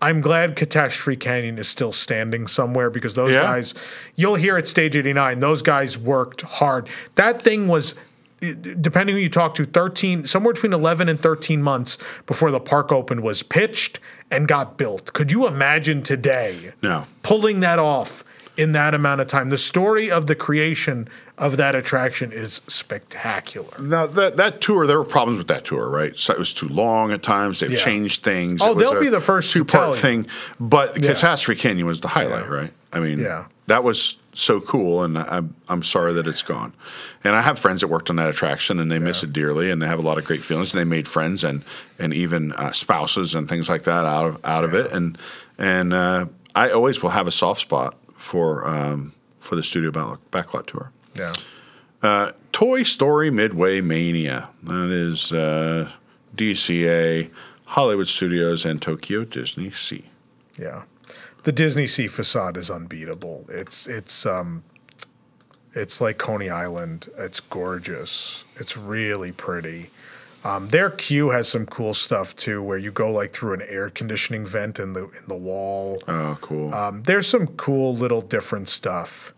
I'm glad Catastrophe Canyon is still standing somewhere because those guys, you'll hear at Stage 89, those guys worked hard. That thing was, depending who you talk to, somewhere between 11 and 13 months before the park opened was pitched and got built. Could you imagine today pulling that off in that amount of time? The story of the creation of that attraction is spectacular. Now, that tour, there were problems with that tour, right? So it was too long at times. They've changed things. Oh, they'll be the first to tell two-part you. thing. But Catastrophe Canyon was the highlight, right? I mean, that was so cool, and I'm sorry that it's gone. And I have friends that worked on that attraction, and they miss it dearly, and they have a lot of great feelings, and they made friends and even spouses and things like that out of it. And I always will have a soft spot for the Studio Backlot Tour. Yeah. Toy Story Midway Mania. That is DCA, Hollywood Studios, and Tokyo Disney Sea. Yeah. The Disney Sea facade is unbeatable. It's like Coney Island. It's gorgeous. It's really pretty. Their queue has some cool stuff too, where you go like through an air conditioning vent in the wall. Oh, cool. There's some cool little different stuff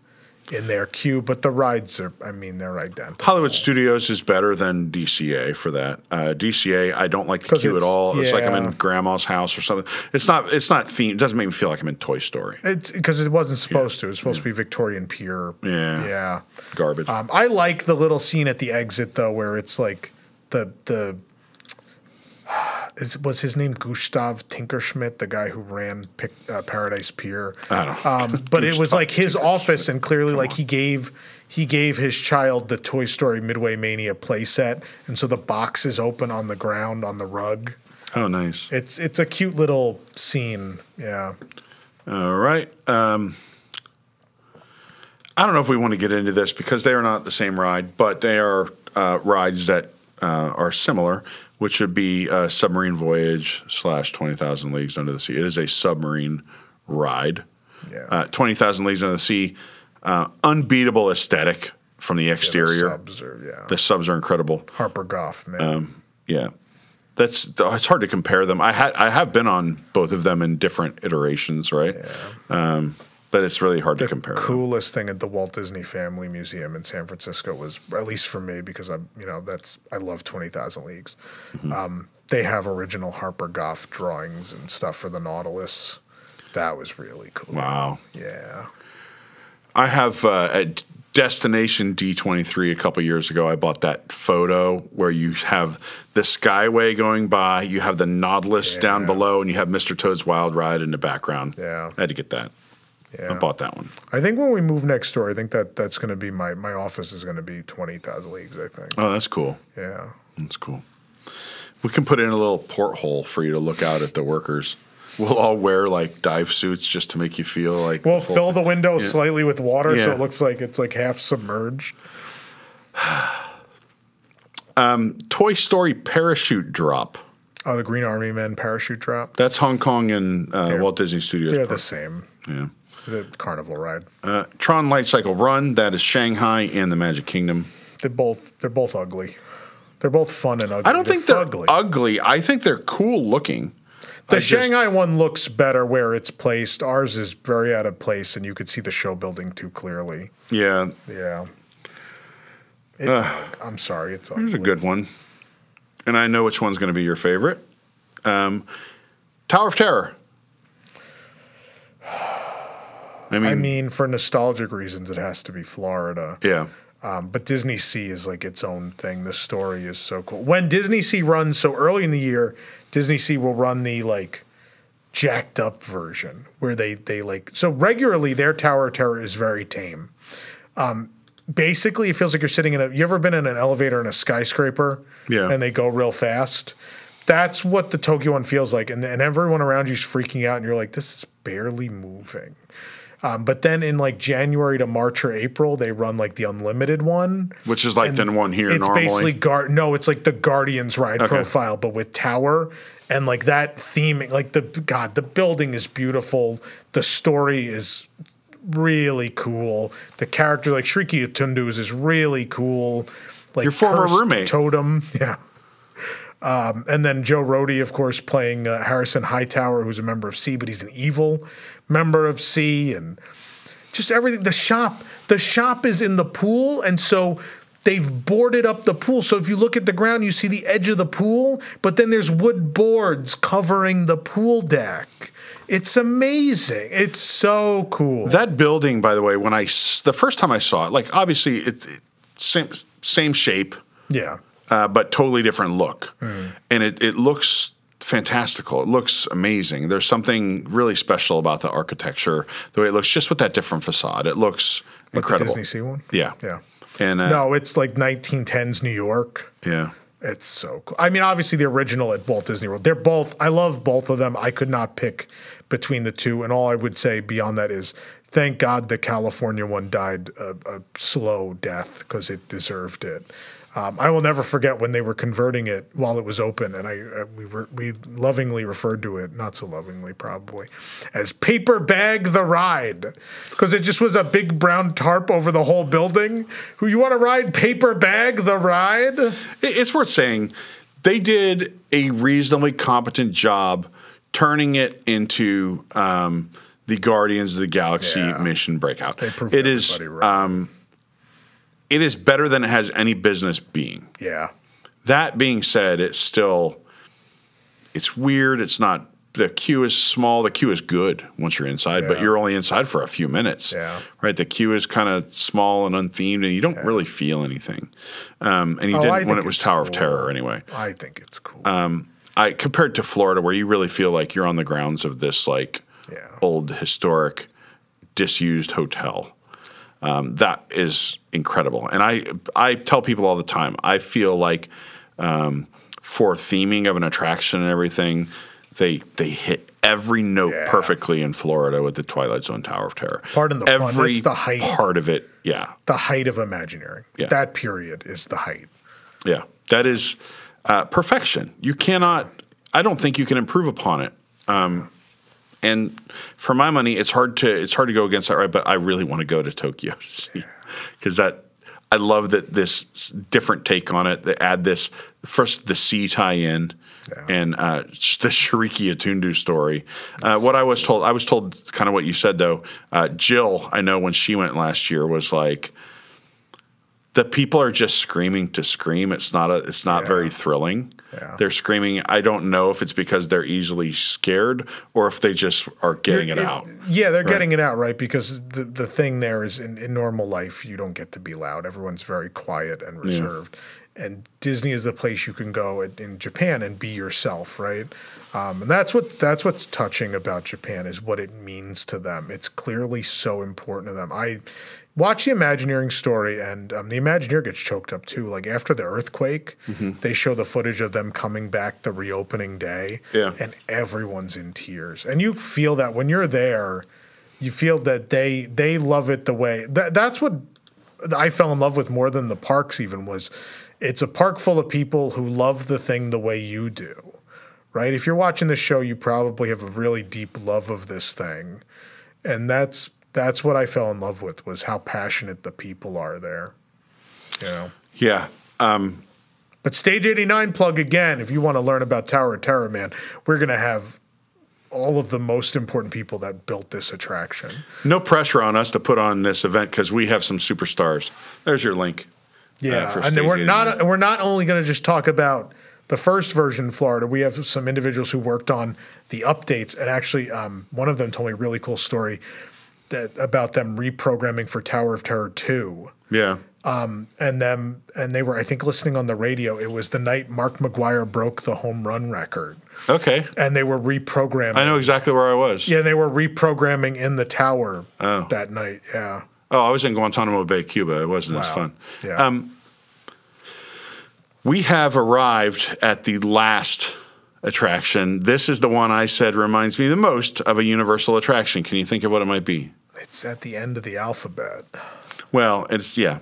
in their queue, but the rides they're identical. Hollywood Studios is better than DCA for that. DCA, I don't like the queue at all. It's like I'm in grandma's house or something. It's not themed. It doesn't make me feel like I'm in Toy Story. It's because it wasn't supposed to. It was supposed to be Victorian Pier. Yeah. Garbage. I like the little scene at the exit though, where it's like was his name Gustav Tinkerschmidt, the guy who ran Paradise Pier? I don't know. But it was like his office, and clearly, like he gave his child the Toy Story Midway Mania playset, and so the box is open on the ground on the rug. Oh, nice. It's a cute little scene. Yeah. All right. I don't know if we want to get into this because they are not the same ride, but they are rides that are similar, which would be Submarine Voyage / 20,000 Leagues Under the Sea. It is a submarine ride. Yeah. 20,000 Leagues Under the Sea, unbeatable aesthetic from the exterior. The subs are incredible. Harper Goff, man. Yeah. It's hard to compare them. I have been on both of them in different iterations, right? Yeah. But it's really hard to compare. The coolest thing at the Walt Disney Family Museum in San Francisco was, at least for me, because I love 20,000 Leagues. They have original Harper Goff drawings and stuff for the Nautilus. That was really cool. Wow. Yeah. I have at Destination D23 a couple years ago, I bought that photo where you have the Skyway going by, you have the Nautilus down below, and you have Mr. Toad's Wild Ride in the background. Yeah. I had to get that. Yeah. I bought that one. I think when we move next door, I think that's going to be my office is going to be 20,000 Leagues, I think. Oh, that's cool. Yeah. That's cool. We can put in a little porthole for you to look out at the workers. We'll all wear like dive suits just to make you feel like we'll fill the window slightly with water so it looks like it's like half submerged. Toy Story parachute drop. Oh, the Green Army Men parachute drop. That's Hong Kong and Walt Disney Studios. They're the same. Yeah. The carnival ride. Tron Light Cycle Run. That is Shanghai and the Magic Kingdom. They're both ugly. They're both fun and ugly. I don't think they're ugly. I think they're cool looking. The Shanghai one looks better where it's placed. Ours is very out of place, and you could see the show building too clearly. Yeah. Yeah. I'm sorry. It's ugly. Here's a good one. And I know which one's going to be your favorite. Tower of Terror. I mean, for nostalgic reasons, it has to be Florida. Yeah. But Disney Sea is like its own thing. The story is so cool. When Disney Sea runs so early in the year, Disney Sea will run the like jacked up version where they like so regularly their Tower of Terror is very tame. Basically, it feels like you're sitting in you ever been in an elevator in a skyscraper? Yeah. And they go real fast. That's what the Tokyo one feels like, and everyone around you is freaking out, and you're like, this is barely moving. But then in like January to March or April, they run like the unlimited one. Which is like the one here normally? It's basically, no, it's like the Guardians ride profile, but with Tower. And like that theming, like the building is beautiful. The story is really cool. The character, like Shriki Tunduz is really cool. Like your former roommate. Totem, yeah. And then Joe Rohde, of course, playing Harrison Hightower, who's a member of C, but he's an evil member of C, and just everything. The shop is in the pool, and so they've boarded up the pool. So if you look at the ground, you see the edge of the pool, but then there's wood boards covering the pool deck. It's amazing. It's so cool. That building, by the way, the first time I saw it, like obviously it's same shape. Yeah. But totally different look. And it looks fantastical. It looks amazing. There's something really special about the architecture, the way it looks, just with that different facade. It looks incredible. The Disney Sea one? Yeah. Yeah. And no, it's like 1910s New York. Yeah. It's so cool. I mean, obviously the original at Walt Disney World. I love both of them. I could not pick between the two. And all I would say beyond that is thank God the California one died a slow death because it deserved it. I will never forget when they were converting it while it was open, and we lovingly referred to it, not so lovingly probably, as Paper Bag the Ride, because it just was a big brown tarp over the whole building. Who you want to ride Paper Bag the Ride? It's worth saying they did a reasonably competent job turning it into the Guardians of the Galaxy mission Breakout. They proved everybody right. It is better than it has any business being. Yeah. That being said, it's weird. It's not, the queue is small. The queue is good once you're inside, but you're only inside for a few minutes. Yeah. Right? The queue is kind of small and unthemed, and you don't really feel anything. And you didn't when it was Tower of Terror anyway. I think it's cool. Compared to Florida, where you really feel like you're on the grounds of this old, historic, disused hotel. That is incredible. And I tell people all the time, I feel like for theming of an attraction and everything, they hit every note perfectly in Florida with the Twilight Zone Tower of Terror. Pardon the pun, that's the height. Part of it, yeah. The height of Imagineering. Yeah. That period is the height. Yeah. That is perfection. You cannot, I don't think you can improve upon it. And for my money, it's hard to go against that, right? But I really want to go to Tokyo to see, because I love that this different take on it. They add this first the sea tie-in and just the Shariki Atundu story. What I was told kind of what you said though. Jill, I know when she went last year was like, the people are just screaming to scream. It's not very thrilling. Yeah. They're screaming. I don't know if it's because they're easily scared or if they just are getting it out. Yeah, they're getting it out, right? Because the thing there is in normal life, you don't get to be loud. Everyone's very quiet and reserved. And Disney is the place you can go in Japan and be yourself, right? And that's what's touching about Japan is what it means to them. It's clearly so important to them. I watch the Imagineering story, and the Imagineer gets choked up too. Like after the earthquake, they show the footage of them coming back the reopening day, and everyone's in tears. And you feel that when you're there, you feel that they love it the way that's what I fell in love with more than the parks even was. It's a park full of people who love the thing the way you do, right? If you're watching this show, you probably have a really deep love of this thing, and that's what I fell in love with was how passionate the people are there, you know? Yeah. But Stage 89 plug again, if you want to learn about Tower of Terror, man, we're going to have all of the most important people that built this attraction. No pressure on us to put on this event because we have some superstars. There's your link. Yeah, and we're not only going to just talk about the first version in Florida. We have some individuals who worked on the updates, and actually one of them told me a really cool story about them reprogramming for Tower of Terror 2. Yeah. And they were, I think, listening on the radio. It was the night Mark McGuire broke the home run record. Okay. And they were reprogramming. I know exactly where I was. Yeah, they were reprogramming in the tower that night. Yeah. Oh, I was in Guantanamo Bay, Cuba. It wasn't as fun. Yeah. We have arrived at the last attraction. This is the one I said reminds me the most of a Universal attraction. Can you think of what it might be? It's at the end of the alphabet. Well, it's, yeah.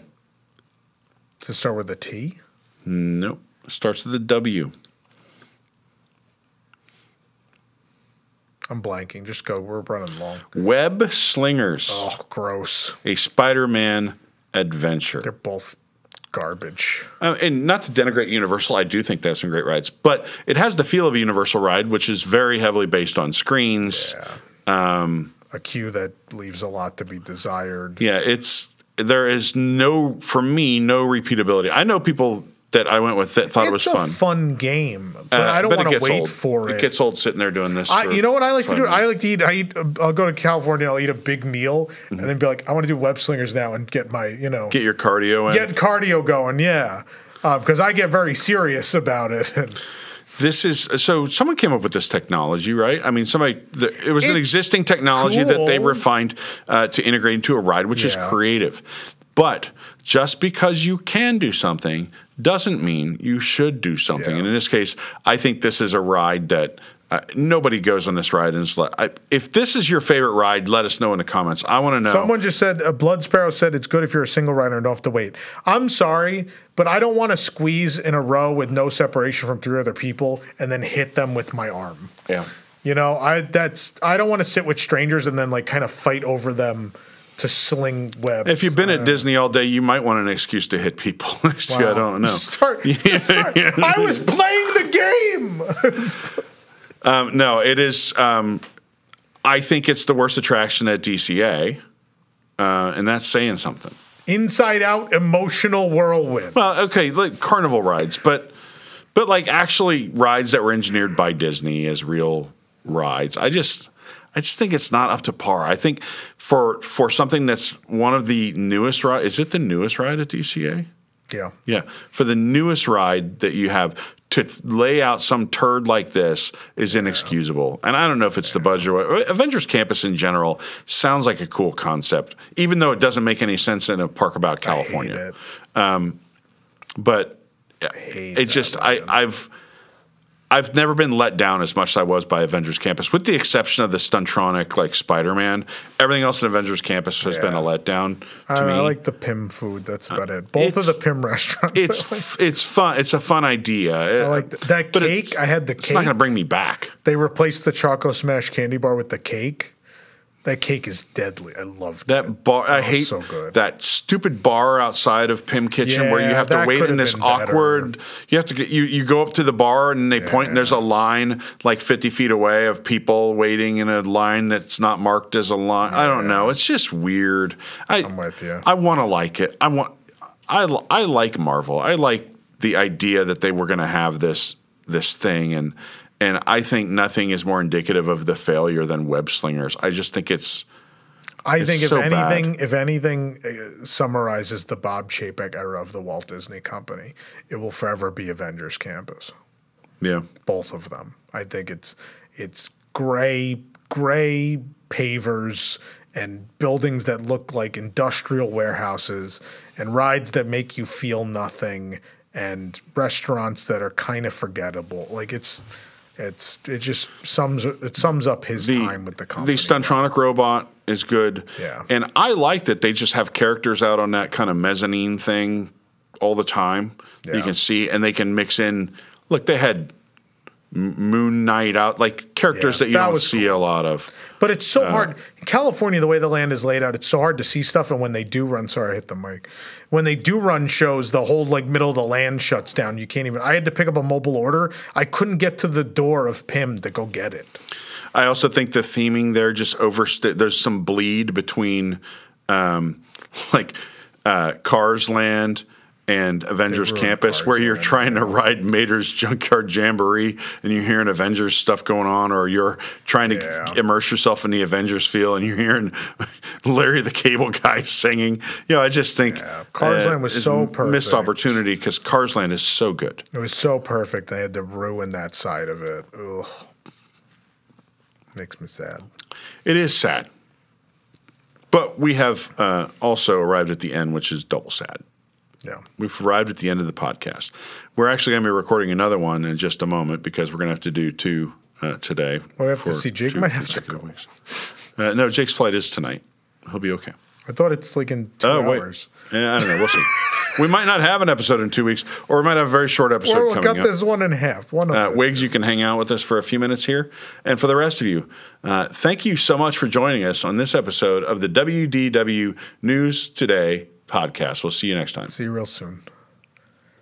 Does it start with a T? Nope. It starts with a W. I'm blanking. Just go. We're running long. Web Slingers. Oh, gross. A Spider-Man adventure. They're both garbage. And not to denigrate Universal, I do think they have some great rides. But it has the feel of a Universal ride, which is very heavily based on screens. Yeah. A queue that leaves a lot to be desired. Yeah, there is for me, no repeatability. I know people that I went with that thought it was fun. It's a fun game, but I don't want to wait for it. It gets old sitting there doing this. You know what I like to do? I like to eat. I'll go to California. I'll eat a big meal and then be like, I want to do web slingers now and get my, get your cardio in. Get cardio going. Yeah, because I get very serious about it. This is so. Someone came up with this technology, right? I mean, it was an existing technology that they refined to integrate into a ride, which is creative. But just because you can do something doesn't mean you should do something. And in this case, I think this is a ride that nobody goes on this ride. And if this is your favorite ride, let us know in the comments. I want to know. Someone just said, Blood Sparrow said it's good if you're a single rider and don't have to wait. I'm sorry, but I don't want to squeeze in a row with no separation from 3 other people and then hit them with my arm. Yeah. I don't want to sit with strangers and then kind of fight over them to sling webs. If you've been at Disney all day, you might want an excuse to hit people. Wow. I don't know. I was playing the game. No, it is. I think it's the worst attraction at DCA, and that's saying something. Inside Out emotional whirlwind. Well, okay, like carnival rides, but like actually rides that were engineered by Disney as real rides. I just think it's not up to par. I think for something that's one of the newest rides, is it the newest ride at DCA? Yeah. Yeah. For the newest ride that you have, to lay out some turd like this is inexcusable. And I don't know if it's the budget or Avengers Campus in general sounds like a cool concept, even though it doesn't make any sense in a park about California. I hate it. But it just I've never been let down as much as I was by Avengers Campus, with the exception of the Stuntronic, like Spider-Man. Everything else in Avengers Campus has been a letdown to me. I like the Pym food. That's about it. Both of the Pym restaurants. It's fun. It's a fun idea. I like that cake. I had the cake. It's not going to bring me back. They replaced the Choco Smash candy bar with the cake. That cake is deadly. I love That bar, I hate so good. that stupid bar outside of Pim Kitchen where you Yeah, have to that wait could in have this been better. awkward. You have to get you go up to the bar and they point and there's a line like 50 feet away of people waiting in a line that's not marked as a line. I don't know. It's just weird. I'm with you. I want to like it. I like Marvel. I like the idea that they were going to have this thing and I think nothing is more indicative of the failure than Web Slingers. I just think it's if so anything summarizes the Bob Chapek era of the Walt Disney Company, it will forever be Avengers Campus. Yeah. Both of them. I think it's gray pavers and buildings that look like industrial warehouses and rides that make you feel nothing and restaurants that are kind of forgettable. Like it just sums up his time with the company. The Stuntronic robot is good. Yeah. And I like that they just have characters out on that kind of mezzanine thing all the time. Yeah. You can see, and they can mix in. Look, they had Moon Knight out, like characters that you don't see a lot of. But it's so hard. In California, the way the land is laid out, it's so hard to see stuff. And when they do run, sorry, I hit the mic. When they do run shows, the whole like middle of the land shuts down. You can't even. I had to pick up a mobile order. I couldn't get to the door of Pim to go get it. I also think the theming there just there's some bleed between Cars Land and Avengers Campus, where you're trying to ride Mater's Junkyard Jamboree and you're hearing Avengers stuff going on, or you're trying to immerse yourself in the Avengers feel and you're hearing Larry the Cable Guy singing. You know, I just think Cars Land was so perfect. Missed opportunity because Cars Land is so good. It was so perfect. They had to ruin that side of it. Ugh. Makes me sad. It is sad. But we have also arrived at the end, which is double sad. Yeah. We've arrived at the end of the podcast. We're actually going to be recording another one in just a moment because we're going to have to do two today. Well, we have to see. Jake might have to go. No, Jake's flight is tonight. He'll be okay. I thought it's like in 2 hours. Yeah, I don't know. We'll see. We might not have an episode in 2 weeks, or we might have a very short episode coming up. We'll cut this one in half. Wiggs, you can hang out with us for a few minutes here. And for the rest of you, thank you so much for joining us on this episode of the WDW News Today podcast. We'll see you next time. See you real soon.